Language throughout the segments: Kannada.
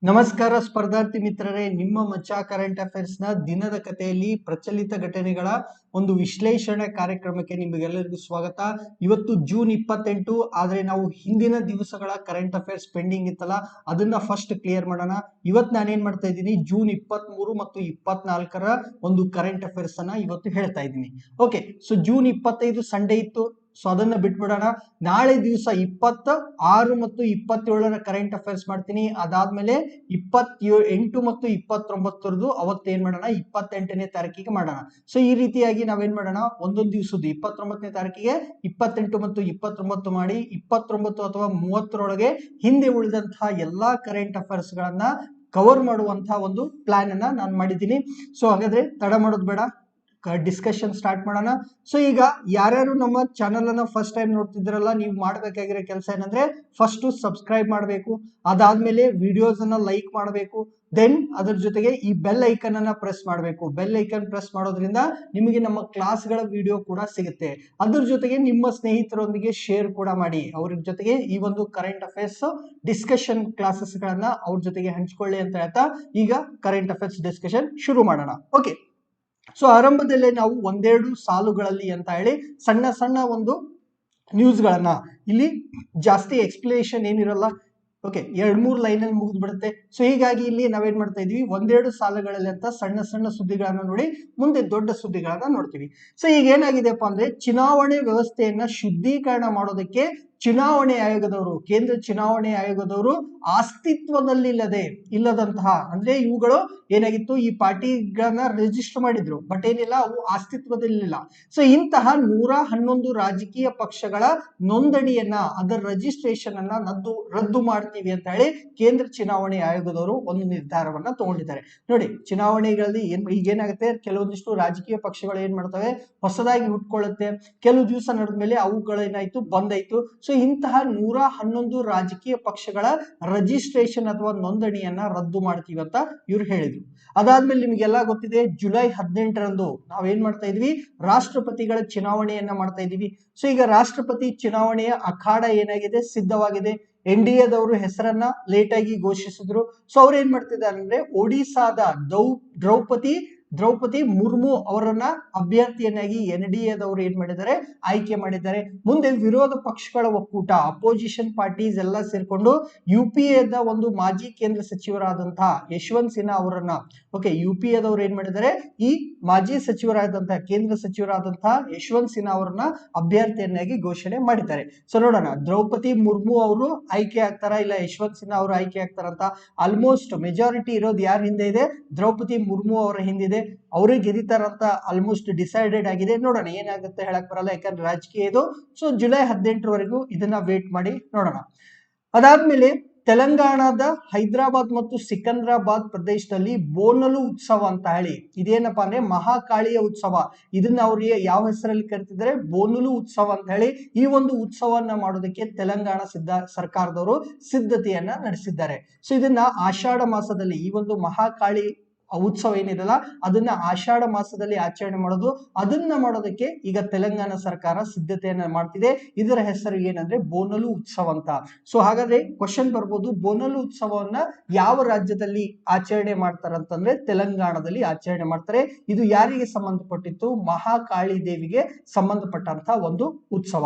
ನಮಸ್ಕಾರ ಸ್ಪರ್ಧಾರ್ಥಿ ಮಿತ್ರರೇ, ನಿಮ್ಮ ಮಚ್ಚಾ ಕರೆಂಟ್ ಅಫೇರ್ಸ್ ನ ದಿನದ ಕಥೆಯಲ್ಲಿ ಪ್ರಚಲಿತ ಘಟನೆಗಳ ಒಂದು ವಿಶ್ಲೇಷಣೆ ಕಾರ್ಯಕ್ರಮಕ್ಕೆ ನಿಮಗೆಲ್ಲರಿಗೂ ಸ್ವಾಗತ. ಇವತ್ತು ಜೂನ್ 28, ಆದ್ರೆ ನಾವು ಹಿಂದಿನ ದಿವಸಗಳ ಕರೆಂಟ್ ಅಫೇರ್ಸ್ ಪೆಂಡಿಂಗ್ ಇತ್ತಲ್ಲ, ಅದನ್ನ ಫಸ್ಟ್ ಕ್ಲಿಯರ್ ಮಾಡೋಣ. ಇವತ್ತು ನಾನೇನ್ ಮಾಡ್ತಾ ಇದ್ದೀನಿ, ಜೂನ್ 23 ಮತ್ತು 24ರ ಒಂದು ಕರೆಂಟ್ ಅಫೇರ್ಸ್ ಅನ್ನ ಇವತ್ತು ಹೇಳ್ತಾ ಇದ್ದೀನಿ. ಓಕೆ, ಸೊ ಜೂನ್ 25 ಸಂಡೇ ಇತ್ತು, ಸೊ ಅದನ್ನ ಬಿಟ್ಬಿಡೋಣ. ನಾಳೆ ದಿವಸ 26 ಮತ್ತು 27ರ ಕರೆಂಟ್ ಅಫೇರ್ಸ್ ಮಾಡ್ತೀನಿ. ಅದಾದ್ಮೇಲೆ 28 ಮತ್ತು 29ರದು ಅವತ್ತು ಏನ್ ಮಾಡೋಣ, 28ನೇ ತಾರೀಕಿಗೆ ಮಾಡೋಣ. ಸೊ ಈ ರೀತಿಯಾಗಿ ನಾವೇನ್ ಮಾಡೋಣ, ಒಂದೊಂದು ದಿವಸದ್ದು 29ನೇ ತಾರೀಕಿಗೆ 28 ಮತ್ತು 29 ಮಾಡಿ 29 ಅಥವಾ 30ರೊಳಗೆ ಹಿಂದೆ ಉಳಿದಂತಹ ಎಲ್ಲಾ ಕರೆಂಟ್ ಅಫೇರ್ಸ್ ಗಳನ್ನ ಕವರ್ ಮಾಡುವಂತಹ ಒಂದು ಪ್ಲಾನ್ ಅನ್ನ ನಾನು ಮಾಡಿದ್ದೀನಿ. ಸೊ ಹಾಗಾದ್ರೆ ತಡ ಮಾಡೋದು ಬೇಡ, ಡಿಸ್ಕಷನ್ ಸ್ಟಾರ್ಟ್ ಮಾಡೋಣ. ಸೊ ಈಗ ಯಾರ್ಯಾರು ನಮ್ಮ ಚಾನಲ್ ಅನ್ನ ಫಸ್ಟ್ ಟೈಮ್ ನೋಡ್ತಿದ್ರಲ್ಲ, ನೀವು ಮಾಡ್ಬೇಕಾಗಿರೋ ಕೆಲಸ ಏನಂದ್ರೆ ಫಸ್ಟ್ ಸಬ್ಸ್ಕ್ರೈಬ್ ಮಾಡಬೇಕು, ಅದಾದ್ಮೇಲೆ ವಿಡಿಯೋಸ್ ಅನ್ನ ಲೈಕ್ ಮಾಡಬೇಕು, ದೆನ್ ಅದ್ರ ಜೊತೆಗೆ ಈ ಬೆಲ್ ಐಕನ್ ಅನ್ನ ಪ್ರೆಸ್ ಮಾಡಬೇಕು. ಬೆಲ್ ಐಕನ್ ಪ್ರೆಸ್ ಮಾಡೋದ್ರಿಂದ ನಿಮಗೆ ನಮ್ಮ ಕ್ಲಾಸ್ಗಳ ವಿಡಿಯೋ ಕೂಡ ಸಿಗುತ್ತೆ. ಅದ್ರ ಜೊತೆಗೆ ನಿಮ್ಮ ಸ್ನೇಹಿತರೊಂದಿಗೆ ಶೇರ್ ಕೂಡ ಮಾಡಿ, ಅವ್ರ ಜೊತೆಗೆ ಈ ಒಂದು ಕರೆಂಟ್ ಅಫೇರ್ಸ್ ಡಿಸ್ಕಷನ್ ಕ್ಲಾಸಸ್ ಗಳನ್ನ ಅವ್ರ ಜೊತೆಗೆ ಹಂಚ್ಕೊಳ್ಳಿ ಅಂತ ಹೇಳ್ತಾ ಈಗ ಕರೆಂಟ್ ಅಫೇರ್ಸ್ ಡಿಸ್ಕಷನ್ ಶುರು ಮಾಡೋಣ. ಓಕೆ, ಸೊ ಆರಂಭದಲ್ಲೇ ನಾವು ಒಂದೆರಡು ಸಾಲುಗಳಲ್ಲಿ ಅಂತ ಹೇಳಿ ಸಣ್ಣ ಸಣ್ಣ ಒಂದು ನ್ಯೂಸ್ ಗಳನ್ನ, ಇಲ್ಲಿ ಜಾಸ್ತಿ ಎಕ್ಸ್ಪ್ಲೇಷನ್ ಏನಿರಲ್ಲ, ಓಕೆ, 2-3 ಲೈನಲ್ಲಿ ಮುಗಿದು ಬಿಡುತ್ತೆ. ಸೊ ಹೀಗಾಗಿ ಇಲ್ಲಿ ನಾವೇನ್ ಮಾಡ್ತಾ ಇದೀವಿ, ಒಂದೆರಡು ಸಾಲುಗಳಲ್ಲಿ ಅಂತ ಸಣ್ಣ ಸಣ್ಣ ಸುದ್ದಿಗಳನ್ನ ನೋಡಿ ಮುಂದೆ ದೊಡ್ಡ ಸುದ್ದಿಗಳನ್ನ ನೋಡ್ತೀವಿ. ಸೊ ಈಗ ಏನಾಗಿದೆಪ್ಪ ಅಂದ್ರೆ, ಚುನಾವಣೆ ವ್ಯವಸ್ಥೆಯನ್ನ ಶುದ್ಧೀಕರಣ ಮಾಡೋದಕ್ಕೆ ಚುನಾವಣೆ ಆಯೋಗದವರು, ಕೇಂದ್ರ ಚುನಾವಣೆ ಆಯೋಗದವರು ಇಲ್ಲದಂತಹ ಅಂದ್ರೆ ಇವುಗಳು ಏನಾಗಿತ್ತು, ಈ ಪಾರ್ಟಿಗಳನ್ನ ರಿಜಿಸ್ಟರ್ ಮಾಡಿದ್ರು, ಬಟ್ ಏನಿಲ್ಲ, ಅವು ಅಸ್ತಿತ್ವದಲ್ಲಿಲ್ಲ. ಸೊ ಇಂತಹ 111 ರಾಜಕೀಯ ಪಕ್ಷಗಳ ನೋಂದಣಿಯನ್ನ, ಅದರ ರಿಜಿಸ್ಟ್ರೇಷನ್ ಅನ್ನ ರದ್ದು ಮಾಡ್ತೀವಿ ಅಂತ ಹೇಳಿ ಕೇಂದ್ರ ಚುನಾವಣೆ ಆಯೋಗದವರು ಒಂದು ನಿರ್ಧಾರವನ್ನ ತಗೊಂಡಿದ್ದಾರೆ. ನೋಡಿ, ಚುನಾವಣೆಗಳಲ್ಲಿ ಈಗೇನಾಗುತ್ತೆ, ಕೆಲವೊಂದಿಷ್ಟು ರಾಜಕೀಯ ಪಕ್ಷಗಳು ಏನ್ ಮಾಡ್ತವೆ, ಹೊಸದಾಗಿ ಹುಟ್ಕೊಳ್ಳುತ್ತೆ, ಕೆಲವು ದಿವಸ ನಡೆದ್ಮೇಲೆ ಅವುಗಳೇನಾಯ್ತು, ಬಂದಾಯ್ತು. ಸೊ ಇಂತಹ 111 ರಾಜಕೀಯ ಪಕ್ಷಗಳ ರಿಜಿಸ್ಟ್ರೇಷನ್ ಅಥವಾ ನೋಂದಣಿಯನ್ನ ರದ್ದು ಮಾಡ್ತೀವಿ ಅಂತ ಇವ್ರು ಹೇಳಿದ್ರು. ಅದಾದ್ಮೇಲೆ ನಿಮ್ಗೆಲ್ಲ ಗೊತ್ತಿದೆ, ಜುಲೈ 18ರಂದು ನಾವೇನ್ ಮಾಡ್ತಾ ಇದ್ವಿ, ರಾಷ್ಟ್ರಪತಿಗಳ ಚುನಾವಣೆಯನ್ನ ಮಾಡ್ತಾ ಇದೀವಿ. ಸೊ ಈಗ ರಾಷ್ಟ್ರಪತಿ ಚುನಾವಣೆಯ ಅಖಾಡ ಏನಾಗಿದೆ, ಸಿದ್ಧವಾಗಿದೆ. NDAದವರು ಹೆಸರನ್ನ ಲೇಟ್ ಆಗಿ ಘೋಷಿಸಿದ್ರು. ಸೊ ಅವ್ರು ಏನ್ ಮಾಡ್ತಿದ್ದಾರೆ ಅಂದ್ರೆ, ಒಡಿಸಾದ ದ್ರೌಪದಿ ಮುರ್ಮು ಅವರನ್ನ ಅಭ್ಯರ್ಥಿಯನ್ನಾಗಿ NDAದವರು ಏನ್ ಮಾಡಿದ್ದಾರೆ, ಆಯ್ಕೆ ಮಾಡಿದ್ದಾರೆ. ಮುಂದೆ ವಿರೋಧ ಪಕ್ಷಗಳ ಒಕ್ಕೂಟ, ಅಪೋಸಿಷನ್ ಪಾರ್ಟೀಸ್ ಎಲ್ಲ ಸೇರ್ಕೊಂಡು UPAದ ಒಂದು ಮಾಜಿ ಕೇಂದ್ರ ಸಚಿವರಾದಂತಹ ಯಶವಂತ್ ಸಿನ್ಹಾ ಅವರನ್ನ, ಓಕೆ, UPAದವರು ಏನ್ ಮಾಡಿದ್ದಾರೆ, ಈ ಮಾಜಿ ಸಚಿವರಾದಂತಹ ಕೇಂದ್ರ ಸಚಿವರಾದಂತಹ ಯಶವಂತ್ ಸಿನ್ಹಾ ಅವರನ್ನ ಅಭ್ಯರ್ಥಿಯನ್ನಾಗಿ ಘೋಷಣೆ ಮಾಡಿದ್ದಾರೆ. ಸೊ ನೋಡೋಣ, ದ್ರೌಪದಿ ಮುರ್ಮು ಅವರು ಆಯ್ಕೆ ಆಗ್ತಾರ, ಇಲ್ಲ ಯಶವಂತ್ ಸಿನ್ಹಾ ಅವರು ಆಯ್ಕೆ ಆಗ್ತಾರಂತ. ಆಲ್ಮೋಸ್ಟ್ ಮೆಜಾರಿಟಿ ಇರೋದು ಯಾರ ಹಿಂದೆ ಇದೆ, ದ್ರೌಪದಿ ಮುರ್ಮು ಅವರ ಹಿಂದಿದೆ. ಅವ್ರಿಗೆ ಗೆದಿತಾರಂತ ಆಲ್ಮೋಸ್ಟ್ ಡಿಸೈಡೆಡ್ ಆಗಿದೆ. ನೋಡೋಣ ಏನಾಗುತ್ತೆ, ಹೇಳಕ್ ಬರಲ್ಲ, ಯಾಕಂದ್ರೆ ರಾಜಕೀಯ ಇದು. ಸೊ ಜುಲೈ 18ರವರೆಗೂ ಇದನ್ನ ವೇಟ್ ಮಾಡಿ ನೋಡೋಣ. ಅದಾದ್ಮೇಲೆ ತೆಲಂಗಾಣದ ಹೈದರಾಬಾದ್ ಮತ್ತು ಸಿಕಂದ್ರಾಬಾದ್ ಪ್ರದೇಶದಲ್ಲಿ ಬೋನಲು ಉತ್ಸವ ಅಂತ ಹೇಳಿ, ಇದೇನಪ್ಪಾ ಅಂದ್ರೆ ಮಹಾಕಾಳಿಯ ಉತ್ಸವ. ಇದನ್ನ ಅವ್ರಿಗೆ ಯಾವ ಹೆಸರಲ್ಲಿ ಕರಿತಿದ್ದಾರೆ, ಬೋನಲು ಉತ್ಸವ ಅಂತ ಹೇಳಿ. ಈ ಒಂದು ಉತ್ಸವವನ್ನ ಮಾಡೋದಕ್ಕೆ ತೆಲಂಗಾಣ ಸರ್ಕಾರದವರು ಸಿದ್ಧತೆಯನ್ನ ನಡೆಸಿದ್ದಾರೆ. ಸೊ ಇದನ್ನ ಆಷಾಢ ಮಾಸದಲ್ಲಿ, ಈ ಒಂದು ಮಹಾಕಾಳಿ ಉತ್ಸವ ಏನಿದೆಲ್ಲ ಅದನ್ನ ಆಷಾಢ ಮಾಸದಲ್ಲಿ ಆಚರಣೆ ಮಾಡೋದು. ಅದನ್ನ ಮಾಡೋದಕ್ಕೆ ಈಗ ತೆಲಂಗಾಣ ಸರ್ಕಾರ ಸಿದ್ಧತೆಯನ್ನ ಮಾಡ್ತಿದೆ. ಇದರ ಹೆಸರು ಏನಂದ್ರೆ ಬೋನಲು ಉತ್ಸವ ಅಂತ. ಸೊ ಹಾಗಾದ್ರೆ ಕ್ವಶನ್ ಬರ್ಬೋದು, ಬೋನಲು ಉತ್ಸವವನ್ನ ಯಾವ ರಾಜ್ಯದಲ್ಲಿ ಆಚರಣೆ ಮಾಡ್ತಾರಂತಂದ್ರೆ ತೆಲಂಗಾಣದಲ್ಲಿ ಆಚರಣೆ ಮಾಡ್ತಾರೆ. ಇದು ಯಾರಿಗೆ ಸಂಬಂಧಪಟ್ಟಿತ್ತು, ಮಹಾಕಾಳಿ ದೇವಿಗೆ ಸಂಬಂಧಪಟ್ಟಂತ ಒಂದು ಉತ್ಸವ.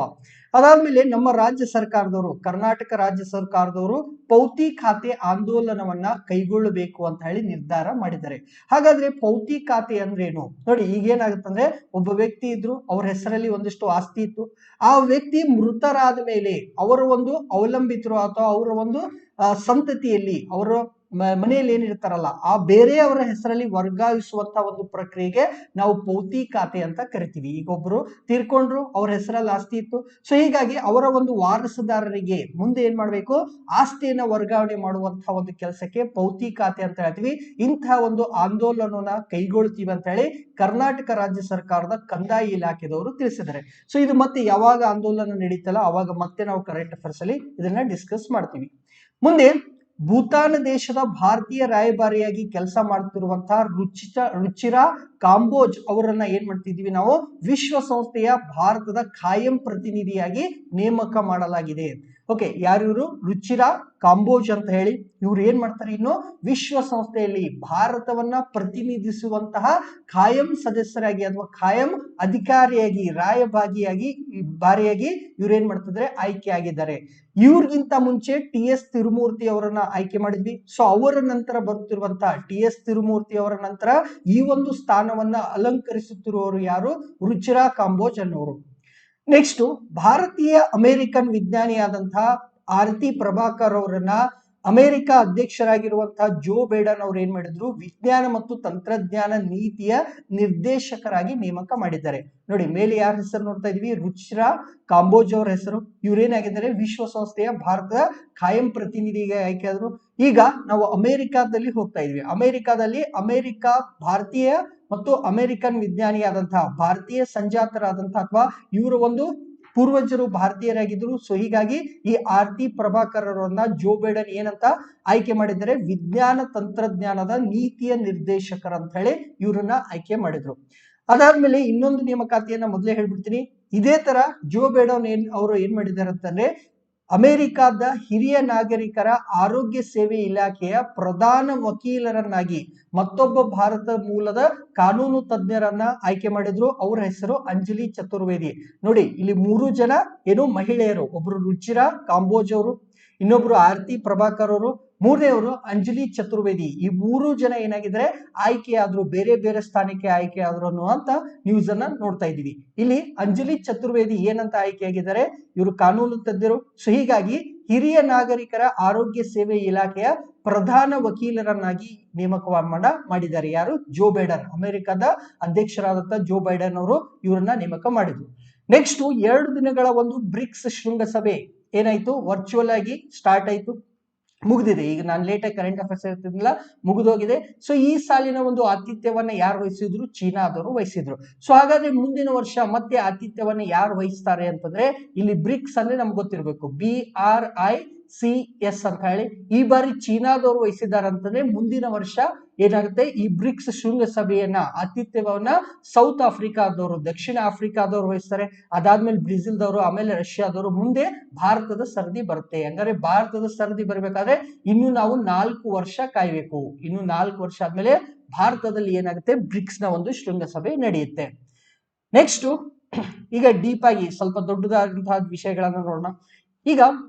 ಅದಾದ್ಮೇಲೆ ನಮ್ಮ ರಾಜ್ಯ ಸರ್ಕಾರದವರು, ಕರ್ನಾಟಕ ರಾಜ್ಯ ಸರ್ಕಾರದವರು ಪೌತಿ ಖಾತೆ ಆಂದೋಲನವನ್ನ ಕೈಗೊಳ್ಳಬೇಕು ಅಂತ ಹೇಳಿ ನಿರ್ಧಾರ ಮಾಡಿದ್ದಾರೆ. ಹಾಗಾದ್ರೆ ಪೌತಿ ಖಾತೆ ಅಂದ್ರೆ ಏನು ನೋಡಿ, ಈಗೇನಾಗುತ್ತಂದ್ರೆ, ಒಬ್ಬ ವ್ಯಕ್ತಿ ಇದ್ರು, ಅವ್ರ ಹೆಸರಲ್ಲಿ ಒಂದಿಷ್ಟು ಆಸ್ತಿ ಇತ್ತು. ಆ ವ್ಯಕ್ತಿ ಮೃತರಾದ ಮೇಲೆ ಅವರ ಒಂದು ಅವಲಂಬಿತರು ಅಥವಾ ಅವರ ಒಂದು ಸಂತತಿಯಲ್ಲಿ, ಅವರ ಮನೆಯಲ್ಲಿ ಏನಿರ್ತಾರಲ್ಲ, ಆ ಬೇರೆಯವರ ಹೆಸರಲ್ಲಿ ವರ್ಗಾಯಿಸುವಂತ ಒಂದು ಪ್ರಕ್ರಿಯೆಗೆ ನಾವು ಪೌತಿ ಖಾತೆ ಅಂತ ಕರಿತೀವಿ. ಈಗ ಒಬ್ರು ತೀರ್ಕೊಂಡ್ರು, ಅವ್ರ ಹೆಸರಲ್ಲಿ ಆಸ್ತಿ ಇತ್ತು. ಸೊ ಹೀಗಾಗಿ ಅವರ ಒಂದು ವಾರಸುದಾರರಿಗೆ ಮುಂದೆ ಏನ್ ಮಾಡ್ಬೇಕು, ಆಸ್ತಿಯನ್ನ ವರ್ಗಾವಣೆ ಮಾಡುವಂತಹ ಒಂದು ಕೆಲಸಕ್ಕೆ ಪೌತಿ ಖಾತೆ ಅಂತ ಹೇಳ್ತೀವಿ. ಇಂತಹ ಒಂದು ಆಂದೋಲನವನ್ನ ಕೈಗೊಳ್ತೀವಿ ಅಂತ ಹೇಳಿ ಕರ್ನಾಟಕ ರಾಜ್ಯ ಸರ್ಕಾರದ ಕಂದಾಯ ಇಲಾಖೆದವರು ತಿಳಿಸಿದ್ದಾರೆ. ಸೊ ಇದು ಮತ್ತೆ ಯಾವಾಗ ಆಂದೋಲನ ನಡೀತಲ್ಲ, ಅವಾಗ ಮತ್ತೆ ನಾವು ಕರೆಂಟ್ ಅಫೇರ್ಸ್ ಅಲ್ಲಿ ಇದನ್ನ ಡಿಸ್ಕಸ್ ಮಾಡ್ತೀವಿ. ಮುಂದೆ ಭೂತಾನ್ ದೇಶದ ಭಾರತೀಯ ರಾಯಭಾರಿಯಾಗಿ ಕೆಲಸ ಮಾಡ್ತಿರುವಂತಹ ರುಚಿರಾ ಕಾಂಬೋಜ್ ಅವರನ್ನ ಏನ್ ಮಾಡ್ತಿದೀವಿ ನಾವು, ವಿಶ್ವಸಂಸ್ಥೆಯ ಭಾರತದ ಖಾಯಂ ಪ್ರತಿನಿಧಿಯಾಗಿ ನೇಮಕ ಮಾಡಲಾಗಿದೆ. ಓಕೆ, ಯಾರು ಇವರು? ರುಚಿರಾ ಕಾಂಬೋಜ್ ಅಂತ ಹೇಳಿ. ಇವ್ರು ಏನ್ ಮಾಡ್ತಾರೆ, ಇನ್ನು ವಿಶ್ವಸಂಸ್ಥೆಯಲ್ಲಿ ಭಾರತವನ್ನ ಪ್ರತಿನಿಧಿಸುವಂತಹ ಖಾಯಂ ಸದಸ್ಯರಾಗಿ ಅಥವಾ ಖಾಯಂ ಅಧಿಕಾರಿಯಾಗಿ ಬಾರಿಯಾಗಿ ಇವ್ರು ಏನ್ ಮಾಡ್ತಿದ್ರೆ ಆಯ್ಕೆ ಆಗಿದ್ದಾರೆ. ಇವ್ರಿಗಿಂತ ಮುಂಚೆ TS ತಿರುಮೂರ್ತಿ ಅವರನ್ನ ಆಯ್ಕೆ ಮಾಡಿದ್ವಿ. ಸೊ ಅವರ ನಂತರ ಬರುತ್ತಿರುವಂತಹ TS ತಿರುಮೂರ್ತಿ ಅವರ ನಂತರ ಈ ಒಂದು ಸ್ಥಾನವನ್ನ ಅಲಂಕರಿಸುತ್ತಿರುವವರು ಯಾರು? ರುಚಿರಾ ಕಾಂಬೋಜ್ ಅನ್ನೋರು. ನೆಕ್ಸ್ಟ್, ಭಾರತೀಯ ಅಮೆರಿಕನ್ ವಿಜ್ಞಾನಿಯಾದಂತಹ ಆರತಿ ಪ್ರಭಾಕರ್ ಅವರನ್ನ ಅಮೆರಿಕ ಅಧ್ಯಕ್ಷರಾಗಿರುವಂತಹ ಜೋ ಬೈಡನ್ ಅವ್ರು ಏನ್ ಮಾಡಿದ್ರು? ವಿಜ್ಞಾನ ಮತ್ತು ತಂತ್ರಜ್ಞಾನ ನೀತಿಯ ನಿರ್ದೇಶಕರಾಗಿ ನೇಮಕ ಮಾಡಿದ್ದಾರೆ. ನೋಡಿ, ಮೇಲೆ ಯಾರ ಹೆಸರು ನೋಡ್ತಾ ಇದೀವಿ? ರುಚಿರಾ ಕಾಂಬೋಜ್ ಅವರ ಹೆಸರು. ಇವ್ರೇನಾಗಿದ್ದಾರೆ? ವಿಶ್ವಸಂಸ್ಥೆಯ ಭಾರತದ ಖಾಯಂ ಪ್ರತಿನಿಧಿಗೆ ಆಯ್ಕೆ ಆದ್ರು. ಈಗ ನಾವು ಅಮೆರಿಕಾದಲ್ಲಿ ಹೋಗ್ತಾ ಇದ್ವಿ. ಅಮೆರಿಕ ಭಾರತೀಯ ಮತ್ತು ಅಮೆರಿಕನ್ ವಿಜ್ಞಾನಿಯಾದಂತಹ ಭಾರತೀಯ ಸಂಜಾತರಾದಂತಹ ಅಥವಾ ಇವರ ಒಂದು ಪೂರ್ವಜರು ಭಾರತೀಯರಾಗಿದ್ರು. ಸೊ ಹೀಗಾಗಿ ಈ ಆರತಿ ಪ್ರಭಾಕರ್ ಅವರನ್ನ ಜೋ ಬೈಡನ್ ಏನಂತ ಆಯ್ಕೆ ಮಾಡಿದ್ದಾರೆ? ವಿಜ್ಞಾನ ತಂತ್ರಜ್ಞಾನದ ನೀತಿಯ ನಿರ್ದೇಶಕರ ಅಂತ ಹೇಳಿ ಇವರನ್ನ ಆಯ್ಕೆ ಮಾಡಿದ್ರು. ಅದಾದ್ಮೇಲೆ ಇನ್ನೊಂದು ನೇಮಕಾತಿಯನ್ನ ಮೊದಲೇ ಹೇಳ್ಬಿಡ್ತೀನಿ. ಇದೇ ತರ ಜೋ ಬೈಡನ್ ಅವರು ಏನ್ ಮಾಡಿದ್ದಾರೆ ಅಂತಂದ್ರೆ ಅಮೆರಿಕಾದ ಹಿರಿಯ ನಾಗರಿಕರ ಆರೋಗ್ಯ ಸೇವೆ ಇಲಾಖೆಯ ಪ್ರಧಾನ ವಕೀಲರನ್ನಾಗಿ ಮತ್ತೊಬ್ಬ ಭಾರತ ಮೂಲದ ಕಾನೂನು ತಜ್ಞರನ್ನ ಆಯ್ಕೆ ಮಾಡಿದ್ರು. ಅವರ ಹೆಸರು ಅಂಜಲಿ ಚತುರ್ವೇದಿ. ನೋಡಿ, ಇಲ್ಲಿ 3 ಜನ ಏನು ಮಹಿಳೆಯರು. ಒಬ್ರು ರುಚಿರಾ ಕಾಂಬೋಜ್ ಅವರು, ಇನ್ನೊಬ್ರು ಆರತಿ ಪ್ರಭಾಕರ್ ಅವರು, ಮೂರನೇವರು ಅಂಜಲಿ ಚತುರ್ವೇದಿ. ಈ 3 ಜನ ಏನಾಗಿದ್ರೆ ಆಯ್ಕೆ ಆದ್ರು, ಬೇರೆ ಬೇರೆ ಸ್ಥಾನಕ್ಕೆ ಆಯ್ಕೆ ಆದ್ರು ಅನ್ನುವಂತ ನ್ಯೂಸ್ ಅನ್ನ ನೋಡ್ತಾ ಇದೀವಿ. ಇಲ್ಲಿ ಅಂಜಲಿ ಚತುರ್ವೇದಿ ಏನಂತ ಆಯ್ಕೆ ಆಗಿದ್ದಾರೆ? ಇವರು ಕಾನೂನು ತಜ್ಞರು. ಸೊ ಹೀಗಾಗಿ ಹಿರಿಯ ನಾಗರಿಕರ ಆರೋಗ್ಯ ಸೇವೆ ಇಲಾಖೆಯ ಪ್ರಧಾನ ವಕೀಲರನ್ನಾಗಿ ನೇಮಕ ಮಾಡಿದ್ದಾರೆ. ಯಾರು? ಜೋ ಬೈಡನ್, ಅಮೆರಿಕದ ಅಧ್ಯಕ್ಷರಾದಂತಹ ಜೋ ಬೈಡನ್ ಅವರು ಇವರನ್ನ ನೇಮಕ ಮಾಡಿದ್ರು. ನೆಕ್ಸ್ಟ್, 2 ದಿನಗಳ ಒಂದು ಬ್ರಿಕ್ಸ್ ಶೃಂಗಸಭೆ ಏನಾಯ್ತು? ವರ್ಚುವಲ್ ಆಗಿ ಸ್ಟಾರ್ಟ್ ಆಯ್ತು, ಮುಗಿದಿದೆ. ಈಗ ನಾನು ಲೇಟಾಗಿ ಕರೆಂಟ್ ಅಫೇರ್ಸ್ ಇರ್ತಿದ್ದಿಲ್ಲ, ಮುಗಿದೋಗಿದೆ. ಸೊ ಈ ಸಾಲಿನ ಒಂದು ಆತಿಥ್ಯವನ್ನ ಯಾರು ವಹಿಸಿದ್ರು? ಚೀನಾದವರು ವಹಿಸಿದ್ರು. ಸೊ ಹಾಗಾದ್ರೆ ಮುಂದಿನ ವರ್ಷ ಮತ್ತೆ ಆತಿಥ್ಯವನ್ನ ಯಾರು ವಹಿಸ್ತಾರೆ ಅಂತಂದ್ರೆ ಇಲ್ಲಿ ಬ್ರಿಕ್ಸ್ ಅಂದ್ರೆ ನಮ್ಗೆ ಗೊತ್ತಿರಬೇಕು, BRICS ಅಂತ ಹೇಳಿ. ಈ ಬಾರಿ ಚೀನಾದವರು ವಹಿಸಿದ್ದಾರೆ ಅಂತಂದ್ರೆ ಮುಂದಿನ ವರ್ಷ ಏನಾಗುತ್ತೆ? ಈ ಬ್ರಿಕ್ಸ್ ಶೃಂಗಸಭೆಯನ್ನ ಆತಿಥ್ಯವನ್ನ ಸೌತ್ ಆಫ್ರಿಕಾದವರು, ದಕ್ಷಿಣ ಆಫ್ರಿಕಾದವರು ವಹಿಸ್ತಾರೆ. ಅದಾದ್ಮೇಲೆ ಬ್ರೆಜಿಲ್ದವರು, ಆಮೇಲೆ ರಷ್ಯಾದವರು. ಮುಂದೆ ಭಾರತದ ಸರದಿ ಬರುತ್ತೆ. ಹಂಗಾರೆ ಭಾರತದ ಸರದಿ ಬರಬೇಕಾದ್ರೆ ಇನ್ನು ನಾವು 4 ವರ್ಷ ಕಾಯ್ಬೇಕು. ಇನ್ನು 4 ವರ್ಷ ಆದ್ಮೇಲೆ ಭಾರತದಲ್ಲಿ ಏನಾಗುತ್ತೆ? ಬ್ರಿಕ್ಸ್ ನ ಒಂದು ಶೃಂಗಸಭೆ ನಡೆಯುತ್ತೆ. ನೆಕ್ಸ್ಟ್, ಈಗ ಡೀಪ್ ಆಗಿ ಸ್ವಲ್ಪ ದೊಡ್ಡದಾದಂತಹ ವಿಷಯಗಳನ್ನ ನೋಡೋಣ. ಈಗ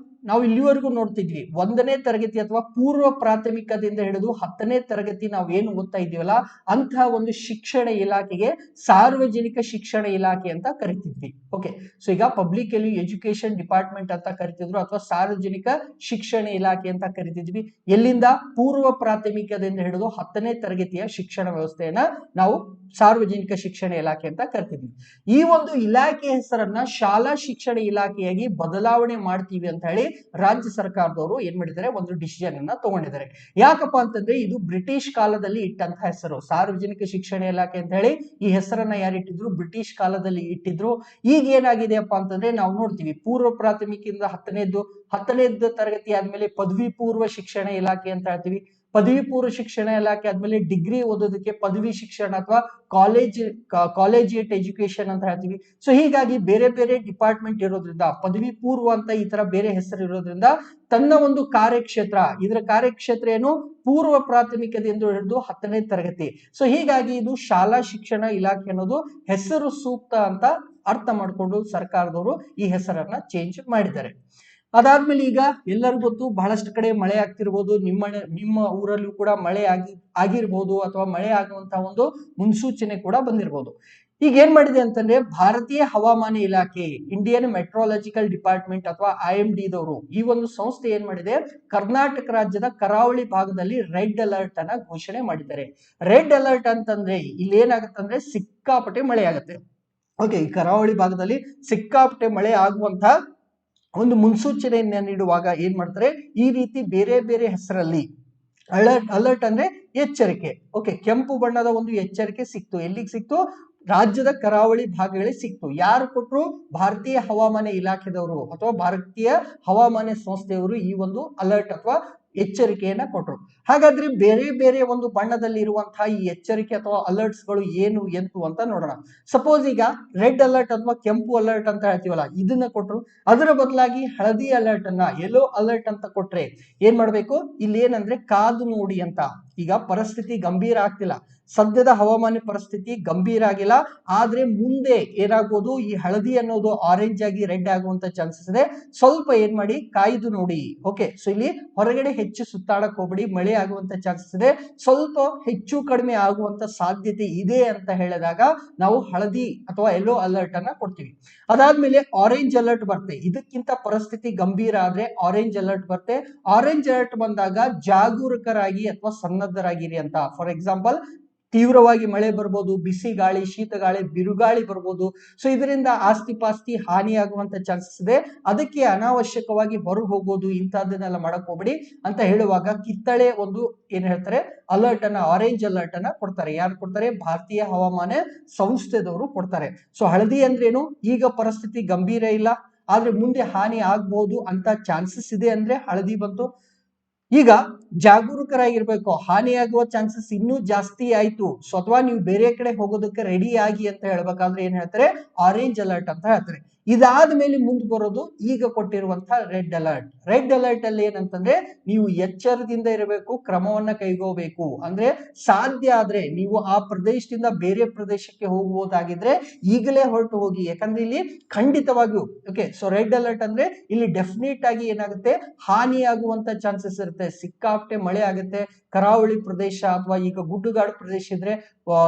ನಾವು ಇಲ್ಲಿವರೆಗೂ ನೋಡ್ತಿದ್ವಿ 1ನೇ ತರಗತಿ ಅಥವಾ ಪೂರ್ವ ಪ್ರಾಥಮಿಕದಿಂದ ಹಿಡಿದು 10ನೇ ತರಗತಿ ನಾವು ಏನು ಓದ್ತಾ ಇದೀವಲ್ಲ ಅಂತಹ ಒಂದು ಶಿಕ್ಷಣ ಇಲಾಖೆಗೆ ಸಾರ್ವಜನಿಕ ಶಿಕ್ಷಣ ಇಲಾಖೆ ಅಂತ ಕರಿತಿದ್ವಿ. ಓಕೆ, ಸೊ ಈಗ ಪಬ್ಲಿಕ್ ಎಜುಕೇಶನ್ ಡಿಪಾರ್ಟ್ಮೆಂಟ್ ಅಂತ ಕರಿತಿದ್ರು ಅಥವಾ ಸಾರ್ವಜನಿಕ ಶಿಕ್ಷಣ ಇಲಾಖೆ ಅಂತ ಕರಿತಿದ್ವಿ. ಎಲ್ಲಿಂದ? ಪೂರ್ವ ಪ್ರಾಥಮಿಕದಿಂದ ಹಿಡಿದು 10ನೇ ತರಗತಿಯ ಶಿಕ್ಷಣ ವ್ಯವಸ್ಥೆಯನ್ನ ನಾವು ಸಾರ್ವಜನಿಕ ಶಿಕ್ಷಣ ಇಲಾಖೆ ಅಂತ ಕರಿತಿದ್ವಿ. ಈ ಒಂದು ಇಲಾಖೆ ಹೆಸರನ್ನ ಶಾಲಾ ಶಿಕ್ಷಣ ಇಲಾಖೆಯಾಗಿ ಬದಲಾವಣೆ ಮಾಡ್ತೀವಿ ಅಂತ ಹೇಳಿ ರಾಜ್ಯ ಸರ್ಕಾರದವರು ಏನ್ ಮಾಡಿದ್ದಾರೆ? ಒಂದು ಡಿಸಿಷನ್ ಅನ್ನ ತಗೊಂಡಿದ್ದಾರೆ. ಯಾಕಪ್ಪ ಅಂತಂದ್ರೆ ಇದು ಬ್ರಿಟಿಷ್ ಕಾಲದಲ್ಲಿ ಇಟ್ಟಂತ ಹೆಸರು, ಸಾರ್ವಜನಿಕ ಶಿಕ್ಷಣ ಇಲಾಖೆ ಅಂತ ಹೇಳಿ. ಈ ಹೆಸರನ್ನ ಯಾರು ಇಟ್ಟಿದ್ರು? ಬ್ರಿಟಿಷ್ ಕಾಲದಲ್ಲಿ ಇಟ್ಟಿದ್ರು. ಈಗ ಏನಾಗಿದೆಯಪ್ಪ ಅಂತಂದ್ರೆ ನಾವು ನೋಡ್ತೀವಿ ಪೂರ್ವ ಪ್ರಾಥಮಿಕದಿಂದ 10ನೇದು ತರಗತಿ ಆದ್ಮೇಲೆ ಪದವಿ ಪೂರ್ವ ಶಿಕ್ಷಣ ಇಲಾಖೆ ಅಂತ ಹೇಳ್ತೀವಿ. ಪದವಿ ಪೂರ್ವ ಶಿಕ್ಷಣ ಇಲಾಖೆ ಆದ್ಮೇಲೆ ಡಿಗ್ರಿ ಓದೋದಕ್ಕೆ ಪದವಿ ಶಿಕ್ಷಣ ಅಥವಾ ಕಾಲೇಜಿಯೇಟ್ ಎಜುಕೇಶನ್ ಅಂತ ಹೇಳ್ತೀವಿ. ಸೊ ಹೀಗಾಗಿ ಬೇರೆ ಬೇರೆ ಡಿಪಾರ್ಟ್ಮೆಂಟ್ ಇರೋದ್ರಿಂದ ಪದವಿ ಪೂರ್ವ ಅಂತ ಈ ತರ ಬೇರೆ ಹೆಸರು ಇರೋದ್ರಿಂದ ತನ್ನ ಒಂದು ಕಾರ್ಯಕ್ಷೇತ್ರ, ಇದರ ಕಾರ್ಯಕ್ಷೇತ್ರ ಏನು? ಪೂರ್ವ ಪ್ರಾಥಮಿಕದಿಂದ ಹಿಡಿದು 10ನೇ ತರಗತಿ. ಸೊ ಹೀಗಾಗಿ ಇದು ಶಾಲಾ ಶಿಕ್ಷಣ ಇಲಾಖೆ ಅನ್ನೋದು ಹೆಸರು ಸೂಕ್ತ ಅಂತ ಅರ್ಥ ಮಾಡಿಕೊಂಡು ಸರ್ಕಾರದವರು ಈ ಹೆಸರನ್ನ ಚೇಂಜ್ ಮಾಡಿದ್ದಾರೆ. ಅದಾದ್ಮೇಲೆ ಈಗ ಎಲ್ಲರಿಗೂ ಗೊತ್ತು, ಬಹಳಷ್ಟು ಕಡೆ ಮಳೆ ಆಗ್ತಿರ್ಬೋದು. ನಿಮ್ಮ ಊರಲ್ಲೂ ಕೂಡ ಮಳೆ ಆಗಿರ್ಬೋದು ಅಥವಾ ಮಳೆ ಆಗುವಂತಹ ಒಂದು ಮುನ್ಸೂಚನೆ ಕೂಡ ಬಂದಿರಬಹುದು. ಈಗ ಏನ್ ಮಾಡಿದೆ ಅಂತಂದ್ರೆ ಭಾರತೀಯ ಹವಾಮಾನ ಇಲಾಖೆ, ಇಂಡಿಯನ್ ಮೆಟ್ರಾಲಜಿಕಲ್ ಡಿಪಾರ್ಟ್ಮೆಂಟ್ ಅಥವಾ IMD ದವರು, ಈ ಒಂದು ಸಂಸ್ಥೆ ಏನ್ ಮಾಡಿದೆ? ಕರ್ನಾಟಕ ರಾಜ್ಯದ ಕರಾವಳಿ ಭಾಗದಲ್ಲಿ ರೆಡ್ ಅಲರ್ಟ್ ಅನ್ನ ಘೋಷಣೆ ಮಾಡಿದ್ದಾರೆ. ರೆಡ್ ಅಲರ್ಟ್ ಅಂತಂದ್ರೆ ಇಲ್ಲಿ ಏನಾಗುತ್ತೆ? ಸಿಕ್ಕಾಪಟ್ಟೆ ಮಳೆ ಆಗುತ್ತೆ. ಓಕೆ, ಈ ಕರಾವಳಿ ಭಾಗದಲ್ಲಿ ಸಿಕ್ಕಾಪಟ್ಟೆ ಮಳೆ ಆಗುವಂತ ಒಂದು ಮುನ್ಸೂಚನೆಯನ್ನ ನೀಡುವಾಗ ಏನ್ ಮಾಡ್ತಾರೆ? ಈ ರೀತಿ ಬೇರೆ ಬೇರೆ ಹೆಸರಲ್ಲಿ ಅಲರ್ಟ್ ಅಂದ್ರೆ ಎಚ್ಚರಿಕೆ. ಓಕೆ, ಕೆಂಪು ಬಣ್ಣದ ಒಂದು ಎಚ್ಚರಿಕೆ ಸಿಕ್ತು. ಎಲ್ಲಿಗೆ ಸಿಕ್ತು? ರಾಜ್ಯದ ಕರಾವಳಿ ಭಾಗಗಳಿಗೆ ಸಿಕ್ತು. ಯಾರು ಕೊಟ್ರು? ಭಾರತೀಯ ಹವಾಮಾನ ಇಲಾಖೆದವರು ಅಥವಾ ಭಾರತೀಯ ಹವಾಮಾನ ಸಂಸ್ಥೆಯವರು ಈ ಒಂದು ಅಲರ್ಟ್ ಅಥವಾ ಎಚ್ಚರಿಕೆಯನ್ನ ಕೊಟ್ಟರು. ಹಾಗಾದ್ರೆ ಬೇರೆ ಬೇರೆ ಒಂದು ಬಣ್ಣದಲ್ಲಿ ಇರುವಂತಹ ಈ ಎಚ್ಚರಿಕೆ ಅಥವಾ ಅಲರ್ಟ್ಸ್ ಗಳು ಏನು ಎಂತು ಅಂತ ನೋಡೋಣ. ಸಪೋಸ್ ಈಗ ರೆಡ್ ಅಲರ್ಟ್ ಅಥವಾ ಕೆಂಪು ಅಲರ್ಟ್ ಅಂತ ಹೇಳ್ತೀವಲ್ಲ, ಇದನ್ನ ಕೊಟ್ಟರು. ಅದರ ಬದಲಾಗಿ ಹಳದಿ ಅಲರ್ಟ್ ಅನ್ನ, ಯೆಲ್ಲೋ ಅಲರ್ಟ್ ಅಂತ ಕೊಟ್ರೆ ಏನ್ ಮಾಡ್ಬೇಕು, ಇಲ್ಲಿ ಏನಂದ್ರೆ ಕಾದು ನೋಡಿ ಅಂತ. ಈಗ ಪರಿಸ್ಥಿತಿ ಗಂಭೀರ ಆಗ್ತಿಲ್ಲ, ಸದ್ಯದ ಹವಾಮಾನ ಪರಿಸ್ಥಿತಿ ಗಂಭೀರ ಆಗಿಲ್ಲ, ಆದ್ರೆ ಮುಂದೆ ಏನಾಗ್ಬೋದು, ಈ ಹಳದಿ ಅನ್ನೋದು ಆರೆಂಜ್ ಆಗಿ ರೆಡ್ ಆಗುವಂತ ಚಾನ್ಸಸ್ ಇದೆ. ಸ್ವಲ್ಪ ಏನ್ ಮಾಡಿ, ಕಾಯ್ದು ನೋಡಿ. ಓಕೆ, ಸೊ ಇಲ್ಲಿ ಹೊರಗಡೆ ಹೆಚ್ಚು ಸುತ್ತಾಡಕ್ ಹೋಗ್ಬೇಡಿ, ಮಳೆ ಆಗುವಂತ ಚಾನ್ಸಸ್ ಇದೆ, ಸ್ವಲ್ಪ ಹೆಚ್ಚು ಕಡಿಮೆ ಆಗುವಂತ ಸಾಧ್ಯತೆ ಇದೆ ಅಂತ ಹೇಳಿದಾಗ ನಾವು ಹಳದಿ ಅಥವಾ ಯೆಲ್ಲೋ ಅಲರ್ಟ್ ಅನ್ನ ಕೊಡ್ತೀವಿ. ಅದಾದ್ಮೇಲೆ ಆರೆಂಜ್ ಅಲರ್ಟ್ ಬರುತ್ತೆ. ಇದಕ್ಕಿಂತ ಪರಿಸ್ಥಿತಿ ಗಂಭೀರ ಆದ್ರೆ ಆರೆಂಜ್ ಅಲರ್ಟ್ ಬರುತ್ತೆ. ಆರೆಂಜ್ ಅಲರ್ಟ್ ಬಂದಾಗ ಜಾಗರೂಕರಾಗಿ ಅಥವಾ ಸನ್ನದ್ಧರಾಗಿರಿ ಅಂತ. ಫಾರ್ ಎಕ್ಸಾಂಪಲ್, ತೀವ್ರವಾಗಿ ಮಳೆ ಬರ್ಬೋದು, ಬಿಸಿ ಗಾಳಿ, ಶೀತ ಗಾಳಿ, ಬಿರುಗಾಳಿ ಬರ್ಬೋದು. ಸೊ ಇದರಿಂದ ಆಸ್ತಿ ಪಾಸ್ತಿ ಹಾನಿಯಾಗುವಂತ ಚಾನ್ಸಸ್ ಇದೆ. ಅದಕ್ಕೆ ಅನಾವಶ್ಯಕವಾಗಿ ಹೊರಗೆ ಹೋಗೋದು ಇಂಥದ್ದನ್ನೆಲ್ಲ ಮಾಡಕ್ ಹೋಗ್ಬೇಡಿ ಅಂತ ಹೇಳುವಾಗ ಕಿತ್ತಳೆ ಒಂದು ಏನ್ ಹೇಳ್ತಾರೆ, ಅಲರ್ಟ್ ಅನ್ನ, ಆರೆಂಜ್ ಅಲರ್ಟ್ ಅನ್ನ ಕೊಡ್ತಾರೆ. ಯಾರು ಕೊಡ್ತಾರೆ? ಭಾರತೀಯ ಹವಾಮಾನ ಸಂಸ್ಥೆದವರು ಕೊಡ್ತಾರೆ. ಸೊ ಹಳದಿ ಅಂದ್ರೇನು, ಈಗ ಪರಿಸ್ಥಿತಿ ಗಂಭೀರ ಇಲ್ಲ, ಆದ್ರೆ ಮುಂದೆ ಹಾನಿ ಆಗ್ಬಹುದು ಅಂತ ಚಾನ್ಸಸ್ ಇದೆ ಅಂದ್ರೆ ಹಳದಿ ಬಂತು. ಈಗ ಜಾಗರೂಕರಾಗಿರ್ಬೇಕು, ಹಾನಿಯಾಗುವ ಚಾನ್ಸಸ್ ಇನ್ನೂ ಜಾಸ್ತಿ ಆಯ್ತು, ಸೊ ಅಥವಾ ನೀವು ಬೇರೆ ಕಡೆ ಹೋಗೋದಕ್ಕೆ ರೆಡಿ ಆಗಿ ಅಂತ ಹೇಳ್ಬೇಕಾದ್ರೆ ಏನ್ ಹೇಳ್ತಾರೆ, ಆರೆಂಜ್ ಅಲರ್ಟ್ ಅಂತ ಹೇಳ್ತಾರೆ. ಇದಾದ ಮೇಲೆ ಮುಂದೆ ಬರೋದು ಈಗ ಕೊಟ್ಟಿರುವಂತಹ ರೆಡ್ ಅಲರ್ಟ್. ರೆಡ್ ಅಲರ್ಟ್ ಅಲ್ಲಿ ಏನಂತಂದ್ರೆ ನೀವು ಎಚ್ಚರದಿಂದ ಇರಬೇಕು, ಕ್ರಮವನ್ನ ಕೈಗೊಳ್ಳಬೇಕು. ಅಂದ್ರೆ ಸಾಧ್ಯ ಆದ್ರೆ ನೀವು ಆ ಪ್ರದೇಶದಿಂದ ಬೇರೆ ಪ್ರದೇಶಕ್ಕೆ ಹೋಗುವುದಾಗಿದ್ರೆ ಈಗಲೇ ಹೊರಟು ಹೋಗಿ, ಯಾಕಂದ್ರೆ ಇಲ್ಲಿ ಖಂಡಿತವಾಗಿಯೂ ಓಕೆ. ಸೊ ರೆಡ್ ಅಲರ್ಟ್ ಅಂದ್ರೆ ಇಲ್ಲಿ ಡೆಫಿನೆಟ್ ಆಗಿ ಏನಾಗುತ್ತೆ, ಹಾನಿಯಾಗುವಂತ ಚಾನ್ಸಸ್ ಇರುತ್ತೆ. ಸಿಕ್ಕಾಪಟ್ಟೆ ಮಳೆ ಆಗುತ್ತೆ, ಕರಾವಳಿ ಪ್ರದೇಶ ಅಥವಾ ಈಗ ಗುಡ್ಡಗಾಡು ಪ್ರದೇಶ ಇದ್ರೆ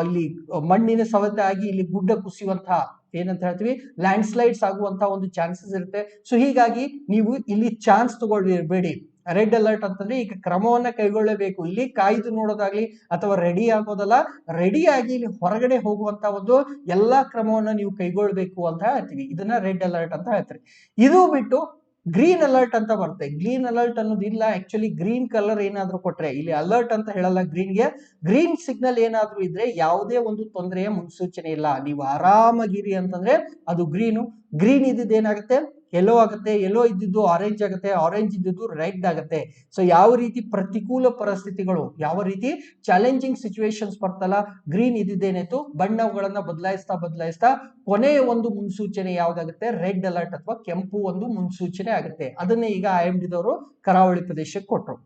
ಇಲ್ಲಿ ಮಣ್ಣಿನ ಸವೆತ ಆಗಿ ಇಲ್ಲಿ ಗುಡ್ಡ ಕುಸಿಯುವಂತಹ ಏನಂತ ಹೇಳ್ತೀವಿ, ಲ್ಯಾಂಡ್ ಸ್ಲೈಡ್ಸ್ ಆಗುವಂತ ಒಂದು ಚಾನ್ಸಸ್ ಇರುತ್ತೆ. ಸೊ ಹೀಗಾಗಿ ನೀವು ಇಲ್ಲಿ ಚಾನ್ಸ್ ತಗೊಳ್ಬೇಡಿ. ರೆಡ್ ಅಲರ್ಟ್ ಅಂತಂದ್ರೆ ಈಗ ಕ್ರಮವನ್ನ ಕೈಗೊಳ್ಳಬೇಕು. ಇಲ್ಲಿ ಕಾಯ್ದು ನೋಡೋದಾಗ್ಲಿ ಅಥವಾ ರೆಡಿ ಆಗೋದಲ್ಲ, ರೆಡಿ ಆಗಿ ಇಲ್ಲಿ ಹೊರಗಡೆ ಹೋಗುವಂತ ಒಂದು ಎಲ್ಲಾ ಕ್ರಮವನ್ನ ನೀವು ಕೈಗೊಳ್ಬೇಕು ಅಂತ ಹೇಳ್ತೀವಿ. ಇದನ್ನ ರೆಡ್ ಅಲರ್ಟ್ ಅಂತ ಹೇಳ್ತಾರೆ. ಇದು ಬಿಟ್ಟು ಗ್ರೀನ್ ಅಲರ್ಟ್ ಅಂತ ಬರುತ್ತೆ. ಗ್ರೀನ್ ಅಲರ್ಟ್ ಅನ್ನೋದು ಇಲ್ಲ, ಆಕ್ಚುಲಿ ಗ್ರೀನ್ ಕಲರ್ ಏನಾದ್ರೂ ಕೊಟ್ರೆ, ಇಲ್ಲಿ ಅಲರ್ಟ್ ಅಂತ ಹೇಳಲ್ಲ, ಗ್ರೀನ್ಗೆ ಗ್ರೀನ್ ಸಿಗ್ನಲ್ ಏನಾದ್ರೂ ಇದ್ರೆ ಯಾವುದೇ ಒಂದು ತೊಂದರೆಯ ಮುನ್ಸೂಚನೆ ಇಲ್ಲ, ನೀವು ಆರಾಮಾಗಿರಿ ಅಂತಂದ್ರೆ ಅದು ಗ್ರೀನು. ಗ್ರೀನ್ ಇದ್ದಿದ್ದು ಏನಾಗುತ್ತೆ, ಯೆಲ್ಲೋ ಆಗುತ್ತೆ, ಯೆಲ್ಲೋ ಇದ್ದಿದ್ದು ಆರೆಂಜ್ ಆಗುತ್ತೆ, ಆರೆಂಜ್ ಇದ್ದಿದ್ದು ರೆಡ್ ಆಗುತ್ತೆ. ಸೊ ಯಾವ ರೀತಿ ಪ್ರತಿಕೂಲ ಪರಿಸ್ಥಿತಿಗಳು, ಯಾವ ರೀತಿ ಚಾಲೆಂಜಿಂಗ್ ಸಿಚುವೇಶನ್ಸ್ ಬರ್ತಲ್ಲ, ಗ್ರೀನ್ ಇದ್ದಿದ್ದೇನಾಯ್ತು, ಬಣ್ಣಗಳನ್ನ ಬದಲಾಯಿಸ್ತಾ ಕೊನೆಯ ಒಂದು ಮುನ್ಸೂಚನೆ ಯಾವ್ದಾಗುತ್ತೆ, ರೆಡ್ ಅಲರ್ಟ್ ಅಥವಾ ಕೆಂಪು ಒಂದು ಮುನ್ಸೂಚನೆ ಆಗುತ್ತೆ. ಅದನ್ನೇ ಈಗ IMD ದವರು ಕರಾವಳಿ ಪ್ರದೇಶಕ್ಕೆ ಕೊಟ್ಟರು.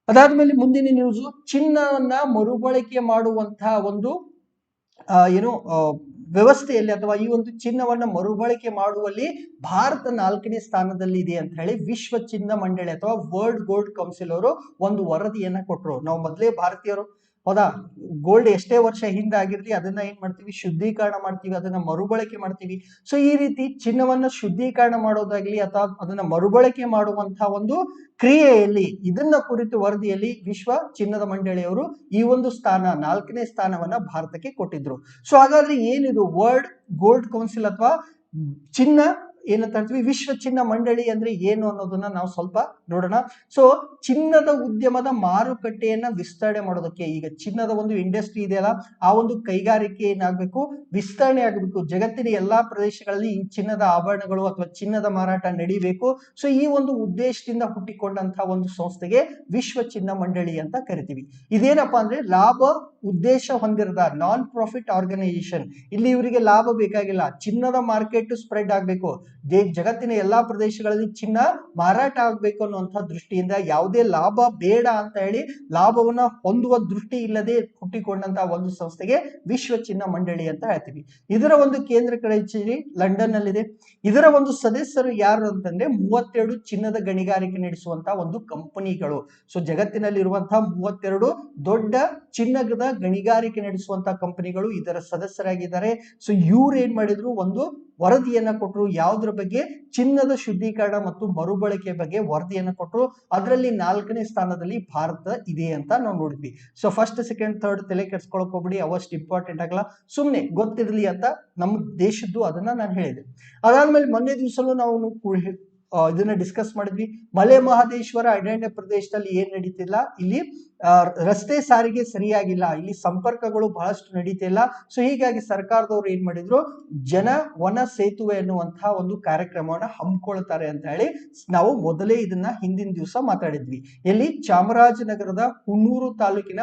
ಅದಾದ್ಮೇಲೆ ಮುಂದಿನ ನ್ಯೂಸ್, ಚಿನ್ನವನ್ನ ಮರುಬಳಕೆ ಮಾಡುವಂತಹ ಒಂದು ಏನು ವ್ಯವಸ್ಥೆಯಲ್ಲಿ ಅಥವಾ ಈ ಒಂದು ಚಿನ್ನವನ್ನ ಮರುಬಳಕೆ ಮಾಡುವಲ್ಲಿ ಭಾರತ 4ನೇ ಸ್ಥಾನದಲ್ಲಿ ಇದೆ ಅಂತ ಹೇಳಿ ವಿಶ್ವ ಚಿನ್ನ ಮಂಡಳಿ ಅಥವಾ ವರ್ಲ್ಡ್ ಗೋಲ್ಡ್ ಕೌನ್ಸಿಲ್ ಅವರು ಒಂದು ವರದಿಯನ್ನ ಕೊಟ್ಟರು. ನಾವು ಮೊದಲೇ ಭಾರತೀಯರು ಹೌದಾ, ಗೋಲ್ಡ್ ಎಷ್ಟೇ ವರ್ಷ ಹಿಂದೆ ಆಗಿರ್ಲಿ ಅದನ್ನ ಏನ್ ಮಾಡ್ತೀವಿ, ಶುದ್ಧೀಕರಣ ಮಾಡ್ತೀವಿ, ಅದನ್ನ ಮರುಬಳಕೆ ಮಾಡ್ತೀವಿ. ಸೊ ಈ ರೀತಿ ಚಿನ್ನವನ್ನ ಶುದ್ಧೀಕರಣ ಮಾಡೋದಾಗ್ಲಿ ಅಥವಾ ಅದನ್ನ ಮರುಬಳಕೆ ಮಾಡುವಂತಹ ಒಂದು ಕ್ರಿಯೆಯಲ್ಲಿ ಇದನ್ನ ಕುರಿತು ವರದಿಯಲ್ಲಿ ವಿಶ್ವ ಚಿನ್ನದ ಮಂಡಳಿಯವರು ಈ ಒಂದು ಸ್ಥಾನ 4ನೇ ಸ್ಥಾನವನ್ನ ಭಾರತಕ್ಕೆ ಕೊಟ್ಟಿದ್ರು. ಸೊ ಹಾಗಾದ್ರೆ ಏನಿದು ವರ್ಲ್ಡ್ ಗೋಲ್ಡ್ ಕೌನ್ಸಿಲ್ ಅಥವಾ ಚಿನ್ನ ಏನಂತ ಹೇಳ್ತೀವಿ, ವಿಶ್ವ ಚಿನ್ನ ಮಂಡಳಿ ಅಂದ್ರೆ ಏನು ಅನ್ನೋದನ್ನ ನಾವು ಸ್ವಲ್ಪ ನೋಡೋಣ. ಸೊ ಚಿನ್ನದ ಉದ್ಯಮದ ಮಾರುಕಟ್ಟೆಯನ್ನ ವಿಸ್ತರಣೆ ಮಾಡೋದಕ್ಕೆ, ಈಗ ಚಿನ್ನದ ಒಂದು ಇಂಡಸ್ಟ್ರಿ ಇದೆಯಲ್ಲ, ಆ ಒಂದು ಕೈಗಾರಿಕೆ ಏನಾಗಬೇಕು, ವಿಸ್ತರಣೆ ಆಗಬೇಕು. ಜಗತ್ತಿನ ಎಲ್ಲಾ ಪ್ರದೇಶಗಳಲ್ಲಿ ಈ ಚಿನ್ನದ ಆಭರಣಗಳು ಅಥವಾ ಚಿನ್ನದ ಮಾರಾಟ ನಡೀಬೇಕು. ಸೊ ಈ ಒಂದು ಉದ್ದೇಶದಿಂದ ಹುಟ್ಟಿಕೊಂಡಂತಹ ಒಂದು ಸಂಸ್ಥೆಗೆ ವಿಶ್ವ ಚಿನ್ನ ಮಂಡಳಿ ಅಂತ ಕರಿತೀವಿ. ಇದೇನಪ್ಪಾ ಅಂದ್ರೆ ಲಾಭ ಉದ್ದೇಶ ಹೊಂದಿರದ ನಾನ್ ಪ್ರಾಫಿಟ್ ಆರ್ಗನೈಸೇಷನ್. ಇಲ್ಲಿ ಇವರಿಗೆ ಲಾಭ ಬೇಕಾಗಿಲ್ಲ, ಚಿನ್ನದ ಮಾರ್ಕೆಟ್ ಸ್ಪ್ರೆಡ್ ಆಗ್ಬೇಕು, ಜಗತ್ತಿನ ಎಲ್ಲಾ ಪ್ರದೇಶಗಳಲ್ಲಿ ಚಿನ್ನ ಮಾರಾಟ ಆಗ್ಬೇಕು ಅನ್ನುವಂತಹ ದೃಷ್ಟಿಯಿಂದ, ಯಾವುದೇ ಲಾಭ ಬೇಡ ಅಂತ ಹೇಳಿ ಲಾಭವನ್ನ ಹೊಂದುವ ದೃಷ್ಟಿ ಇಲ್ಲದೆ ಹುಟ್ಟಿಕೊಂಡಂತಹ ಒಂದು ಸಂಸ್ಥೆಗೆ ವಿಶ್ವ ಚಿನ್ನ ಮಂಡಳಿ ಅಂತ ಹೇಳ್ತೀವಿ. ಇದರ ಒಂದು ಕೇಂದ್ರ ಕಚೇರಿ ಲಂಡನ್ ನಲ್ಲಿದೆ. ಇದರ ಒಂದು ಸದಸ್ಯರು ಯಾರು ಅಂತಂದ್ರೆ 32 ಚಿನ್ನದ ಗಣಿಗಾರಿಕೆ ನಡೆಸುವಂತಹ ಒಂದು ಕಂಪನಿಗಳು. ಸೊ ಜಗತ್ತಿನಲ್ಲಿ ಇರುವಂತಹ 32 ದೊಡ್ಡ ಚಿನ್ನದ ಗಣಿಗಾರಿಕೆ ನಡೆಸುವಂತಹ ಕಂಪನಿಗಳು ಇದರ ಸದಸ್ಯರಾಗಿದ್ದಾರೆ. ಸೊ ಇವ್ರು ಏನ್ ಮಾಡಿದ್ರು, ಒಂದು ವರದಿಯನ್ನ ಕೊಟ್ಟರು. ಯಾವುದ್ರ ಬಗ್ಗೆ, ಚಿನ್ನದ ಶುದ್ಧೀಕರಣ ಮತ್ತು ಮರುಬಳಕೆ ಬಗ್ಗೆ ವರದಿಯನ್ನ ಕೊಟ್ಟರು. ಅದರಲ್ಲಿ 4ನೇ ಸ್ಥಾನದಲ್ಲಿ ಭಾರತ ಇದೆ ಅಂತ ನಾವು ನೋಡಿದ್ವಿ. ಸೊ ಫಸ್ಟ್ ಸೆಕೆಂಡ್ ಥರ್ಡ್ ತಲೆ ಕೆಡ್ಸ್ಕೊಳಕ್ ಹೋಗ್ಬಿಡಿ, ಅವಷ್ಟು ಇಂಪಾರ್ಟೆಂಟ್ ಆಗಲ್ಲ, ಸುಮ್ನೆ ಗೊತ್ತಿರ್ಲಿ ಅಂತ ನಮ್ಮ ದೇಶದ್ದು ಅದನ್ನ ನಾನು ಹೇಳಿದೆ. ಅದಾದ್ಮೇಲೆ ಮೊನ್ನೆ ದಿವಸನೂ ನಾವು ಇದನ್ನ ಡಿಸ್ಕಸ್ ಮಾಡಿದ್ವಿ. ಮಲೆ ಮಹದೇಶ್ವರ ಅರಣ್ಯ ಪ್ರದೇಶದಲ್ಲಿ ಏನ್ ನಡೀತಿಲ್ಲ, ಇಲ್ಲಿ ರಸ್ತೆ ಸಾರಿಗೆ ಸರಿಯಾಗಿಲ್ಲ, ಇಲ್ಲಿ ಸಂಪರ್ಕಗಳು ಬಹಳಷ್ಟು ನಡೀತಿಲ್ಲ. ಸೊ ಹೀಗಾಗಿ ಸರ್ಕಾರದವರು ಏನ್ ಮಾಡಿದ್ರು, ಜನ ವನ ಸೇತುವೆ ಅನ್ನುವಂತಹ ಒಂದು ಕಾರ್ಯಕ್ರಮವನ್ನ ಹಮ್ಮಿಕೊಳ್ತಾರೆ ಅಂತ ಹೇಳಿ ನಾವು ಮೊದಲೇ ಇದನ್ನ ಹಿಂದಿನ ದಿವಸ ಮಾತಾಡಿದ್ವಿ. ಎಲ್ಲಿ ಚಾಮರಾಜನಗರದ ಹುಣ್ಣೂರು ತಾಲೂಕಿನ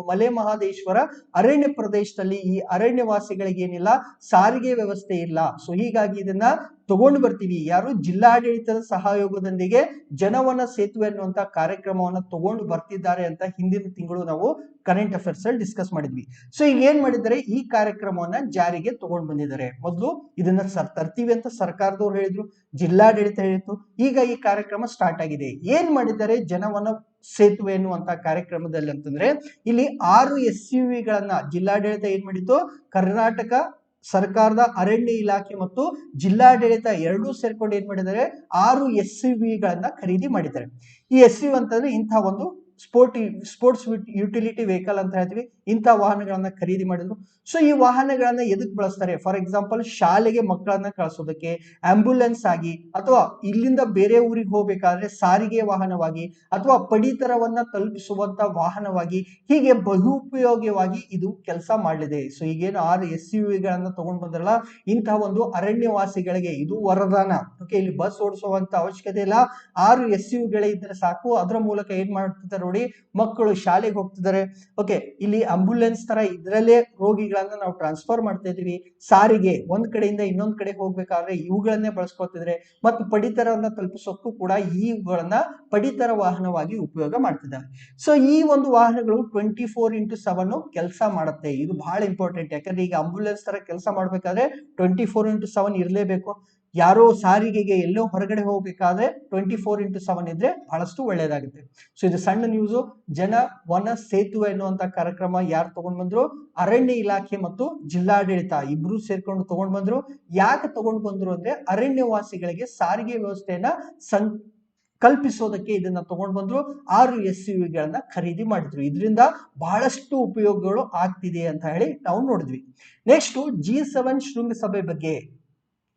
ಮಲೆ ಮಹದೇಶ್ವರ ಅರಣ್ಯ ಪ್ರದೇಶದಲ್ಲಿ ಈ ಅರಣ್ಯವಾಸಿಗಳಿಗೆ ಏನಿಲ್ಲ, ಸಾರಿಗೆ ವ್ಯವಸ್ಥೆ ಇಲ್ಲ. ಸೊ ಹೀಗಾಗಿ ಇದನ್ನ ತಗೊಂಡು ಬರ್ತೀವಿ. ಯಾರು ಜಿಲ್ಲಾಡಳಿತದ ಸಹಯೋಗದೊಂದಿಗೆ ಜನವನ ಸೇತುವೆ ಅನ್ನುವಂತ ಕಾರ್ಯಕ್ರಮವನ್ನ ತಗೊಂಡು ಬರ್ತಿದ್ದಾರೆ ಅಂತ ಹಿಂದಿನ ತಿಂಗಳು ನಾವು ಕರೆಂಟ್ ಅಫೇರ್ಸ್ ಅಲ್ಲಿ ಡಿಸ್ಕಸ್ ಮಾಡಿದ್ವಿ. ಸೊ ಈಗ ಏನ್ ಮಾಡಿದ್ದಾರೆ, ಈ ಕಾರ್ಯಕ್ರಮವನ್ನ ಜಾರಿಗೆ ತಗೊಂಡು ಬಂದಿದ್ದಾರೆ. ಮೊದಲು ಇದನ್ನ ತರ್ತೀವಿ ಅಂತ ಸರ್ಕಾರದವ್ರು ಹೇಳಿದ್ರು, ಜಿಲ್ಲಾಡಳಿತ ಹೇಳಿತ್ತು. ಈಗ ಈ ಕಾರ್ಯಕ್ರಮ ಸ್ಟಾರ್ಟ್ ಆಗಿದೆ. ಏನ್ ಮಾಡಿದ್ದಾರೆ ಜನವನ ಸೇತುವೆ ಎನ್ನುವಂತ ಕಾರ್ಯಕ್ರಮದಲ್ಲಿ ಅಂತಂದ್ರೆ, ಇಲ್ಲಿ 6 SUV ಗಳನ್ನ ಜಿಲ್ಲಾಡಳಿತ ಏನ್ ಮಾಡಿತ್ತು, ಕರ್ನಾಟಕ ಸರ್ಕಾರದ ಅರಣ್ಯ ಇಲಾಖೆ ಮತ್ತು ಜಿಲ್ಲಾಡಳಿತ ಎರಡೂ ಸೇರ್ಕೊಂಡು ಏನ್ ಮಾಡಿದ್ದಾರೆ, 6 SUV ಗಳನ್ನ ಖರೀದಿ ಮಾಡಿದ್ದಾರೆ. ಈ SUV ಅಂತಂದ್ರೆ ಇಂತಹ ಒಂದು ಸ್ಪೋರ್ಟ್ಸ್ ಯುಟಿಲಿಟಿ ವೆಹಿಕಲ್ ಅಂತ ಹೇಳ್ತೀವಿ, ಇಂಥ ವಾಹನಗಳನ್ನ ಖರೀದಿ ಮಾಡಿದ್ರು. ಸೊ ಈ ವಾಹನಗಳನ್ನ ಎದಕ್ ಬಳಸ್ತಾರೆ, ಫಾರ್ ಎಕ್ಸಾಂಪಲ್ ಶಾಲೆಗೆ ಮಕ್ಕಳನ್ನ ಕಳಿಸೋದಕ್ಕೆ, ಆಂಬ್ಯುಲೆನ್ಸ್ ಆಗಿ, ಅಥವಾ ಇಲ್ಲಿಂದ ಬೇರೆ ಊರಿಗೆ ಹೋಗ್ಬೇಕಾದ್ರೆ ಸಾರಿಗೆ ವಾಹನವಾಗಿ, ಅಥವಾ ಪಡಿತರವನ್ನ ತಲುಪಿಸುವಂತ ವಾಹನವಾಗಿ, ಹೀಗೆ ಬಹುಪಯೋಗವಾಗಿ ಇದು ಕೆಲಸ ಮಾಡಲಿದೆ. ಸೊ ಈಗೇನು 6 SUV ಗಳನ್ನ ತಗೊಂಡ್ ಬಂದ್ರಲ್ಲ, ಇಂತಹ ಒಂದು ಅರಣ್ಯವಾಸಿಗಳಿಗೆ ಇದು ವರದಾನ. ಓಕೆ, ಇಲ್ಲಿ ಬಸ್ ಓಡಿಸುವಂತ ಅವಶ್ಯಕತೆ ಇಲ್ಲ, 6 SUV ಗಳೇ ಇದ್ರೆ ಸಾಕು. ಅದರ ಮೂಲಕ ಏನ್ ಮಾಡ್ತಿದ್ದಾರೆ ನೋಡಿ, ಮಕ್ಕಳು ಶಾಲೆಗೆ ಹೋಗ್ತಿದ್ದಾರೆ. ಓಕೆ, ಇಲ್ಲಿ ಆಂಬ್ಯುಲೆನ್ಸ್ ತರ ಇದರಲ್ಲೇ ರೋಗಿಗಳನ್ನ ನಾವು ಟ್ರಾನ್ಸ್ಫರ್ ಮಾಡ್ತಾ ಇದೀವಿ. ಸಾರಿಗೆ ಒಂದ್ ಕಡೆಯಿಂದ ಇನ್ನೊಂದ್ ಕಡೆ ಹೋಗ್ಬೇಕಾದ್ರೆ ಇವುಗಳನ್ನೇ ಬಳಸ್ಕೊತಿದ್ರೆ, ಮತ್ತು ಪಡಿತರವನ್ನ ತಲುಪಿಸೋಕ್ಕೂ ಕೂಡ ಇವುಗಳನ್ನ ಪಡಿತರ ವಾಹನವಾಗಿ ಉಪಯೋಗ ಮಾಡ್ತಿದ್ದಾರೆ. ಸೊ ಈ ಒಂದು ವಾಹನಗಳು 24x7 ಕೆಲಸ ಮಾಡುತ್ತೆ. ಇದು ಬಹಳ ಇಂಪಾರ್ಟೆಂಟ್. ಯಾಕಂದ್ರೆ ಈಗ ಆಂಬ್ಯುಲೆನ್ಸ್ ತರ ಕೆಲಸ ಮಾಡ್ಬೇಕಾದ್ರೆ 24x7 ಇರ್ಲೇಬೇಕು. ಯಾರೋ ಸಾರಿಗೆಗೆ ಎಲ್ಲೋ ಹೊರಗಡೆ ಹೋಗ್ಬೇಕಾದ್ರೆ 24x7 ಇದ್ರೆ ಬಹಳಷ್ಟು ಒಳ್ಳೇದಾಗುತ್ತೆ. ಸೊ ಇದು ಸಣ್ಣ ನ್ಯೂಸು. ಜನ ವನ ಸೇತುವೆ ಎನ್ನುವಂತ ಕಾರ್ಯಕ್ರಮ ಯಾರು ತಗೊಂಡ್ ಬಂದ್ರು, ಅರಣ್ಯ ಇಲಾಖೆ ಮತ್ತು ಜಿಲ್ಲಾಡಳಿತ ಇಬ್ರು ಸೇರ್ಕೊಂಡು ತಗೊಂಡ್ ಬಂದ್ರು. ಯಾಕೆ ತಗೊಂಡ್ ಬಂದ್ರು ಅಂದ್ರೆ, ಅರಣ್ಯವಾಸಿಗಳಿಗೆ ಸಾರಿಗೆ ವ್ಯವಸ್ಥೆಯನ್ನ ಕಲ್ಪಿಸೋದಕ್ಕೆ ಇದನ್ನ ತಗೊಂಡ್ ಬಂದ್ರು. 6 SUV ಗಳನ್ನ ಖರೀದಿ ಮಾಡಿದ್ರು. ಇದರಿಂದ ಬಹಳಷ್ಟು ಉಪಯೋಗಗಳು ಆಗ್ತಿದೆ ಅಂತ ಹೇಳಿ ನಾವು ನೋಡಿದ್ವಿ. ನೆಕ್ಸ್ಟ್ G7 ಶೃಂಗಸಭೆ ಬಗ್ಗೆ.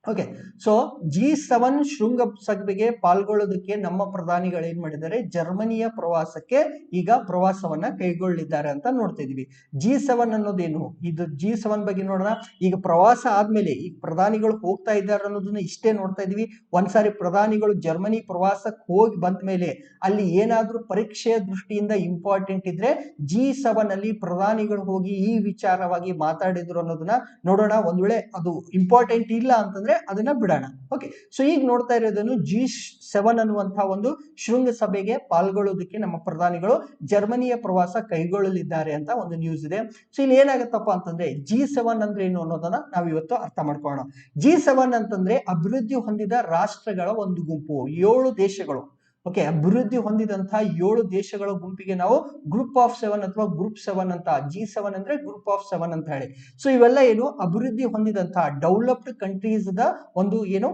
ಓಕೆ, ಸೊ G7 ಶೃಂಗಸಭೆಗೆ ಪಾಲ್ಗೊಳ್ಳೋದಕ್ಕೆ ನಮ್ಮ ಪ್ರಧಾನಿಗಳು ಏನ್ ಮಾಡಿದ್ದಾರೆ, ಜರ್ಮನಿಯ ಪ್ರವಾಸಕ್ಕೆ ಈಗ ಪ್ರವಾಸವನ್ನ ಕೈಗೊಳ್ಳಿದ್ದಾರೆ ಅಂತ ನೋಡ್ತಾ ಇದೀವಿ. G7 ಅನ್ನೋದೇನು, ಇದು G7 ಬಗ್ಗೆ ನೋಡೋಣ. ಈಗ ಪ್ರವಾಸ ಆದ್ಮೇಲೆ ಈಗ ಪ್ರಧಾನಿಗಳು ಹೋಗ್ತಾ ಇದ್ದಾರೆ ಅನ್ನೋದನ್ನ ಇಷ್ಟೇ ನೋಡ್ತಾ ಇದೀವಿ. ಒಂದ್ಸಾರಿ ಪ್ರಧಾನಿಗಳು ಜರ್ಮನಿ ಪ್ರವಾಸಕ್ಕೆ ಹೋಗಿ ಬಂದ ಮೇಲೆ ಅಲ್ಲಿ ಏನಾದ್ರೂ ಪರೀಕ್ಷೆಯ ದೃಷ್ಟಿಯಿಂದ ಇಂಪಾರ್ಟೆಂಟ್ ಇದ್ರೆ G7 ಅಲ್ಲಿ ಪ್ರಧಾನಿಗಳು ಹೋಗಿ ಈ ವಿಚಾರವಾಗಿ ಮಾತಾಡಿದ್ರು ಅನ್ನೋದನ್ನ ನೋಡೋಣ. ಒಂದ್ ವೇಳೆ ಅದು ಇಂಪಾರ್ಟೆಂಟ್ ಇಲ್ಲ ಅಂತಂದ್ರೆ ಅದನ್ನ ಬಿಡೋಣ. ಓಕೆ, ಸೊ ಈಗ ನೋಡ್ತಾ ಇರೋದನ್ನು G7 ಅನ್ನುವಂತಹ ಒಂದು ಶೃಂಗಸಭೆಗೆ ಪಾಲ್ಗೊಳ್ಳೋದಕ್ಕೆ ನಮ್ಮ ಪ್ರಧಾನಿಗಳು ಜರ್ಮನಿಯ ಪ್ರವಾಸ ಕೈಗೊಳ್ಳಲಿದ್ದಾರೆ ಅಂತ ಒಂದು ನ್ಯೂಸ್ ಇದೆ. ಸೊ ಇಲ್ಲಿ ಏನಾಗುತ್ತಪ್ಪ ಅಂತಂದ್ರೆ, G7 ಅಂದ್ರೆ ಏನು ಅನ್ನೋದನ್ನ ನಾವು ಇವತ್ತು ಅರ್ಥ ಮಾಡ್ಕೊಳ್ಳೋಣ. G7 ಅಂತಂದ್ರೆ ಅಭಿವೃದ್ಧಿ ಹೊಂದಿದ ರಾಷ್ಟ್ರಗಳ ಒಂದು ಗುಂಪು, 7 ದೇಶಗಳು. ಓಕೆ, ಅಭಿವೃದ್ಧಿ ಹೊಂದಿದಂತಹ 7 ದೇಶಗಳ ಗುಂಪಿಗೆ ನಾವು ಗ್ರೂಪ್ ಆಫ್ 7 ಅಥವಾ ಗ್ರೂಪ್ 7 ಅಂತ, G7 ಅಂದ್ರೆ ಗ್ರೂಪ್ ಆಫ್ 7 ಅಂತ ಹೇಳಿ. ಸೊ ಇವೆಲ್ಲ ಏನು, ಅಭಿವೃದ್ಧಿ ಹೊಂದಿದಂತಹ ಡೆವಲಪ್ಡ್ ಕಂಟ್ರೀಸ್ ದ ಒಂದು ಏನು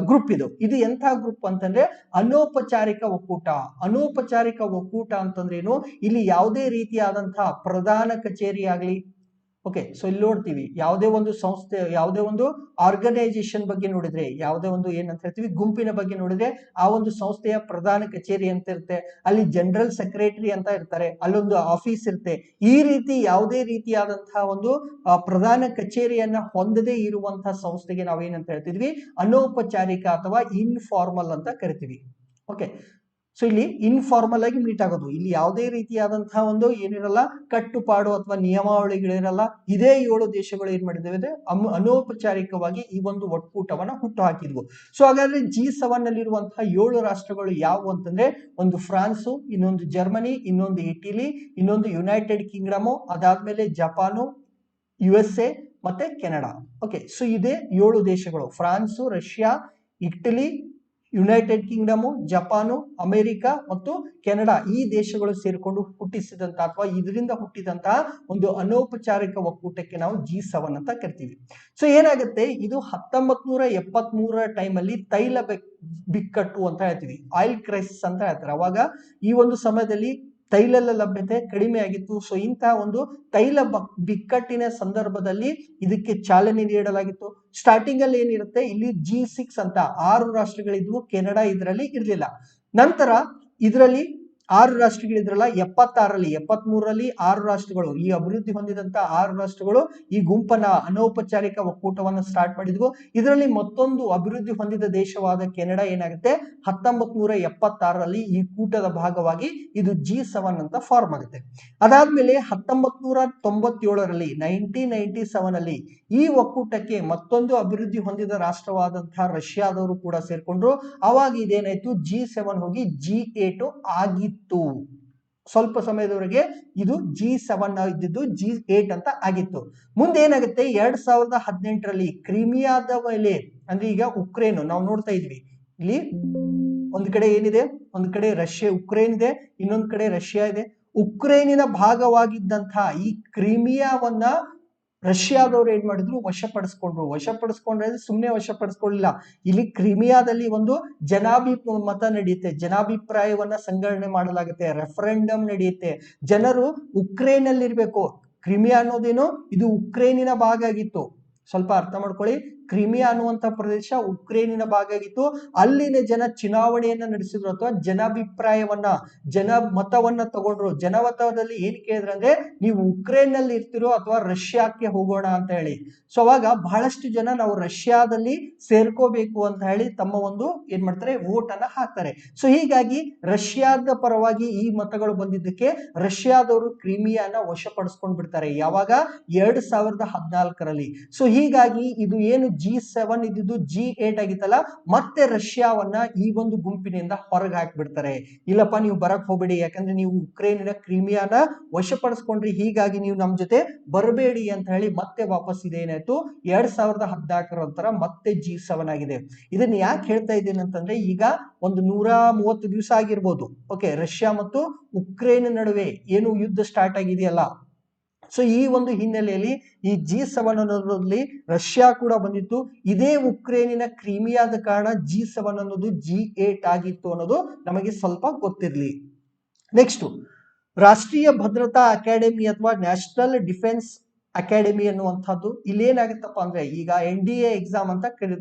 ಗ್ರೂಪ್. ಇದು ಎಂಥ ಗ್ರೂಪ್ ಅಂತಂದ್ರೆ ಅನೌಪಚಾರಿಕ ಒಕ್ಕೂಟ. ಅನೌಪಚಾರಿಕ ಒಕ್ಕೂಟ ಅಂತಂದ್ರೆ ಏನು, ಇಲ್ಲಿ ಯಾವುದೇ ರೀತಿಯಾದಂತಹ ಪ್ರಧಾನ ಕಚೇರಿ ಆಗ್ಲಿ, ಓಕೆ, ಸೊ ಇಲ್ಲಿ ನೋಡ್ತೀವಿ ಯಾವುದೇ ಒಂದು ಸಂಸ್ಥೆ, ಯಾವುದೇ ಒಂದು ಆರ್ಗನೈಸೇಷನ್ ಬಗ್ಗೆ ನೋಡಿದ್ರೆ, ಯಾವುದೇ ಒಂದು ಏನಂತ ಹೇಳ್ತೀವಿ ಗುಂಪಿನ ಬಗ್ಗೆ ನೋಡಿದ್ರೆ, ಆ ಒಂದು ಸಂಸ್ಥೆಯ ಪ್ರಧಾನ ಕಚೇರಿ ಅಂತ ಇರುತ್ತೆ, ಅಲ್ಲಿ ಜನರಲ್ ಸೆಕ್ರೆಟರಿ ಅಂತ ಇರ್ತಾರೆ, ಅಲ್ಲೊಂದು ಆಫೀಸ್ ಇರುತ್ತೆ. ಈ ರೀತಿ ಯಾವುದೇ ರೀತಿಯಾದಂತಹ ಒಂದು ಪ್ರಧಾನ ಕಚೇರಿಯನ್ನ ಹೊಂದದೇ ಇರುವಂತಹ ಸಂಸ್ಥೆಗೆ ನಾವೇನಂತ ಹೇಳ್ತಿದ್ವಿ, ಅನೌಪಚಾರಿಕ ಅಥವಾ ಇನ್ಫಾರ್ಮಲ್ ಅಂತ ಕರಿತೀವಿ. ಓಕೆ, ಸೊ ಇಲ್ಲಿ ಇನ್ಫಾರ್ಮಲ್ ಆಗಿ ಮೀಟ್ ಆಗೋದು, ಇಲ್ಲಿ ಯಾವುದೇ ರೀತಿಯಾದಂತಹ ಒಂದು ಏನಿರಲ್ಲ, ಕಟ್ಟುಪಾಡು ಅಥವಾ ನಿಯಮಾವಳಿಗಳಿರಲ್ಲ. ಇದೇ 7 ದೇಶಗಳು ಏನ್ ಮಾಡಿದ್ದೇವೆ, ಅನೌಪಚಾರಿಕವಾಗಿ ಈ ಒಂದು ಒಕ್ಕೂಟವನ್ನ ಹುಟ್ಟು ಹಾಕಿದ್ವು. ಸೊ ಹಾಗಾದ್ರೆ G7 ನಲ್ಲಿರುವಂತಹ 7 ರಾಷ್ಟ್ರಗಳು ಯಾವುವು ಅಂತಂದ್ರೆ, ಒಂದು ಫ್ರಾನ್ಸು, ಇನ್ನೊಂದು ಜರ್ಮನಿ, ಇನ್ನೊಂದು ಇಟಲಿ, ಇನ್ನೊಂದು ಯುನೈಟೆಡ್ ಕಿಂಗ್ಡಮ್, ಅದಾದ್ಮೇಲೆ ಜಪಾನು, USA ಮತ್ತೆ ಕೆನಡಾ. ಓಕೆ, ಸೊ ಇದೇ 7 ದೇಶಗಳು, prawns, Russia, Italy, United Kingdom, Japan, America ಮತ್ತು ಕೆನಡಾ, ಈ ದೇಶಗಳು ಸೇರಿಕೊಂಡು ಹುಟ್ಟಿಸಿದಂತ ಅಥವಾ ಇದರಿಂದ ಹುಟ್ಟಿದಂತಹ ಒಂದು ಅನೌಪಚಾರಿಕ ಒಕ್ಕೂಟಕ್ಕೆ ನಾವು G7 ಅಂತ ಕರಿತೀವಿ. ಸೊ ಏನಾಗುತ್ತೆ, ಇದು 1973 ಟೈಮಲ್ಲಿ ತೈಲ ಬಿಕ್ಕಟ್ಟು ಅಂತ ಹೇಳ್ತೀವಿ, ಆಯಿಲ್ ಕ್ರೈಸಿಸ್ ಅಂತ ಹೇಳ್ತಾರೆ. ಅವಾಗ ಈ ಒಂದು ಸಮಯದಲ್ಲಿ ತೈಲದ ಲಭ್ಯತೆ ಕಡಿಮೆ ಆಗಿತ್ತು. ಸೊ ಇಂತಹ ಒಂದು ತೈಲ ಬಿಕ್ಕಟ್ಟಿನ ಸಂದರ್ಭದಲ್ಲಿ ಇದಕ್ಕೆ ಚಾಲನೆ ನೀಡಲಾಗಿತ್ತು. ಸ್ಟಾರ್ಟಿಂಗ್ ಅಲ್ಲಿ ಏನಿರುತ್ತೆ, ಇಲ್ಲಿ G6 ಅಂತ 6 ರಾಷ್ಟ್ರಗಳಿದ್ವು, ಕೆನಡಾ ಇದರಲ್ಲಿ ಇರಲಿಲ್ಲ. ನಂತರ ಇದರಲ್ಲಿ 6 ರಾಷ್ಟ್ರಗಳಿದ್ರಲ್ಲ 76ರಲ್ಲಿ 73ರಲ್ಲಿ 6 ರಾಷ್ಟ್ರಗಳು, ಈ ಅಭಿವೃದ್ಧಿ ಹೊಂದಿದಂತ 6 ರಾಷ್ಟ್ರಗಳು ಈ ಗುಂಪನ್ನ ಅನೌಪಚಾರಿಕ ಒಕ್ಕೂಟವನ್ನು ಸ್ಟಾರ್ಟ್ ಮಾಡಿದ್ವು. ಇದರಲ್ಲಿ ಮತ್ತೊಂದು ಅಭಿವೃದ್ಧಿ ಹೊಂದಿದ ದೇಶವಾದ ಕೆನಡಾ ಏನಾಗುತ್ತೆ 1976ರಲ್ಲಿ ಈ ಕೂಟದ ಭಾಗವಾಗಿ ಇದು G7 ಅಂತ ಫಾರ್ಮ್ ಆಗುತ್ತೆ. ಅದಾದ್ಮೇಲೆ 1997ರಲ್ಲಿ 1997 ಅಲ್ಲಿ ಈ ಒಕ್ಕೂಟಕ್ಕೆ ಮತ್ತೊಂದು ಅಭಿವೃದ್ಧಿ ಹೊಂದಿದ ರಾಷ್ಟ್ರವಾದಂತಹ ರಷ್ಯಾದವರು ಕೂಡ ಸೇರ್ಕೊಂಡ್ರು. ಅವಾಗ ಇದೇನಾಯ್ತು G7 ಹೋಗಿ G8 ಆಗಿತ್ತು. ಸ್ವಲ್ಪ ಸಮಯದವರೆಗೆ ಇದು G7 ಇದ್ದಿದ್ದು G8 ಅಂತ ಆಗಿತ್ತು. ಮುಂದೆ ಏನಾಗುತ್ತೆ 2018ರಲ್ಲಿ ಕ್ರಿಮಿಯಾದ ಮೇಲೆ, ಅಂದ್ರೆ ಈಗ ಉಕ್ರೇನ್ ನಾವು ನೋಡ್ತಾ ಇದ್ವಿ, ಇಲ್ಲಿ ಒಂದ್ ಕಡೆ ಏನಿದೆ, ಒಂದ್ ಕಡೆ ಉಕ್ರೇನ್ ಇದೆ, ಇನ್ನೊಂದ್ ಕಡೆ ರಷ್ಯಾ ಇದೆ. ಉಕ್ರೇನಿನ ಭಾಗವಾಗಿದ್ದಂತಹ ಈ ಕ್ರಿಮಿಯಾವನ್ನ ರಷ್ಯಾದವರು ಏನ್ ಮಾಡಿದ್ರು, ವಶಪಡಿಸ್ಕೊಂಡ್ರೆ ಸುಮ್ಮನೆ ವಶಪಡಿಸ್ಕೊಳ್ಳಿಲ್ಲ. ಇಲ್ಲಿ ಕ್ರಿಮಿಯಾದಲ್ಲಿ ಒಂದು ಮತ ನಡೆಯುತ್ತೆ, ಜನಾಭಿಪ್ರಾಯವನ್ನ ಸಂಗ್ರಹಣೆ ಮಾಡಲಾಗುತ್ತೆ, ರೆಫರೆಂಡಮ್ ನಡೆಯುತ್ತೆ. ಜನರು ಉಕ್ರೇನ್ ಅಲ್ಲಿ ಇರ್ಬೇಕು. ಕ್ರಿಮಿಯಾ ಅನ್ನೋದೇನು, ಇದು ಉಕ್ರೇನಿನ ಭಾಗ ಆಗಿತ್ತು. ಸ್ವಲ್ಪ ಅರ್ಥ ಮಾಡ್ಕೊಳ್ಳಿ, ಕ್ರಿಮಿಯಾ ಅನ್ನುವಂತ ಪ್ರದೇಶ ಉಕ್ರೇನಿನ ಭಾಗ ಆಗಿತ್ತು. ಅಲ್ಲಿನ ಜನ ಚುನಾವಣೆಯನ್ನ ನಡೆಸಿದ್ರು, ಅಥವಾ ಜನಾಭಿಪ್ರಾಯವನ್ನ ಮತವನ್ನ ತಗೊಂಡ್ರು. ಜನಮತದಲ್ಲಿ ಏನ್ ಕೇಳಿದ್ರೆ ಅಂದ್ರೆ ನೀವು ಉಕ್ರೇನ್ ನಲ್ಲಿ ಇರ್ತಿರೋ ಅಥವಾ ರಷ್ಯಾಕ್ಕೆ ಹೋಗೋಣ ಅಂತ ಹೇಳಿ. ಸೊ ಅವಾಗ ಬಹಳಷ್ಟು ಜನ ನಾವು ರಷ್ಯಾದಲ್ಲಿ ಸೇರ್ಕೋಬೇಕು ಅಂತ ಹೇಳಿ ತಮ್ಮ ಒಂದು ಏನ್ ಮಾಡ್ತಾರೆ, ವೋಟ್ ಅನ್ನ ಹಾಕ್ತಾರೆ. ಸೊ ಹೀಗಾಗಿ ರಷ್ಯಾದ ಪರವಾಗಿ ಈ ಮತಗಳು ಬಂದಿದ್ದಕ್ಕೆ ರಷ್ಯಾದವರು ಕ್ರಿಮಿಯಾನ ವಶಪಡಿಸ್ಕೊಂಡ್ ಬಿಡ್ತಾರೆ. ಯಾವಾಗ 2014ರಲ್ಲಿ. ಸೊ ಹೀಗಾಗಿ ಇದು ಏನು G7 ಇದ್ದಿದ್ದು G8 ಆಗಿತ್ತಲ್ಲ, ಮತ್ತೆ ರಷ್ಯಾವನ್ನ ಈ ಒಂದು ಗುಂಪಿನಿಂದ ಹೊರಗೆ ಹಾಕ್ಬಿಡ್ತಾರೆ. ಇಲ್ಲಪ್ಪ ನೀವು ಬರಕ್ ಹೋಗ್ಬೇಡಿ, ಯಾಕಂದ್ರೆ ನೀವು ಉಕ್ರೇನಿನ ಕ್ರಿಮಿಯಾನ ವಶಪಡಿಸ್ಕೊಂಡ್ರಿ, ಹೀಗಾಗಿ ನೀವು ನಮ್ ಜೊತೆ ಬರಬೇಡಿ ಅಂತ ಹೇಳಿ ಮತ್ತೆ ವಾಪಸ್ ಇದೇನಾಯ್ತು 2014 ನಂತರ ಮತ್ತೆ G7 ಆಗಿದೆ. ಇದನ್ನ ಯಾಕೆ ಹೇಳ್ತಾ ಇದ್ದೇನೆ ಅಂತಂದ್ರೆ, ಈಗ ಒಂದು 130 ದಿವಸ ಆಗಿರ್ಬೋದು, ಓಕೆ, ರಷ್ಯಾ ಮತ್ತು ಉಕ್ರೇನ್ ನಡುವೆ ಏನು ಯುದ್ಧ ಸ್ಟಾರ್ಟ್ ಆಗಿದೆಯಲ್ಲ. ಸೊ ಈ ಒಂದು ಹಿನ್ನೆಲೆಯಲ್ಲಿ ಈ G7 ಅನ್ನೋದ್ರಲ್ಲಿ ರಷ್ಯಾ ಕೂಡ ಬಂದಿತ್ತು. ಇದೇ ಉಕ್ರೇನಿನ ಕ್ರಿಮಿಯಾದ ಕಾರಣ G7 ಅನ್ನೋದು G8 ಆಗಿತ್ತು ಅನ್ನೋದು ನಮಗೆ ಸ್ವಲ್ಪ ಗೊತ್ತಿರಲಿ. ನೆಕ್ಸ್ಟ್, ರಾಷ್ಟ್ರೀಯ ಭದ್ರತಾ ಅಕಾಡೆಮಿ ಅಥವಾ ನ್ಯಾಷನಲ್ ಡಿಫೆನ್ಸ್ ಅಕಾಡೆಮಿ ಅನ್ನುವಂಥದ್ದು ಇಲ್ಲಿ ಏನಾಗುತ್ತಪ್ಪ ಅಂದ್ರೆ, ಈಗ NDA ಎಕ್ಸಾಮ್ ಅಂತ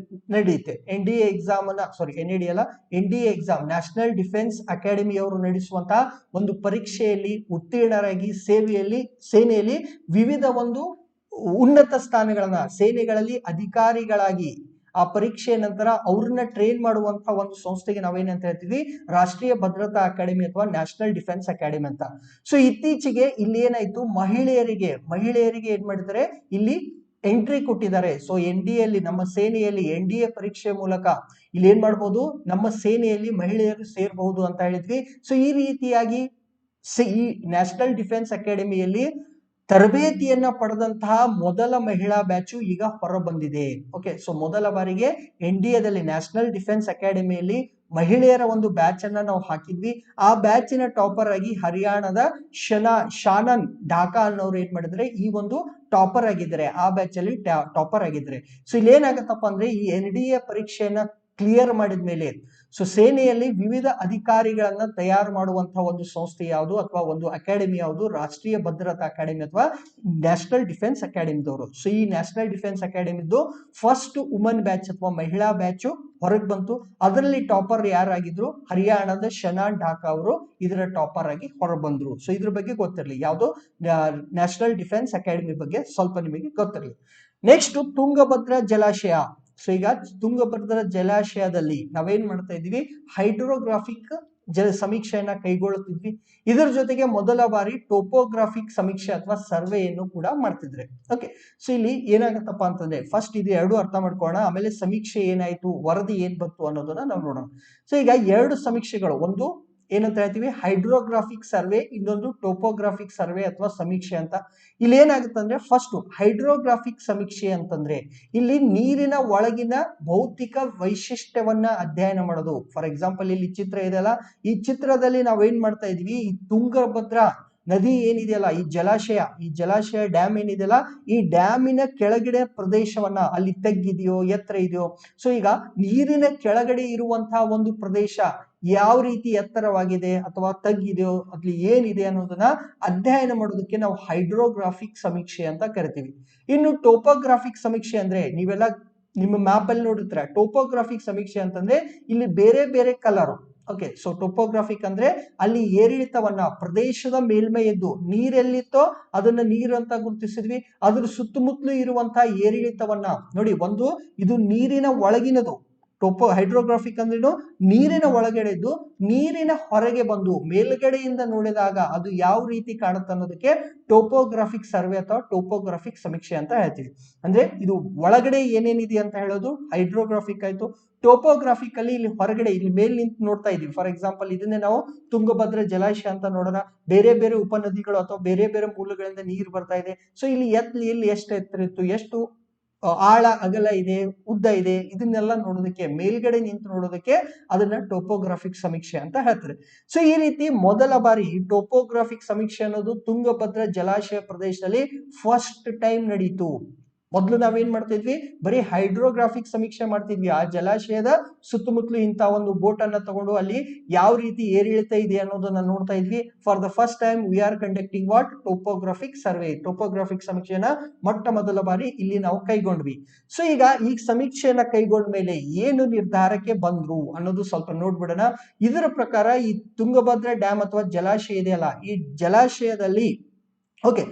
ನಡೆಯುತ್ತೆ. NDA ಎಕ್ಸಾಮ್ ಅನ್ನ NAD ಅಲ್ಲ, NDA exam, national defence academy ಅವರು ನಡೆಸುವಂತಹ ಒಂದು ಪರೀಕ್ಷೆಯಲ್ಲಿ ಉತ್ತೀರ್ಣರಾಗಿ ಸೇನೆಯಲ್ಲಿ ವಿವಿಧ ಒಂದು ಉನ್ನತ ಸ್ಥಾನಗಳನ್ನ, ಸೇನೆಗಳಲ್ಲಿ ಅಧಿಕಾರಿಗಳಾಗಿ ಆ ಪರೀಕ್ಷೆಯ ನಂತರ ಅವ್ರನ್ನ ಟ್ರೈನ್ ಮಾಡುವಂತ ಒಂದು ಸಂಸ್ಥೆಗೆ ನಾವೇನಂತ ಹೇಳ್ತೀವಿ, ರಾಷ್ಟ್ರೀಯ ಭದ್ರತಾ ಅಕಾಡೆಮಿ ಅಥವಾ ನ್ಯಾಷನಲ್ ಡಿಫೆನ್ಸ್ ಅಕಾಡೆಮಿ ಅಂತ. ಸೊ ಇತ್ತೀಚೆಗೆ ಇಲ್ಲಿ ಏನಾಯ್ತು, ಮಹಿಳೆಯರಿಗೆ ಏನ್ ಮಾಡಿದ್ದಾರೆ, ಇಲ್ಲಿ ಎಂಟ್ರಿ ಕೊಟ್ಟಿದ್ದಾರೆ. ಸೊ NDA ನಮ್ಮ ಸೇನೆಯಲ್ಲಿ NDA ಪರೀಕ್ಷೆ ಮೂಲಕ ಇಲ್ಲಿ ಏನ್ ಮಾಡ್ಬೋದು, ನಮ್ಮ ಸೇನೆಯಲ್ಲಿ ಮಹಿಳೆಯರು ಸೇರ್ಬಹುದು ಅಂತ ಹೇಳಿದ್ವಿ. ಸೊ ಈ ರೀತಿಯಾಗಿ ಈ ನ್ಯಾಷನಲ್ ಡಿಫೆನ್ಸ್ ಅಕಾಡೆಮಿಯಲ್ಲಿ ತರಬೇತಿಯನ್ನ ಪಡೆದಂತಹ ಮೊದಲ ಮಹಿಳಾ ಬ್ಯಾಚು ಈಗ ಹೊರ ಬಂದಿದೆ. ಓಕೆ, ಸೊ ಮೊದಲ ಬಾರಿಗೆ NDAದಲ್ಲಿ ನ್ಯಾಷನಲ್ ಡಿಫೆನ್ಸ್ ಅಕಾಡೆಮಿಯಲ್ಲಿ ಮಹಿಳೆಯರ ಒಂದು ಬ್ಯಾಚ್ ಅನ್ನ ನಾವು ಹಾಕಿದ್ವಿ. ಆ ಬ್ಯಾಚಿನ ಟಾಪರ್ ಆಗಿ ಹರಿಯಾಣದ ಶಾನನ್ ಢಾಕಾ ಅನ್ನೋರು ಏನ್ ಮಾಡಿದ್ರೆ ಈ ಒಂದು ಟಾಪರ್ ಆಗಿದ್ದಾರೆ, ಆ ಬ್ಯಾಚ್ ಅಲ್ಲಿ ಟಾಪರ್ ಆಗಿದ್ರೆ. ಸೊ ಇಲ್ಲಿ ಏನಾಗತ್ತಪ್ಪ ಅಂದ್ರೆ, ಈ NDA ಪರೀಕ್ಷೆಯನ್ನ ಕ್ಲಿಯರ್ ಮಾಡಿದ್ಮೇಲೆ ಸೊ ಸೇನೆಯಲ್ಲಿ ವಿವಿಧ ಅಧಿಕಾರಿಗಳನ್ನ ತಯಾರು ಮಾಡುವಂತಹ ಒಂದು ಸಂಸ್ಥೆ ಯಾವುದು ಅಥವಾ ಒಂದು ಅಕಾಡೆಮಿ ಯಾವುದು, ರಾಷ್ಟ್ರೀಯ ಭದ್ರತಾ ಅಕಾಡೆಮಿ ಅಥವಾ ನ್ಯಾಷನಲ್ ಡಿಫೆನ್ಸ್ ಅಕಾಡೆಮಿದವರು. ಸೊ ಈ ನ್ಯಾಷನಲ್ ಡಿಫೆನ್ಸ್ ಅಕಾಡೆಮಿದು ಫಸ್ಟ್ ವುಮನ್ ಬ್ಯಾಚ್ ಅಥವಾ ಮಹಿಳಾ ಬ್ಯಾಚ್ ಹೊರಗೆ ಬಂತು. ಅದರಲ್ಲಿ ಟಾಪರ್ ಯಾರಾಗಿದ್ರು, ಹರಿಯಾಣದ ಶನಾನ್ ಢಾಕಾ ಅವರು ಇದರ ಟಾಪರ್ ಆಗಿ ಹೊರ ಬಂದ್ರು. ಸೊ ಇದ್ರ ಬಗ್ಗೆ ಗೊತ್ತಿರಲಿ, ಯಾವುದು ನ್ಯಾಷನಲ್ ಡಿಫೆನ್ಸ್ ಅಕಾಡೆಮಿ ಬಗ್ಗೆ ಸ್ವಲ್ಪ ನಿಮಗೆ ಗೊತ್ತಿರಲಿ. ನೆಕ್ಸ್ಟ್, ತುಂಗಭದ್ರಾ ಜಲಾಶಯ. ಸೊ ಈಗ ತುಂಗಭದ್ರಾ ಜಲಾಶಯದಲ್ಲಿ ನಾವೇನ್ ಮಾಡ್ತಾ ಇದೀವಿ, ಹೈಡ್ರೋಗ್ರಾಫಿಕ್ ಸಮೀಕ್ಷೆಯನ್ನ ಕೈಗೊಳ್ಳುತ್ತಿದ್ವಿ. ಇದರ ಜೊತೆಗೆ ಮೊದಲ ಬಾರಿ ಟೋಪೋಗ್ರಾಫಿಕ್ ಸಮೀಕ್ಷೆ ಅಥವಾ ಸರ್ವೆಯನ್ನು ಕೂಡ ಮಾಡ್ತಿದ್ರೆ. ಓಕೆ, ಸೊ ಇಲ್ಲಿ ಏನಾಗತ್ತಪ್ಪ ಅಂತಂದ್ರೆ, ಫಸ್ಟ್ ಇದು ಎರಡು ಅರ್ಥ ಮಾಡ್ಕೊಳ್ಳೋಣ, ಆಮೇಲೆ ಸಮೀಕ್ಷೆ ಏನಾಯ್ತು, ವರದಿ ಏನ್ ಬಂತು ಅನ್ನೋದನ್ನ ನಾವು ನೋಡೋಣ. ಸೊ ಈಗ ಎರಡು ಸಮೀಕ್ಷೆಗಳು, ಒಂದು ಏನಂತ ಹೇಳ್ತೀವಿ ಹೈಡ್ರೋಗ್ರಾಫಿಕ್ ಸರ್ವೆ, ಇನ್ನೊಂದು ಟೋಪೋಗ್ರಾಫಿಕ್ ಸರ್ವೆ ಅಥವಾ ಸಮೀಕ್ಷೆ ಅಂತ. ಇಲ್ಲಿ ಏನಾಗುತ್ತೆ ಅಂದ್ರೆ, ಫಸ್ಟ್ ಹೈಡ್ರೋಗ್ರಾಫಿಕ್ ಸಮೀಕ್ಷೆ ಅಂತಂದ್ರೆ ಇಲ್ಲಿ ನೀರಿನ ಒಳಗಿನ ಭೌತಿಕ ವೈಶಿಷ್ಟ್ಯವನ್ನ ಅಧ್ಯಯನ ಮಾಡೋದು. ಫಾರ್ ಎಕ್ಸಾಂಪಲ್ ಇಲ್ಲಿ ಚಿತ್ರ ಇದೆಯಲ್ಲ, ಈ ಚಿತ್ರದಲ್ಲಿ ನಾವೇನ್ ಮಾಡ್ತಾ ಇದೀವಿ, ಈ ತುಂಗಭದ್ರಾ ನದಿ ಏನಿದೆಯಲ್ಲ, ಈ ಜಲಾಶಯ ಡ್ಯಾಮ್ ಏನಿದೆಯಲ್ಲ, ಈ ಡ್ಯಾಮಿನ ಕೆಳಗಡೆ ಪ್ರದೇಶವನ್ನ, ಅಲ್ಲಿ ತಗ್ಗಿದೆಯೋ ಎತ್ತರ ಇದೆಯೋ, ಸೊ ಈಗ ನೀರಿನ ಕೆಳಗಡೆ ಇರುವಂತಹ ಒಂದು ಪ್ರದೇಶ ಯಾವ ರೀತಿ ಎತ್ತರವಾಗಿದೆ ಅಥವಾ ತಗ್ಗಿದೆಯೋ, ಅಲ್ಲಿ ಏನಿದೆ ಅನ್ನೋದನ್ನ ಅಧ್ಯಯನ ಮಾಡೋದಕ್ಕೆ ನಾವು ಹೈಡ್ರೋಗ್ರಾಫಿಕ್ ಸಮೀಕ್ಷೆ ಅಂತ ಕರಿತೀವಿ. ಇನ್ನು ಟೋಪೋಗ್ರಾಫಿಕ್ ಸಮೀಕ್ಷೆ ಅಂದ್ರೆ, ನೀವೆಲ್ಲ ನಿಮ್ಮ ಮ್ಯಾಪ್ ಅಲ್ಲಿ ನೋಡಿರ್ತೀರ, ಟೋಪೋಗ್ರಾಫಿಕ್ ಸಮೀಕ್ಷೆ ಅಂತಂದ್ರೆ ಇಲ್ಲಿ ಬೇರೆ ಬೇರೆ ಕಲರ್, ಓಕೆ, ಸೊ ಟೋಪೋಗ್ರಾಫಿಕ್ ಅಂದ್ರೆ ಅಲ್ಲಿ ಏರಿಳಿತವನ್ನ, ಪ್ರದೇಶದ ಮೇಲ್ಮೈ ಎದ್ದು ನೀರೆಲ್ಲಿತ್ತೋ ಅದನ್ನ ನೀರು ಅಂತ ಗುರುತಿಸಿದ್ವಿ, ಅದ್ರ ಸುತ್ತಮುತ್ತಲು ಇರುವಂತಹ ಏರಿಳಿತವನ್ನ ನೋಡಿ. ಒಂದು ಇದು ನೀರಿನ ಒಳಗಿನದು, ಹೈಡ್ರೋಗ್ರಾಫಿಕ್ ಅಂದ್ರೇನು, ನೀರಿನ ಒಳಗಡೆ ಇದ್ದು ನೀರಿನ ಹೊರಗೆ ಬಂದು ಮೇಲ್ಗಡೆಯಿಂದ ನೋಡಿದಾಗ ಅದು ಯಾವ ರೀತಿ ಕಾಣುತ್ತೆ ಅನ್ನೋದಕ್ಕೆ ಟೋಪೋಗ್ರಾಫಿಕ್ ಸರ್ವೆ ಅಥವಾ ಟೋಪೋಗ್ರಾಫಿಕ್ ಸಮೀಕ್ಷೆ ಅಂತ ಹೇಳ್ತೀವಿ. ಅಂದ್ರೆ ಇದು ಒಳಗಡೆ ಏನೇನಿದೆ ಅಂತ ಹೇಳೋದು ಹೈಡ್ರೋಗ್ರಾಫಿಕ್ ಆಯ್ತು. ಟೋಪೋಗ್ರಾಫಿಕ್ ಅಲ್ಲಿ ಇಲ್ಲಿ ಹೊರಗಡೆ, ಇಲ್ಲಿ ಮೇಲ್ ನಿಂತು ನೋಡ್ತಾ ಇದೀವಿ. ಫಾರ್ ಎಕ್ಸಾಂಪಲ್ ಇದನ್ನೇ ನಾವು ತುಂಗಭದ್ರಾ ಜಲಾಶಯ ಅಂತ ನೋಡೋಣ. ಬೇರೆ ಬೇರೆ ಉಪನದಿಗಳು ಅಥವಾ ಬೇರೆ ಬೇರೆ ಮೂಲಗಳಿಂದ ನೀರು ಬರ್ತಾ ಇದೆ. ಸೊ ಇಲ್ಲಿ ಎಲ್ಲಿ ಎಷ್ಟು ಎತ್ತರ ಇತ್ತು, ಎಷ್ಟು ಆಳ ಅಗಲ ಇದೆ, ಉದ್ದ ಇದೆ, ಇದನ್ನೆಲ್ಲ ನೋಡೋದಕ್ಕೆ, ಮೇಲ್ಗಡೆ ನಿಂತು ನೋಡೋದಕ್ಕೆ ಅದನ್ನ ಟೋಪೋಗ್ರಾಫಿಕ್ ಸಮೀಕ್ಷೆ ಅಂತ ಹೇಳ್ತಾರೆ. ಸೊ ಈ ರೀತಿ ಮೊದಲ ಬಾರಿ ಟೋಪೋಗ್ರಾಫಿಕ್ ಸಮೀಕ್ಷೆ ಅನ್ನೋದು ತುಂಗಭದ್ರಾ ಜಲಾಶಯ ಪ್ರದೇಶದಲ್ಲಿ ಫಸ್ಟ್ ಟೈಮ್ ನಡೀತು. ಮೊದಲು ನಾವೇನ್ ಮಾಡ್ತಿದ್ವಿ, ಬರೀ ಹೈಡ್ರೋಗ್ರಾಫಿಕ್ ಸಮೀಕ್ಷೆ ಮಾಡ್ತಿದ್ವಿ. ಆ ಜಲಾಶಯದ ಸುತ್ತಮುತ್ತಲು ಇಂತ ಒಂದು ಬೋಟ್ ಅನ್ನ ತಗೊಂಡು ಅಲ್ಲಿ ಯಾವ ರೀತಿ ಏರಿಳಿತ ಇದೆ ಅನ್ನೋದನ್ನ ನೋಡ್ತಾ ಇದ್ವಿ. For the first time we are conducting what, topographic survey. Topographic ಸಮೀಕ್ಷೆನ ಮೊಟ್ಟ ಮೊದಲ ಬಾರಿ ಇಲ್ಲಿ ನಾವು ಕೈಗೊಂಡ್ವಿ. ಸೊ ಈಗ ಈ ಸಮೀಕ್ಷೆಯನ್ನ ಕೈಗೊಂಡ ಮೇಲೆ ಏನು ನಿರ್ಧಾರಕ್ಕೆ ಬಂದ್ರು ಅನ್ನೋದು ಸ್ವಲ್ಪ ನೋಡ್ಬಿಡೋಣ. ಇದರ ಪ್ರಕಾರ ಈ ತುಂಗಭದ್ರಾ ಡ್ಯಾಮ್ ಅಥವಾ ಜಲಾಶಯ ಇದೆಯಲ್ಲ, ಈ ಜಲಾಶಯದಲ್ಲಿ ಓಕೆ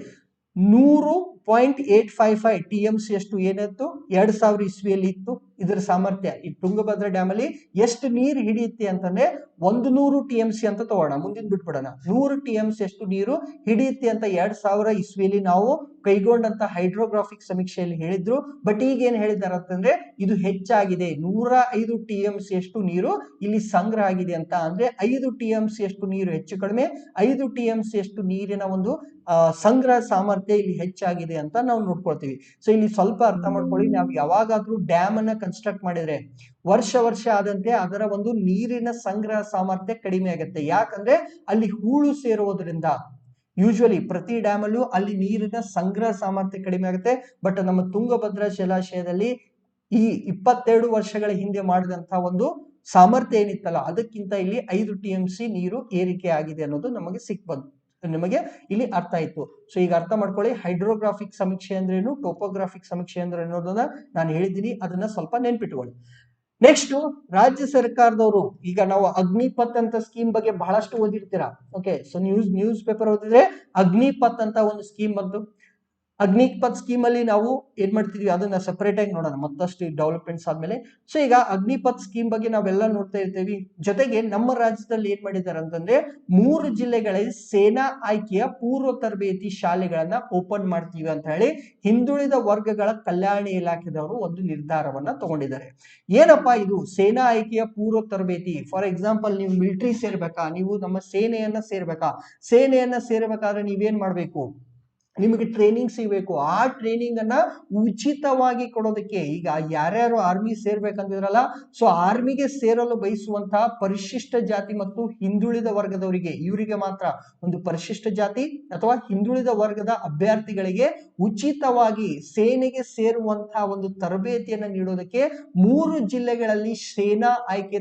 100.855 TMC ಅಷ್ಟು ಏನಿತ್ತು 2000 ಇಸ್ವಿಯಲ್ಲಿ ಇತ್ತು. ಇದರ ಸಾಮರ್ಥ್ಯ, ಈ ತುಂಗಭದ್ರಾ ಡ್ಯಾಮ್ ಅಲ್ಲಿ ಎಷ್ಟು ನೀರು ಹಿಡಿಯುತ್ತೆ ಅಂತಂದ್ರೆ 100 TMC ಅಂತ ತಗೋಣ, ಮುಂದಿನ ಬಿಟ್ಬಿಡೋಣ. 100 TMC ಅಷ್ಟು ನೀರು ಹಿಡಿಯುತ್ತೆ ಅಂತ 2000 ಇಸ್ವಿಯಲ್ಲಿ ನಾವು ಕೈಗೊಂಡಂತ ಹೈಡ್ರೋಗ್ರಾಫಿಕ್ ಸಮೀಕ್ಷೆಯಲ್ಲಿ ಹೇಳಿದ್ರು. ಬಟ್ ಈಗ ಏನ್ ಹೇಳಿದಾರೆ ಅಂತಂದ್ರೆ ಇದು ಹೆಚ್ಚಾಗಿದೆ, 105 TMC ಅಷ್ಟು ನೀರು ಇಲ್ಲಿ ಸಂಗ್ರಹ ಆಗಿದೆ ಅಂತ. ಅಂದ್ರೆ 5 TMC ಅಷ್ಟು ನೀರು ಹೆಚ್ಚು ಕಡಿಮೆ, 5 TMC ಅಷ್ಟು ನೀರಿನ ಒಂದು ಸಂಗ್ರಹ ಸಾಮರ್ಥ್ಯ ಇಲ್ಲಿ ಹೆಚ್ಚಾಗಿದೆ ಅಂತ ನಾವು ನೋಡ್ಕೊಳ್ತೀವಿ. ಸೊ ಇಲ್ಲಿ ಸ್ವಲ್ಪ ಅರ್ಥ ಮಾಡ್ಕೊಳ್ಳಿ, ನಾವು ಯಾವಾಗಾದ್ರೂ ಡ್ಯಾಮ್ ಅನ್ನ ಕನ್ಸ್ಟ್ರಕ್ಟ್ ಮಾಡಿದ್ರೆ ವರ್ಷ ಆದಂತೆ ಅದರ ಒಂದು ನೀರಿನ ಸಂಗ್ರಹ ಸಾಮರ್ಥ್ಯ ಕಡಿಮೆ ಆಗುತ್ತೆ. ಯಾಕಂದ್ರೆ ಅಲ್ಲಿ ಹೂಳು ಸೇರುವುದರಿಂದ. ಯೂಶುವಲಿ ಪ್ರತಿ ಡ್ಯಾಮ್ ಅಲ್ಲೂ ಅಲ್ಲಿ ನೀರಿನ ಸಂಗ್ರಹ ಸಾಮರ್ಥ್ಯ ಕಡಿಮೆ ಆಗುತ್ತೆ. ಬಟ್ ನಮ್ಮ ತುಂಗಭದ್ರಾ ಜಲಾಶಯದಲ್ಲಿ ಈ 22 ವರ್ಷಗಳ ಹಿಂದೆ ಮಾಡಿದಂತಹ ಒಂದು ಸಾಮರ್ಥ್ಯ ಏನಿತ್ತಲ್ಲ, ಅದಕ್ಕಿಂತ ಇಲ್ಲಿ 5 TMC ನೀರು ಏರಿಕೆ ಆಗಿದೆ ಅನ್ನೋದು ನಿಮಗೆ ಇಲ್ಲಿ ಅರ್ಥ ಆಯ್ತು. ಸೊ ಈಗ ಅರ್ಥ ಮಾಡ್ಕೊಳ್ಳಿ, ಹೈಡ್ರೋಗ್ರಾಫಿಕ್ ಸಮೀಕ್ಷೆ ಅಂದ್ರೇನು, ಟೋಪೋಗ್ರಾಫಿಕ್ ಸಮೀಕ್ಷೆ ಅಂದ್ರೆ ಅನ್ನೋದನ್ನ ನಾನು ಹೇಳಿದ್ದೀನಿ, ಅದನ್ನ ಸ್ವಲ್ಪ ನೆನ್ಪಿಟ್ಕೊಳ್ಳಿ. ನೆಕ್ಸ್ಟ್, ರಾಜ್ಯ ಸರ್ಕಾರದವರು, ಈಗ ನಾವು ಅಗ್ನಿಪಥ್ ಅಂತ ಸ್ಕೀಮ್ ಬಗ್ಗೆ ಬಹಳಷ್ಟು ಓದಿರ್ತೀರಾ. ಓಕೆ, ಸೊ ನ್ಯೂಸ್ ಪೇಪರ್ ಓದಿದ್ರೆ ಅಗ್ನಿಪಥ್ ಅಂತ ಒಂದು ಸ್ಕೀಮ್ ಬಂತು. ಅಗ್ನಿಪಥ್ ಸ್ಕೀಮ್ ಅಲ್ಲಿ ನಾವು ಏನ್ ಮಾಡ್ತಿದ್ವಿ ಅದನ್ನ ಸೆಪರೇಟ್ ಆಗಿ ನೋಡೋಣ ಮತ್ತಷ್ಟು ಡೆವಲಪ್ಮೆಂಟ್ಸ್ ಆದ್ಮೇಲೆ. ಸೊ ಈಗ ಅಗ್ನಿಪಥ್ ಸ್ಕೀಮ್ ಬಗ್ಗೆ ನಾವೆಲ್ಲ ನೋಡ್ತಾ ಇರ್ತೀವಿ. ಜೊತೆಗೆ ನಮ್ಮ ರಾಜ್ಯದಲ್ಲಿ ಏನ್ ಮಾಡಿದ್ದಾರೆ ಅಂತಂದ್ರೆ 3 ಜಿಲ್ಲೆಗಳಲ್ಲಿ ಸೇನಾ ಆಯ್ಕೆಯ ಪೂರ್ವ ತರಬೇತಿ ಶಾಲೆಗಳನ್ನ ಓಪನ್ ಮಾಡ್ತೀವಿ ಅಂತ ಹೇಳಿ ಹಿಂದುಳಿದ ವರ್ಗಗಳ ಕಲ್ಯಾಣ ಇಲಾಖೆದವರು ಒಂದು ನಿರ್ಧಾರವನ್ನ ತಗೊಂಡಿದ್ದಾರೆ. ಏನಪ್ಪಾ ಇದು ಸೇನಾ ಆಯ್ಕೆಯ ಪೂರ್ವ ತರಬೇತಿ? ಫಾರ್ ಎಕ್ಸಾಂಪಲ್, ನೀವು ಮಿಲಿಟರಿ ಸೇರ್ಬೇಕಾ, ನೀವು ನಮ್ಮ ಸೇನೆಯನ್ನ ಸೇರ್ಬೇಕಾದ್ರೆ ನೀವೇನ್ ಮಾಡ್ಬೇಕು, ನಿಮಗೆ ಟ್ರೈನಿಂಗ್ ಸಿಗಬೇಕು. ಆ ಟ್ರೈನಿಂಗ್ ಅನ್ನ ಉಚಿತವಾಗಿ ಕೊಡೋದಕ್ಕೆ, ಈಗ ಯಾರ್ಯಾರು ಆರ್ಮಿ ಸೇರ್ಬೇಕಂತಿದ್ರಲ್ಲ, ಸೊ ಆರ್ಮಿಗೆ ಸೇರಲು ಬಯಸುವಂತಹ ಪರಿಶಿಷ್ಟ ಜಾತಿ ಮತ್ತು ಹಿಂದುಳಿದ ವರ್ಗದವರಿಗೆ, ಇವರಿಗೆ ಮಾತ್ರ, ಒಂದು ಪರಿಶಿಷ್ಟ ಜಾತಿ ಅಥವಾ ಹಿಂದುಳಿದ ವರ್ಗದ ಅಭ್ಯರ್ಥಿಗಳಿಗೆ ಉಚಿತವಾಗಿ ಸೇನೆಗೆ ಸೇರುವಂತಹ ಒಂದು ತರಬೇತಿಯನ್ನು ನೀಡೋದಕ್ಕೆ 3 ಜಿಲ್ಲೆಗಳಲ್ಲಿ ಸೇನಾ ಆಯ್ಕೆ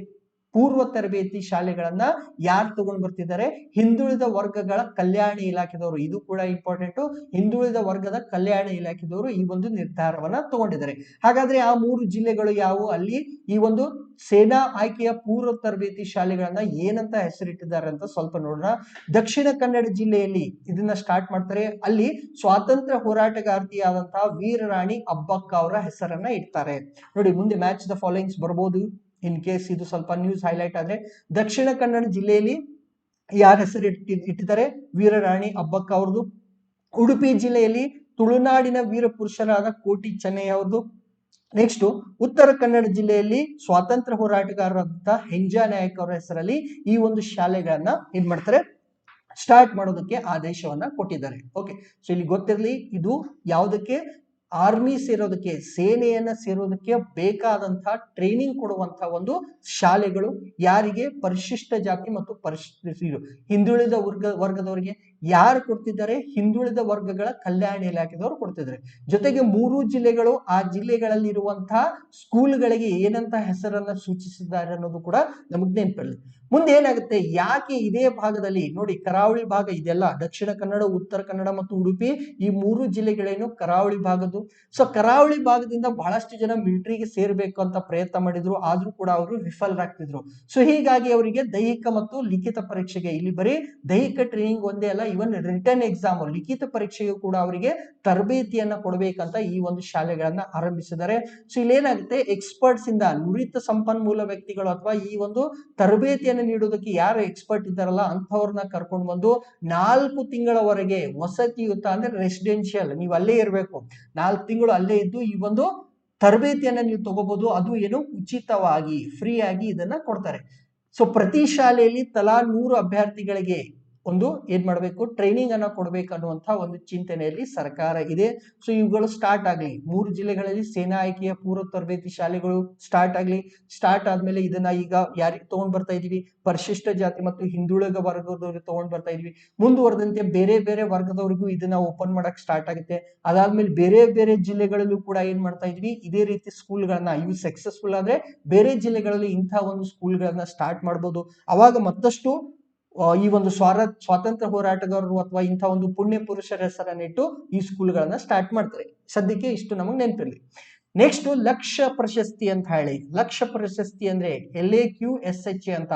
ಪೂರ್ವ ತರಬೇತಿ ಶಾಲೆಗಳನ್ನ ಯಾರು ತಗೊಂಡು ಬರ್ತಿದ್ದಾರೆ? ಹಿಂದುಳಿದ ವರ್ಗಗಳ ಕಲ್ಯಾಣ ಇಲಾಖೆದವರು. ಇದು ಕೂಡ ಇಂಪಾರ್ಟೆಂಟ್. ಹಿಂದುಳಿದ ವರ್ಗದ ಕಲ್ಯಾಣ ಇಲಾಖೆದವರು ಈ ಒಂದು ನಿರ್ಧಾರವನ್ನ ತಗೊಂಡಿದ್ದಾರೆ. ಹಾಗಾದ್ರೆ ಆ 3 ಜಿಲ್ಲೆಗಳು ಯಾವುವು? ಅಲ್ಲಿ ಈ ಒಂದು ಸೇನಾ ಆಯ್ಕೆಯ ಪೂರ್ವ ತರಬೇತಿ ಶಾಲೆಗಳನ್ನ ಏನಂತ ಹೆಸರಿಟ್ಟಿದ್ದಾರೆ ಅಂತ ಸ್ವಲ್ಪ ನೋಡೋಣ. ದಕ್ಷಿಣ ಕನ್ನಡ ಜಿಲ್ಲೆಯಲ್ಲಿ ಇದನ್ನ ಸ್ಟಾರ್ಟ್ ಮಾಡ್ತಾರೆ. ಅಲ್ಲಿ ಸ್ವಾತಂತ್ರ್ಯ ಹೋರಾಟಗಾರ್ತಿಯಾದಂತಹ ವೀರರಾಣಿ ಅಬ್ಬಕ್ಕ ಅವರ ಹೆಸರನ್ನ ಇಡ್ತಾರೆ. ನೋಡಿ, ಮುಂದೆ ಮ್ಯಾಚ್ ದ ಫಾಲೋಯಿಂಗ್ಸ್ ಬರ್ಬೋದು ಇನ್ ಕೇಸ್ ಇದು ಸ್ವಲ್ಪ ನ್ಯೂಸ್ ಹೈಲೈಟ್ ಆದ್ರೆ. ದಕ್ಷಿಣ ಕನ್ನಡ ಜಿಲ್ಲೆಯಲ್ಲಿ ಯಾರ ಹೆಸರು ಇಟ್ಟಿದ್ದಾರೆ? ವೀರರಾಣಿ ಅಬ್ಬಕ್ಕ ಅವ್ರದ್ದು. ಉಡುಪಿ ಜಿಲ್ಲೆಯಲ್ಲಿ ತುಳುನಾಡಿನ ವೀರ ಪುರುಷರಾದ ಕೋಟಿ ಚೆನ್ನಯ್ಯ ಅವ್ರದ್ದು. ನೆಕ್ಸ್ಟ್, ಉತ್ತರ ಕನ್ನಡ ಜಿಲ್ಲೆಯಲ್ಲಿ ಸ್ವಾತಂತ್ರ್ಯ ಹೋರಾಟಗಾರರಾದಂತಹ ಹೆಂಜಾ ನಾಯಕ್ ಅವರ ಹೆಸರಲ್ಲಿ ಈ ಒಂದು ಶಾಲೆಗಳನ್ನ ಏನ್ ಮಾಡ್ತಾರೆ, ಸ್ಟಾರ್ಟ್ ಮಾಡೋದಕ್ಕೆ ಆದೇಶವನ್ನ ಕೊಟ್ಟಿದ್ದಾರೆ. ಓಕೆ, ಸೊ ಇಲ್ಲಿ ಗೊತ್ತಿರಲಿ, ಇದು ಯಾವುದಕ್ಕೆ? ಆರ್ಮಿ ಸೇರೋದಕ್ಕೆ, ಸೇನೆಯನ್ನ ಸೇರೋದಕ್ಕೆ ಬೇಕಾದಂತಹ ಟ್ರೈನಿಂಗ್ ಕೊಡುವಂತಹ ಒಂದು ಶಾಲೆಗಳು. ಯಾರಿಗೆ? ಪರಿಶಿಷ್ಟ ಜಾತಿ ಮತ್ತು ಹಿಂದುಳಿದ ವರ್ಗದವರಿಗೆ. ಯಾರು ಕೊಡ್ತಿದ್ದಾರೆ? ಹಿಂದುಳಿದ ವರ್ಗಗಳ ಕಲ್ಯಾಣ ಇಲಾಖೆದವರು ಕೊಡ್ತಿದ್ದಾರೆ. ಜೊತೆಗೆ 3 ಜಿಲ್ಲೆಗಳು ಆ ಜಿಲ್ಲೆಗಳಲ್ಲಿ ಇರುವಂತಹ ಸ್ಕೂಲ್ಗಳಿಗೆ ಏನಂತ ಹೆಸರನ್ನ ಸೂಚಿಸಿದ್ದಾರೆ ಅನ್ನೋದು ಕೂಡ ನಮಗೆ ನೆನಪಿರಲಿ. ಮುಂದೆ ಏನಾಗುತ್ತೆ, ಯಾಕೆ ಇದೇ ಭಾಗದಲ್ಲಿ ನೋಡಿ, ಕರಾವಳಿ ಭಾಗ ಇದೆಲ್ಲ ದಕ್ಷಿಣ ಕನ್ನಡ, ಉತ್ತರ ಕನ್ನಡ ಮತ್ತು ಉಡುಪಿ, ಈ 3 ಜಿಲ್ಲೆಗಳೇನು ಕರಾವಳಿ ಭಾಗದ್ದು. ಸೊ ಕರಾವಳಿ ಭಾಗದಿಂದ ಬಹಳಷ್ಟು ಜನ ಮಿಲಿಟರಿಗೆ ಸೇರ್ಬೇಕು ಅಂತ ಪ್ರಯತ್ನ ಮಾಡಿದ್ರು, ಆದ್ರೂ ಕೂಡ ಅವರು ವಿಫಲರಾಗ್ತಿದ್ರು. ಸೊ ಹೀಗಾಗಿ ಅವರಿಗೆ ದೈಹಿಕ ಮತ್ತು ಲಿಖಿತ ಪರೀಕ್ಷೆಗೆ, ಇಲ್ಲಿ ಬರೀ ದೈಹಿಕ ಟ್ರೈನಿಂಗ್ ಒಂದೇ ಅಲ್ಲ, ಇವನ್ ರಿಟರ್ನ್ ಎಕ್ಸಾಮ್ ಲಿಖಿತ ಪರೀಕ್ಷೆಗೂ ಕೂಡ ಅವರಿಗೆ ತರಬೇತಿಯನ್ನ ಕೊಡಬೇಕಂತ ಈ ಒಂದು ಶಾಲೆಗಳನ್ನ ಆರಂಭಿಸಿದ್ದಾರೆ. ಸೊ ಇಲ್ಲೇನಾಗುತ್ತೆ, ಎಕ್ಸ್ಪರ್ಟ್ಸ್ ಇಂದ ನುರಿತ ಸಂಪನ್ಮೂಲ ವ್ಯಕ್ತಿಗಳು ಅಥವಾ ಈ ಒಂದು ತರಬೇತಿಯನ್ನು ನೀಡೋದಕ್ಕೆ ಯಾರು ಎಕ್ಸ್ಪರ್ಟ್ ಇದ್ದಾರಲ್ಲ ಅಂತವ್ರನ್ನ ಕರ್ಕೊಂಡು ಬಂದು 4 ತಿಂಗಳವರೆಗೆ ವಸತಿಯುತ ಅಂದ್ರೆ ರೆಸಿಡೆನ್ಷಿಯಲ್, ನೀವು ಅಲ್ಲೇ ಇರಬೇಕು, 4 ತಿಂಗಳು ಅಲ್ಲೇ ಇದ್ದು ಈ ಒಂದು ತರಬೇತಿಯನ್ನ ನೀವು ತಗೋಬಹುದು. ಅದು ಏನು ಉಚಿತವಾಗಿ, ಫ್ರೀ ಆಗಿ ಇದನ್ನ ಕೊಡ್ತಾರೆ. ಸೊ ಪ್ರತಿ ಶಾಲೆಯಲ್ಲಿ ತಲಾ 100 ಅಭ್ಯರ್ಥಿಗಳಿಗೆ ಒಂದು ಏನ್ ಮಾಡಬೇಕು, ಟ್ರೈನಿಂಗ್ ಅನ್ನ ಕೊಡ್ಬೇಕು ಅನ್ನುವಂತ ಒಂದು ಚಿಂತನೆಯಲ್ಲಿ ಸರ್ಕಾರ ಇದೆ. ಸೊ ಇವುಗಳು ಸ್ಟಾರ್ಟ್ ಆಗ್ಲಿ, 3 ಜಿಲ್ಲೆಗಳಲ್ಲಿ ಸೇನಾ ಆಯ್ಕೆಯ ಪೂರ್ವ ತರಬೇತಿ ಶಾಲೆಗಳು ಸ್ಟಾರ್ಟ್ ಆಗ್ಲಿ. ಸ್ಟಾರ್ಟ್ ಆದ್ಮೇಲೆ ಇದನ್ನ ಈಗ ಯಾರಿಗೆ ತಗೊಂಡ್ ಬರ್ತಾ ಇದೀವಿ, ಪರಿಶಿಷ್ಟ ಜಾತಿ ಮತ್ತು ಹಿಂದುಳಿದ ವರ್ಗದವ್ರಿಗೆ ತಗೊಂಡ್ ಬರ್ತಾ ಇದೀವಿ. ಮುಂದುವರೆದಂತೆ ಬೇರೆ ಬೇರೆ ವರ್ಗದವರಿಗೂ ಇದನ್ನ ಓಪನ್ ಮಾಡಕ್ ಸ್ಟಾರ್ಟ್ ಆಗುತ್ತೆ. ಅದಾದ್ಮೇಲೆ ಬೇರೆ ಬೇರೆ ಜಿಲ್ಲೆಗಳಲ್ಲೂ ಕೂಡ ಏನ್ ಮಾಡ್ತಾ ಇದೀವಿ, ಇದೇ ರೀತಿ ಸ್ಕೂಲ್ಗಳನ್ನ, ಇವು ಸಕ್ಸಸ್ಫುಲ್ ಆದ್ರೆ ಬೇರೆ ಜಿಲ್ಲೆಗಳಲ್ಲಿ ಇಂತಹ ಒಂದು ಸ್ಕೂಲ್ಗಳನ್ನ ಸ್ಟಾರ್ಟ್ ಮಾಡ್ಬೋದು. ಅವಾಗ ಮತ್ತಷ್ಟು ಈ ಒಂದು ಸ್ವಾತಂತ್ರ್ಯ ಹೋರಾಟಗಾರರು ಅಥವಾ ಇಂಥ ಒಂದು ಪುಣ್ಯ ಪುರುಷರ ಹೆಸರನ್ನಿಟ್ಟು ಈ ಸ್ಕೂಲ್ಗಳನ್ನ ಸ್ಟಾರ್ಟ್ ಮಾಡ್ತಾರೆ. ಸದ್ಯಕ್ಕೆ ಇಷ್ಟು ನಮಗೆ ನೆನಪಿರಲಿ. ನೆಕ್ಸ್ಟ್ ಲಕ್ಷ್ಯ ಪ್ರಶಸ್ತಿ ಅಂತ ಹೇಳಿ, ಲಕ್ಷ್ಯ ಪ್ರಶಸ್ತಿ ಅಂದ್ರೆ LAQSHA ಅಂತ,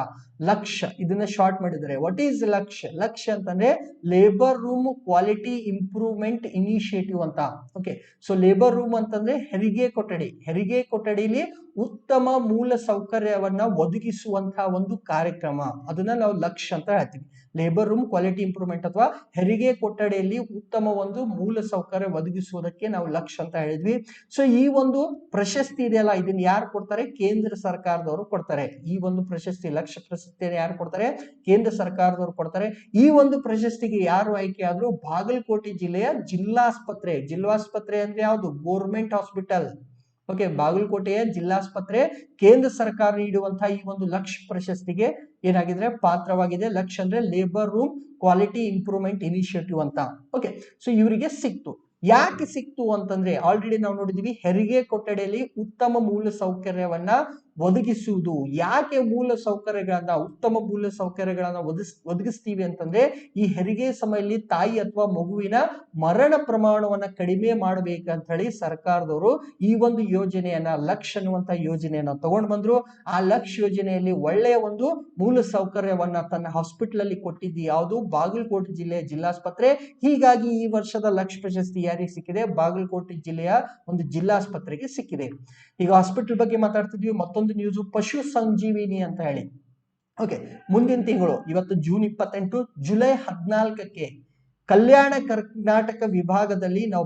ಲಕ್ಷ್ಯ ಇದನ್ನ ಶಾರ್ಟ್ ಮಾಡಿದ್ದಾರೆ. ವಾಟ್ ಈಸ್ ಲಕ್ಷ್ಯ? ಲಕ್ಷ್ಯ ಅಂತಂದ್ರೆ labour room quality improvement initiative ಅಂತ. ಓಕೆ, ಸೊ ಲೇಬರ್ ರೂಮ್ ಅಂತಂದ್ರೆ ಹೆರಿಗೆ ಕೊಠಡಿ, ಹೆರಿಗೆ ಕೊಠಡಿಲಿ ಉತ್ತಮ ಮೂಲ ಸೌಕರ್ಯವನ್ನ ಒದಗಿಸುವಂತಹ ಒಂದು ಕಾರ್ಯಕ್ರಮ, ಅದನ್ನ ನಾವು ಲಕ್ಷ್ಯ ಅಂತ ಹೇಳ್ತೀವಿ. ಲೇಬರ್ ರೂಮ್ ಕ್ವಾಲಿಟಿ ಇಂಪ್ರೂವ್ಮೆಂಟ್ ಅಥವಾ ಹೆರಿಗೆ ಕೊಠಡಿಯಲ್ಲಿ ಉತ್ತಮ ಒಂದು ಮೂಲ ಸೌಕರ್ಯ ಒದಗಿಸುವುದಕ್ಕೆ ನಾವು ಲಕ್ಷ್ಯ ಅಂತ ಹೇಳಿದ್ವಿ. ಸೊ ಈ ಒಂದು ಪ್ರಶಸ್ತಿ ಇದೆಯಲ್ಲ, ಇದನ್ನ ಯಾರು ಕೊಡ್ತಾರೆ? ಕೇಂದ್ರ ಸರ್ಕಾರದವರು ಕೊಡ್ತಾರೆ. ಈ ಒಂದು ಪ್ರಶಸ್ತಿ, ಲಕ್ಷ್ಯ ಪ್ರಶಸ್ತಿಯನ್ನು ಯಾರು ಕೊಡ್ತಾರೆ? ಕೇಂದ್ರ ಸರ್ಕಾರದವರು ಕೊಡ್ತಾರೆ. ಈ ಒಂದು ಪ್ರಶಸ್ತಿಗೆ ಯಾರು ಆಯ್ಕೆ ಆದ್ರು? ಬಾಗಲಕೋಟೆ ಜಿಲ್ಲೆಯ ಜಿಲ್ಲಾಸ್ಪತ್ರೆ. ಜಿಲ್ಲಾಸ್ಪತ್ರೆ ಅಂದ್ರೆ ಯಾವುದು? Government hospital. ಓಕೆ, ಬಾಗಲಕೋಟೆಯ ಜಿಲ್ಲಾಸ್ಪತ್ರೆ ಕೇಂದ್ರ ಸರ್ಕಾರ ನೀಡುವಂತಹ ಈ ಒಂದು ಲಕ್ಷ್ಯ ಪ್ರಶಸ್ತಿಗೆ ಏನಾಗಿದ್ರೆ ಪಾತ್ರವಾಗಿದೆ. ಲಕ್ಷ್ಯ ಅಂದ್ರೆ labour room quality improvement initiative ಅಂತ. ಓಕೆ, ಸೊ ಇವರಿಗೆ ಸಿಕ್ತು. ಯಾಕೆ ಸಿಕ್ತು ಅಂತಂದ್ರೆ, ಆಲ್ರೆಡಿ ನಾವು ನೋಡಿದೀವಿ, ಹೆರಿಗೆ ಕೊಠಡಿಯಲ್ಲಿ ಉತ್ತಮ ಮೂಲ ಸೌಕರ್ಯವನ್ನ ಒದಗಿಸುವುದು. ಯಾಕೆ ಮೂಲ ಸೌಕರ್ಯಗಳನ್ನ, ಉತ್ತಮ ಮೂಲ ಸೌಕರ್ಯಗಳನ್ನ ಒದಗಿಸ್ತೀವಿ ಅಂತಂದ್ರೆ, ಈ ಹೆರಿಗೆ ಸಮಯದಲ್ಲಿ ತಾಯಿ ಅಥವಾ ಮಗುವಿನ ಮರಣ ಪ್ರಮಾಣವನ್ನ ಕಡಿಮೆ ಮಾಡಬೇಕಂತ ಹೇಳಿ ಸರ್ಕಾರದವರು ಈ ಒಂದು ಯೋಜನೆಯನ್ನ, ಲಕ್ಷ್ಯ ಅನ್ನುವಂತ ಯೋಜನೆಯನ್ನ ತಗೊಂಡ್ ಬಂದ್ರು. ಆ ಲಕ್ಷ್ಯ ಯೋಜನೆಯಲ್ಲಿ ಒಳ್ಳೆಯ ಒಂದು ಮೂಲ ಸೌಕರ್ಯವನ್ನ ತನ್ನ ಹಾಸ್ಪಿಟಲ್ ಅಲ್ಲಿ ಕೊಟ್ಟಿದ್ದು ಯಾವುದು? ಬಾಗಲಕೋಟೆ ಜಿಲ್ಲೆಯ ಜಿಲ್ಲಾಸ್ಪತ್ರೆ. ಹೀಗಾಗಿ ಈ ವರ್ಷದ ಲಕ್ಷ್ಯ ಪ್ರಶಸ್ತಿ ಯಾರಿಗೆ ಸಿಕ್ಕಿದೆ? ಬಾಗಲಕೋಟೆ ಜಿಲ್ಲೆಯ ಒಂದು ಜಿಲ್ಲಾಸ್ಪತ್ರೆಗೆ ಸಿಕ್ಕಿದೆ. ಈಗ ಹಾಸ್ಪಿಟಲ್ ಬಗ್ಗೆ ಮಾತಾಡ್ತಿದ್ವಿ. ಮತ್ತೊಂದು ನ್ಯೂಸ್, ಪಶು ಸಂಜೀವಿನಿ ಅಂತ ಹೇಳಿ. ಓಕೆ, ಮುಂದಿನ ತಿಂಗಳು, ಇವತ್ತು ಜೂನ್ 28, ಜುಲೈ 14ಕ್ಕೆ ಕಲ್ಯಾಣ ಕರ್ನಾಟಕ ವಿಭಾಗದಲ್ಲಿ ನಾವು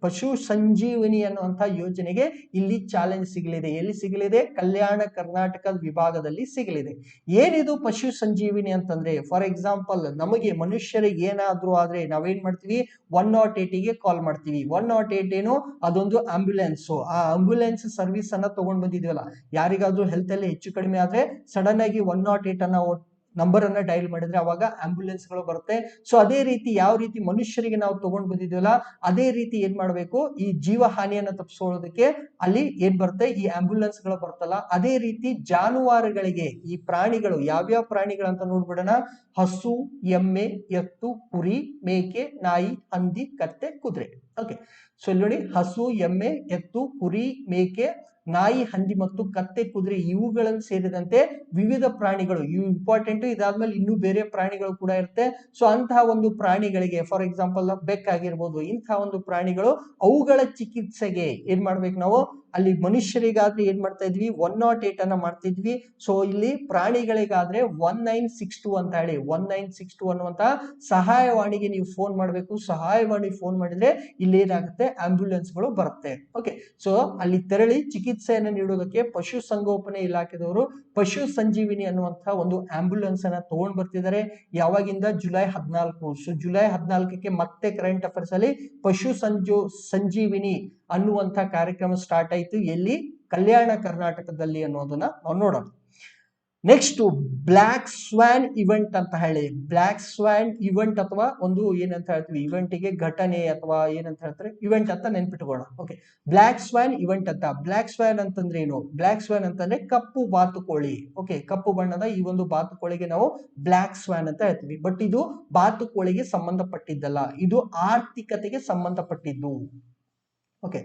ಪಶು ಸಂಜೀವಿನಿ ಅನ್ನುವಂತ ಯೋಜನೆಗೆ ಇಲ್ಲಿ ಚಾಲೆಂಜ್ ಸಿಗಲಿದೆ. ಎಲ್ಲಿ ಸಿಗಲಿದೆ? ಕಲ್ಯಾಣ ಕರ್ನಾಟಕ ವಿಭಾಗದಲ್ಲಿ ಸಿಗಲಿದೆ. ಏನಿದು ಪಶು ಸಂಜೀವಿನಿ ಅಂತಂದ್ರೆ, ಫಾರ್ ಎಕ್ಸಾಂಪಲ್ ನಮಗೆ ಮನುಷ್ಯರಿಗೆ ಏನಾದ್ರೂ ಆದ್ರೆ ನಾವೇನ್ ಮಾಡ್ತೀವಿ? 108ಗೆ ಕಾಲ್ ಮಾಡ್ತೀವಿ. 108 ಏನು? ಅದೊಂದು ಆಂಬ್ಯುಲೆನ್ಸ್. ಆ ಆಂಬ್ಯುಲೆನ್ಸ್ ಸರ್ವಿಸ್ ಅನ್ನ ತಗೊಂಡ್ ಬಂದಿದೀವಲ್ಲ, ಯಾರಿಗಾದ್ರೂ ಹೆಲ್ತ್ ಅಲ್ಲಿ ಹೆಚ್ಚು ಕಡಿಮೆ ಆದ್ರೆ ಸಡನ್ ಆಗಿ 108 ಅನ್ನ ನಂಬರ್ ಅನ್ನ ಡೈಲ್ ಮಾಡಿದ್ರೆ ಅವಾಗ ಆಂಬ್ಯುಲೆನ್ಸ್ ಗಳು ಬರುತ್ತೆ. ಸೊ ಅದೇ ರೀತಿ ಯಾವ ರೀತಿ ಮನುಷ್ಯರಿಗೆ ನಾವು ತಗೊಂಡ್ ಬಂದಿದ್ವಲ್ಲ, ಅದೇ ರೀತಿ ಏನ್ ಮಾಡ್ಬೇಕು? ಈ ಜೀವ ಹಾನಿಯನ್ನ ತಪ್ಪಿಸೋದಕ್ಕೆ ಅಲ್ಲಿ ಏನ್ ಬರುತ್ತೆ? ಈ ಆಂಬ್ಯುಲೆನ್ಸ್ ಗಳು ಬರ್ತಲ್ಲ, ಅದೇ ರೀತಿ ಜಾನುವಾರುಗಳಿಗೆ, ಈ ಪ್ರಾಣಿಗಳು ಯಾವ್ಯಾವ ಪ್ರಾಣಿಗಳು ಅಂತ ನೋಡ್ಬಿಡೋಣ. ಹಸು, ಎಮ್ಮೆ, ಎತ್ತು, ಕುರಿ, ಮೇಕೆ, ನಾಯಿ, ಹಂದಿ, ಕತ್ತೆ, ಕುದುರೆ. ಓಕೆ, ಸೊ ಇಲ್ಲಿ ನೋಡಿ, ಹಸು, ಎಮ್ಮೆ, ಎತ್ತು, ಕುರಿ, ಮೇಕೆ, ನಾಯಿ, ಹಂದಿ ಮತ್ತು ಕತ್ತೆ, ಕುದುರೆ ಇವುಗಳನ್ನು ಸೇರಿದಂತೆ ವಿವಿಧ ಪ್ರಾಣಿಗಳು, ಇವು ಇಂಪಾರ್ಟೆಂಟ್. ಇದಾದ್ಮೇಲೆ ಇನ್ನೂ ಬೇರೆ ಪ್ರಾಣಿಗಳು ಕೂಡ ಇರುತ್ತೆ. ಸೊ ಅಂತಹ ಒಂದು ಪ್ರಾಣಿಗಳಿಗೆ, ಫಾರ್ ಎಕ್ಸಾಂಪಲ್ ಬೆಕ್ಕಾಗಿರ್ಬೋದು, ಇಂತಹ ಒಂದು ಪ್ರಾಣಿಗಳು ಅವುಗಳ ಚಿಕಿತ್ಸೆಗೆ ಏನ್ ಮಾಡ್ಬೇಕು ನಾವು? ಅಲ್ಲಿ ಮನುಷ್ಯರಿಗಾದ್ರೆ ಏನ್ ಮಾಡ್ತಾ ಇದ್ವಿ? 108 ಅನ್ನ ಮಾಡ್ತಿದ್ವಿ. ಸೊ ಇಲ್ಲಿ ಪ್ರಾಣಿಗಳಿಗಾದ್ರೆ 1962 ಅಂತ ಹೇಳಿ 1962 ಅನ್ನುವಂತ ಸಹಾಯವಾಣಿಗೆ ನೀವು ಫೋನ್ ಮಾಡ್ಬೇಕು. ಸಹಾಯವಾಣಿ ಫೋನ್ ಮಾಡಿದ್ರೆ ಇಲ್ಲಿ ಏನಾಗುತ್ತೆ? ಆಂಬ್ಯುಲೆನ್ಸ್ ಗಳು ಬರುತ್ತೆ. ಓಕೆ, ಸೊ ಅಲ್ಲಿ ತೆರಳಿ ಚಿಕಿತ್ಸೆಯನ್ನು ನೀಡೋದಕ್ಕೆ ಪಶು ಸಂಗೋಪನೆ ಇಲಾಖೆದವರು ಪಶು ಸಂಜೀವಿನಿ ಅನ್ನುವಂತಹ ಒಂದು ಆಂಬ್ಯುಲೆನ್ಸ್ ಅನ್ನ ತಗೊಂಡ್ ಬರ್ತಿದ್ದಾರೆ. ಯಾವಾಗಿಂದ? ಜುಲೈ 14. ಸೊ ಜುಲೈ 14ಕ್ಕೆ ಮತ್ತೆ ಕರೆಂಟ್ ಅಫೇರ್ಸ್ ಅಲ್ಲಿ ಪಶು ಸಂಜೀವಿನಿ ಅನ್ನುವಂಥ ಕಾರ್ಯಕ್ರಮ ಸ್ಟಾರ್ಟ್ ಆಯ್ತು. ಎಲ್ಲಿ? ಕಲ್ಯಾಣ ಕರ್ನಾಟಕದಲ್ಲಿ ಅನ್ನೋದನ್ನ ನಾವು ನೋಡೋಣ. ನೆಕ್ಸ್ಟ್ ಬ್ಲ್ಯಾಕ್ ಸ್ವಾನ್ ಇವೆಂಟ್ ಅಂತ ಹೇಳಿ, ಬ್ಲ್ಯಾಕ್ ಸ್ವಾನ್ ಇವೆಂಟ್ ಅಥವಾ ಒಂದು ಏನಂತ ಹೇಳ್ತೀವಿ, ಇವೆಂಟಿಗೆ ಘಟನೆ ಅಥವಾ ಏನಂತ ಹೇಳ್ತಾರೆ ಇವೆಂಟ್ ಅಂತ ನೆನ್ಪಿಟ್ಕೋಣ. ಓಕೆ, ಬ್ಲ್ಯಾಕ್ ಸ್ವಾನ್ ಇವೆಂಟ್ ಅಂತ. ಬ್ಲ್ಯಾಕ್ ಸ್ವಾನ್ ಅಂತಂದ್ರೆ ಏನು? ಬ್ಲ್ಯಾಕ್ ಸ್ವಾನ್ ಅಂತಂದ್ರೆ ಕಪ್ಪು ಬಾತುಕೋಳಿ. ಓಕೆ, ಕಪ್ಪು ಬಣ್ಣದ ಈ ಒಂದು ಬಾತುಕೋಳಿಗೆ ನಾವು ಬ್ಲ್ಯಾಕ್ ಸ್ವಾನ್ ಅಂತ ಹೇಳ್ತೀವಿ. ಬಟ್ ಇದು ಬಾತುಕೋಳಿಗೆ ಸಂಬಂಧಪಟ್ಟಿದ್ದಲ್ಲ, ಇದು ಆರ್ಥಿಕತೆಗೆ ಸಂಬಂಧಪಟ್ಟಿದ್ದು. ಓಕೆ,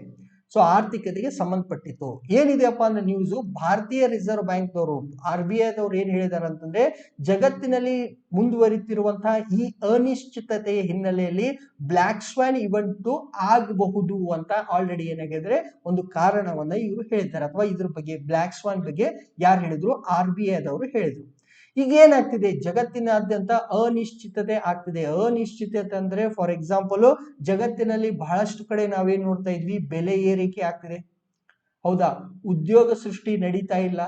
ಸೊ ಆರ್ಥಿಕತೆಗೆ ಸಂಬಂಧಪಟ್ಟಿತ್ತು. ಏನಿದೆಯಪ್ಪ ಅಂದ್ರೆ ನ್ಯೂಸ್, ಭಾರತೀಯ ರಿಸರ್ವ್ ಬ್ಯಾಂಕ್ ದವರು, RBI ದವರು ಏನ್ ಹೇಳಿದಾರೆ ಅಂತಂದ್ರೆ, ಜಗತ್ತಿನಲ್ಲಿ ಮುಂದುವರಿತಿರುವಂತಹ ಈ ಅನಿಶ್ಚಿತತೆಯ ಹಿನ್ನೆಲೆಯಲ್ಲಿ ಬ್ಲ್ಯಾಕ್ ಸ್ವಾನ್ ಇವೆಂಟ್ ಆಗಬಹುದು ಅಂತ ಆಲ್ರೆಡಿ ಏನಾಗಿದ್ರೆ ಒಂದು ಕಾರಣವನ್ನ ಇವರು ಹೇಳಿದ್ದಾರೆ, ಅಥವಾ ಇದ್ರ ಬಗ್ಗೆ ಬ್ಲ್ಯಾಕ್ ಸ್ವಾನ್ ಬಗ್ಗೆ ಯಾರು ಹೇಳಿದ್ರು? RBI ದವರು ಹೇಳಿದ್ರು. ಈಗ ಏನಾಗ್ತಿದೆ, ಜಗತ್ತಿನಾದ್ಯಂತ ಅನಿಶ್ಚಿತತೆ ಆಗ್ತಿದೆ. ಅನಿಶ್ಚಿತತೆ ಅಂದ್ರೆ ಫಾರ್ ಎಕ್ಸಾಂಪಲ್ ಜಗತ್ತಿನಲ್ಲಿ ಬಹಳಷ್ಟು ಕಡೆ ನಾವೇನ್ ನೋಡ್ತಾ ಇದ್ವಿ, ಬೆಲೆ ಏರಿಕೆ ಆಗ್ತಿದೆ, ಹೌದಾ? ಉದ್ಯೋಗ ಸೃಷ್ಟಿ ನಡೀತಾ ಇಲ್ಲ.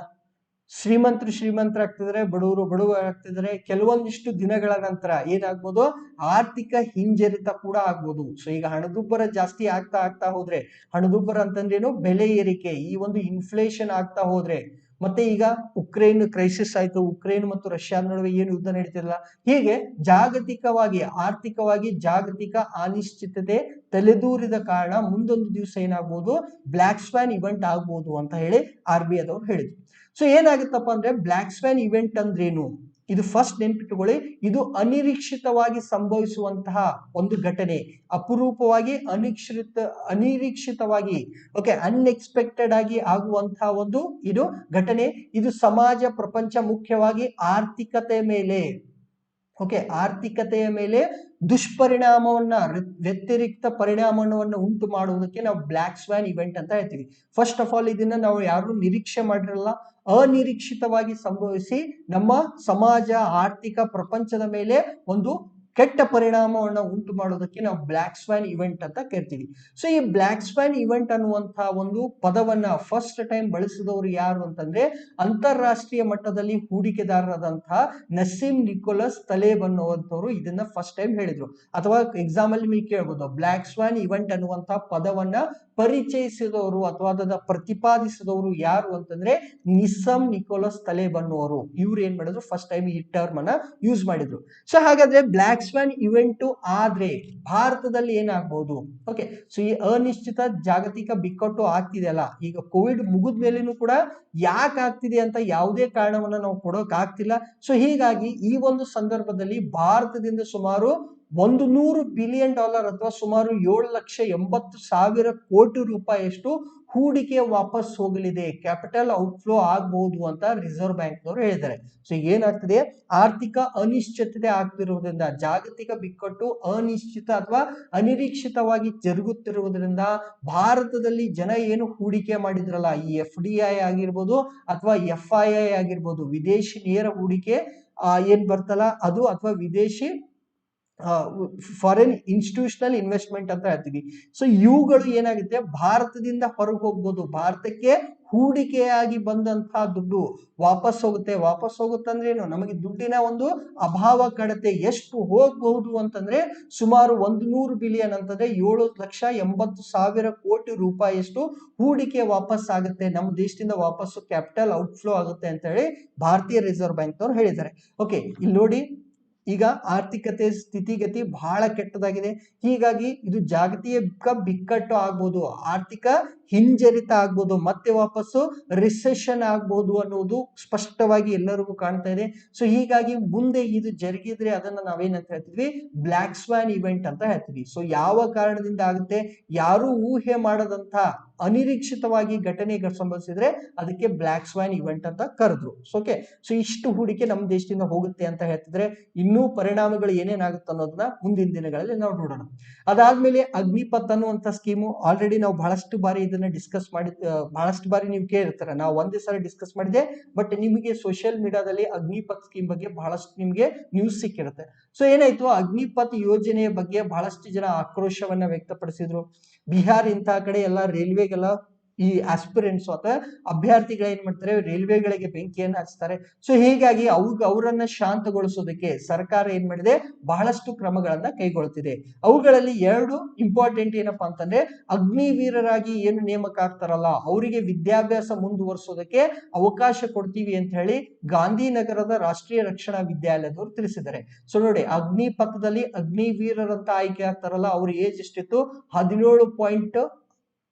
ಶ್ರೀಮಂತರಾಗ್ತಿದ್ರೆ, ಬಡವರು ಆಗ್ತಿದ್ರೆ. ಕೆಲವೊಂದಿಷ್ಟು ದಿನಗಳ ನಂತರ ಏನಾಗ್ಬೋದು, ಆರ್ಥಿಕ ಹಿಂಜರಿತ ಕೂಡ ಆಗ್ಬೋದು. ಸೊ ಈಗ ಹಣದುಬ್ಬರ ಜಾಸ್ತಿ ಆಗ್ತಾ ಹೋದ್ರೆ, ಹಣದುಬ್ಬರ ಅಂತಂದ್ರೇನು? ಬೆಲೆ ಏರಿಕೆ, ಈ ಒಂದು ಇನ್ಫ್ಲೇಷನ್ ಆಗ್ತಾ ಹೋದ್ರೆ, ಮತ್ತೆ ಈಗ ಉಕ್ರೇನ್ ಕ್ರೈಸಿಸ್ ಆಯ್ತು, ಉಕ್ರೇನ್ ಮತ್ತು ರಷ್ಯಾದ ನಡುವೆ ಏನು ಯುದ್ಧ ನಡೀತಿಲ್ಲ, ಹೀಗೆ ಜಾಗತಿಕವಾಗಿ ಆರ್ಥಿಕವಾಗಿ ಜಾಗತಿಕ ಅನಿಶ್ಚಿತತೆ ತಲೆದೂರಿದ ಕಾರಣ ಮುಂದೊಂದು ದಿವಸ ಏನಾಗ್ಬೋದು, ಬ್ಲ್ಯಾಕ್ ಸ್ವಾನ್ ಇವೆಂಟ್ ಆಗ್ಬೋದು ಅಂತ ಹೇಳಿ RBI ದವರು ಹೇಳಿದ್ರು. ಸೊ ಏನಾಗುತ್ತಪ್ಪ ಅಂದ್ರೆ, ಬ್ಲ್ಯಾಕ್ ಸ್ವಾನ್ ಇವೆಂಟ್ ಅಂದ್ರೇನು? ಇದು ಫಸ್ಟ್ ನೆನ್ಪಿಟ್ಟುಕೊಳ್ಳಿ, ಇದು ಅನಿರೀಕ್ಷಿತವಾಗಿ ಸಂಭವಿಸುವಂತಹ ಒಂದು ಘಟನೆ, ಅಪರೂಪವಾಗಿ ಅನಿರೀಕ್ಷಿತವಾಗಿ, ಓಕೆ, ಅನ್ಎಕ್ಸ್ಪೆಕ್ಟೆಡ್ ಆಗಿ ಆಗುವಂತಹ ಒಂದು ಇದು ಘಟನೆ. ಇದು ಸಮಾಜ, ಪ್ರಪಂಚ, ಮುಖ್ಯವಾಗಿ ಆರ್ಥಿಕತೆ ಮೇಲೆ, ಓಕೆ, ಆರ್ಥಿಕತೆಯ ಮೇಲೆ ದುಷ್ಪರಿಣಾಮವನ್ನ, ವ್ಯತಿರಿಕ್ತ ಪರಿಣಾಮವನ್ನು ಉಂಟು ಮಾಡುವುದಕ್ಕೆ ನಾವು ಬ್ಲ್ಯಾಕ್ ಸ್ವಾನ್ ಇವೆಂಟ್ ಅಂತ ಹೇಳ್ತೀವಿ. ಫಸ್ಟ್ ಆಫ್ ಆಲ್ ಇದನ್ನ ನಾವು ಯಾರು ನಿರೀಕ್ಷೆ ಮಾಡಿರಲ್ಲ, ಅನಿರೀಕ್ಷಿತವಾಗಿ ಸಂಭವಿಸಿ ನಮ್ಮ ಸಮಾಜ, ಆರ್ಥಿಕ ಪ್ರಪಂಚದ ಮೇಲೆ ಒಂದು ಕೆಟ್ಟ ಪರಿಣಾಮವನ್ನು ಉಂಟು ಮಾಡೋದಕ್ಕೆ ನಾವು ಬ್ಲ್ಯಾಕ್ ಸ್ವಾನ್ ಇವೆಂಟ್ ಅಂತ ಕರಿತೀವಿ. ಸೊ ಈ ಬ್ಲ್ಯಾಕ್ ಸ್ವಾನ್ ಇವೆಂಟ್ ಅನ್ನುವಂತಹ ಒಂದು ಪದವನ್ನ ಫಸ್ಟ್ ಟೈಮ್ ಬಳಸಿದವರು ಯಾರು ಅಂತಂದ್ರೆ, ಅಂತಾರಾಷ್ಟ್ರೀಯ ಮಟ್ಟದಲ್ಲಿ ಹೂಡಿಕೆದಾರರಾದಂತಹ ನಸೀಮ್ ನಿಕೋಲಸ್ ತಲೇಬ್ ಅನ್ನುವಂಥವ್ರು ಇದನ್ನ ಫಸ್ಟ್ ಟೈಮ್ ಹೇಳಿದ್ರು. ಅಥವಾ ಎಕ್ಸಾಮ್ ಅಲ್ಲಿ ನೀವು ಕೇಳಬಹುದು, ಬ್ಲ್ಯಾಕ್ ಸ್ವಾನ್ ಇವೆಂಟ್ ಅನ್ನುವಂತಹ ಪದವನ್ನ ಪರಿಚಯಿಸಿದವರು ಅಥವಾ ಅದನ್ನ ಪ್ರತಿಪಾದಿಸಿದವರು ಯಾರು ಅಂತಂದ್ರೆ ನಸೀಮ್ ನಿಕೋಲಸ್ ತಲೇಬ್ ಅನ್ನುವರು. ಇವ್ರು ಏನ್ ಮಾಡಿದ್ರು, ಫಸ್ಟ್ ಟೈಮ್ ಈ ಟರ್ಮ್ ಅನ್ನ ಯೂಸ್ ಮಾಡಿದ್ರು. ಸೊ ಹಾಗಾದ್ರೆ ಬ್ಲ್ಯಾಕ್ ಸ್ವಾನ್ ಇವೆಂಟ್ ಆದ್ರೆ ಭಾರತದಲ್ಲಿ ಏನಾಗಬಹುದು? ಓಕೆ, ಸೊ ಈ ಅನಿಶ್ಚಿತ ಜಾಗತಿಕ ಬಿಕ್ಕಟ್ಟು ಆಗ್ತಿದೆಯಲ್ಲ, ಈಗ ಕೋವಿಡ್ ಮುಗಿದ ಮೇಲೇನು ಕೂಡ ಯಾಕೆ ಆಗ್ತಿದೆ ಅಂತ ಯಾವುದೇ ಕಾರಣವನ್ನ ನಾವು ಕೊಡೋಕ್ ಆಗ್ತಿಲ್ಲ. ಸೊ ಹೀಗಾಗಿ ಈ ಒಂದು ಸಂದರ್ಭದಲ್ಲಿ ಭಾರತದಿಂದ ಸುಮಾರು $100 ಬಿಲಿಯನ್ ಅಥವಾ ಸುಮಾರು 7,80,000 ಕೋಟಿ ರೂಪಾಯಿಯಷ್ಟು ಹೂಡಿಕೆ ವಾಪಸ್ ಹೋಗಲಿದೆ, ಕ್ಯಾಪಿಟಲ್ ಔಟ್ಫ್ಲೋ ಆಗಬಹುದು ಅಂತ ರಿಸರ್ವ್ ಬ್ಯಾಂಕ್ ದವರು ಹೇಳಿದ್ದಾರೆ. ಸೊ ಏನಾಗ್ತಿದೆ, ಆರ್ಥಿಕ ಅನಿಶ್ಚಿತತೆ ಆಗ್ತಿರುವುದರಿಂದ, ಜಾಗತಿಕ ಬಿಕ್ಕಟ್ಟು ಅನಿಶ್ಚಿತ ಅಥವಾ ಅನಿರೀಕ್ಷಿತವಾಗಿ ಜರುಗುತ್ತಿರುವುದರಿಂದ ಭಾರತದಲ್ಲಿ ಜನ ಏನು ಹೂಡಿಕೆ ಮಾಡಿದ್ರಲ್ಲ, ಈ FDI ಆಗಿರ್ಬೋದು ಅಥವಾ FII ಆಗಿರ್ಬೋದು, ವಿದೇಶಿ ನೇರ ಹೂಡಿಕೆ ಏನ್ ಬರ್ತಲ್ಲ ಅದು, ಅಥವಾ ವಿದೇಶಿ ಫಾರಿನ್ ಇನ್ಸ್ಟಿಟ್ಯೂಷನಲ್ ಇನ್ವೆಸ್ಟ್ಮೆಂಟ್ ಅಂತ ಹೇಳ್ತೀವಿ. ಸೊ ಇವುಗಳು ಏನಾಗುತ್ತೆ, ಭಾರತದಿಂದ ಹೊರಗೆ ಹೋಗ್ಬೋದು, ಭಾರತಕ್ಕೆ ಹೂಡಿಕೆಯಾಗಿ ಬಂದಂತಹ ದುಡ್ಡು ವಾಪಸ್ ಹೋಗುತ್ತೆ. ವಾಪಸ್ ಹೋಗುತ್ತಂದ್ರೆ ಏನು, ನಮಗೆ ದುಡ್ಡಿನ ಒಂದು ಅಭಾವ ಕಡತೆ. ಎಷ್ಟು ಹೋಗಬಹುದು ಅಂತಂದ್ರೆ ಸುಮಾರು 100 ಬಿಲಿಯನ್ ಅಂತಂದ್ರೆ 7,80,000 ಕೋಟಿ ರೂಪಾಯಿಯಷ್ಟು ಹೂಡಿಕೆ ವಾಪಸ್ ಆಗುತ್ತೆ, ನಮ್ಮ ದೇಶದಿಂದ ವಾಪಸ್ಸು ಕ್ಯಾಪಿಟಲ್ ಔಟ್ಫ್ಲೋ ಆಗುತ್ತೆ ಅಂತ ಹೇಳಿ ಭಾರತೀಯ ರಿಸರ್ವ್ ಬ್ಯಾಂಕ್ ಅವರು ಹೇಳಿದ್ದಾರೆ. ಓಕೆ, ಇಲ್ಲಿ ನೋಡಿ, ಈಗ ಆರ್ಥಿಕತೆ ಸ್ಥಿತಿಗತಿ ಬಹಳ ಕೆಟ್ಟದಾಗಿದೆ. ಹೀಗಾಗಿ ಇದು ಜಾಗತಿಕ ಬಿಕ್ಕಟ್ಟು ಆಗ್ಬೋದು, ಆರ್ಥಿಕ ಹಿಂಜರಿತ ಆಗ್ಬೋದು, ಮತ್ತೆ ವಾಪಸ್ಸು ರಿಸೆಷನ್ ಆಗ್ಬೋದು ಅನ್ನೋದು ಸ್ಪಷ್ಟವಾಗಿ ಎಲ್ಲರಿಗೂ ಕಾಣ್ತಾ ಇದೆ. ಸೊ ಹೀಗಾಗಿ ಮುಂದೆ ಇದು ಜರುಗಿದ್ರೆ ಅದನ್ನ ನಾವೇನಂತ ಹೇಳ್ತೀವಿ, ಬ್ಲ್ಯಾಕ್ ಸ್ವಾನ್ ಇವೆಂಟ್ ಅಂತ ಹೇಳ್ತೀವಿ. ಸೊ ಯಾವ ಕಾರಣದಿಂದ ಆಗುತ್ತೆ, ಯಾರು ಊಹೆ ಮಾಡದಂತ ಅನಿರೀಕ್ಷಿತವಾಗಿ ಘಟನೆ ಸಂಭವಿಸಿದ್ರೆ ಅದಕ್ಕೆ ಬ್ಲ್ಯಾಕ್ ಸ್ವಾನ್ ಇವೆಂಟ್ ಅಂತ ಕರೆದ್ರು. ಓಕೆ, ಸೊ ಇಷ್ಟು ಹೂಡಿಕೆ ನಮ್ಮ ದೇಶದಿಂದ ಹೋಗುತ್ತೆ ಅಂತ ಹೇಳ್ತಿದ್ರೆ, ಇನ್ನೂ ಪರಿಣಾಮಗಳು ಏನೇನಾಗುತ್ತೆ ಅನ್ನೋದನ್ನ ಮುಂದಿನ ದಿನಗಳಲ್ಲಿ ನಾವು ನೋಡೋಣ. ಅದಾದ್ಮೇಲೆ ಅಗ್ನಿಪಥ್ ಅನ್ನುವಂತ ಸ್ಕೀಮು ಆಲ್ರೆಡಿ ನಾವು ಬಹಳಷ್ಟು ಬಾರಿ ಇದನ್ನ ಡಿಸ್ಕಸ್ ಮಾಡಿ, ಬಹಳಷ್ಟು ಬಾರಿ ನೀವು ಕೇಳಿರ್ತಾರೆ, ನಾವು ಒಂದೇ ಸಲ ಡಿಸ್ಕಸ್ ಮಾಡಿದೆ. ಬಟ್ ನಿಮಗೆ ಸೋಷಿಯಲ್ ಮೀಡಿಯಾದಲ್ಲಿ ಅಗ್ನಿಪಥ್ ಸ್ಕೀಮ್ ಬಗ್ಗೆ ಬಹಳಷ್ಟು ನಿಮ್ಗೆ ನ್ಯೂಸ್ ಸಿಕ್ಕಿರುತ್ತೆ. ಸೊ ಏನಾಯ್ತು, ಅಗ್ನಿಪಥ್ ಯೋಜನೆಯ ಬಗ್ಗೆ ಬಹಳಷ್ಟು ಜನ ಆಕ್ರೋಶವನ್ನ ವ್ಯಕ್ತಪಡಿಸಿದ್ರು. ಬಿಹಾರ್ ಇಂತಹ ಕಡೆ ಎಲ್ಲ ರೈಲ್ವೆಗೆಲ್ಲ ಈ ಆಸ್ಪಿರೆಂಟ್ಸ್ ಅಥವಾ ಅಭ್ಯರ್ಥಿಗಳು ಏನ್ ಮಾಡ್ತಾರೆ, ರೈಲ್ವೆಗಳಿಗೆ ಬೆಂಕಿಯನ್ನು ಹಚ್ತಾರೆ. ಸೊ ಹೀಗಾಗಿ ಅವರನ್ನ ಶಾಂತಗೊಳಿಸೋದಕ್ಕೆ ಸರ್ಕಾರ ಏನ್ ಮಾಡಿದೆ, ಬಹಳಷ್ಟು ಕ್ರಮಗಳನ್ನ ಕೈಗೊಳ್ತಿದೆ. ಅವುಗಳಲ್ಲಿ 2 ಇಂಪಾರ್ಟೆಂಟ್ ಏನಪ್ಪಾ ಅಂತಂದ್ರೆ, ಅಗ್ನಿವೀರರಾಗಿ ಏನು ನೇಮಕ ಆಗ್ತಾರಲ್ಲ ಅವರಿಗೆ ವಿದ್ಯಾಭ್ಯಾಸ ಮುಂದುವರಿಸೋದಕ್ಕೆ ಅವಕಾಶ ಕೊಡ್ತೀವಿ ಅಂತ ಹೇಳಿ ಗಾಂಧಿನಗರದ ರಾಷ್ಟ್ರೀಯ ರಕ್ಷಣಾ ವಿದ್ಯಾಲಯದವರು ತಿಳಿಸಿದ್ದಾರೆ. ಸೊ ನೋಡಿ, ಅಗ್ನಿಪಥದಲ್ಲಿ ಅಗ್ನಿವೀರರಂತ ಆಯ್ಕೆ ಆಗ್ತಾರಲ್ಲ ಅವ್ರ ಏಜ್ ಎಷ್ಟಿತ್ತು,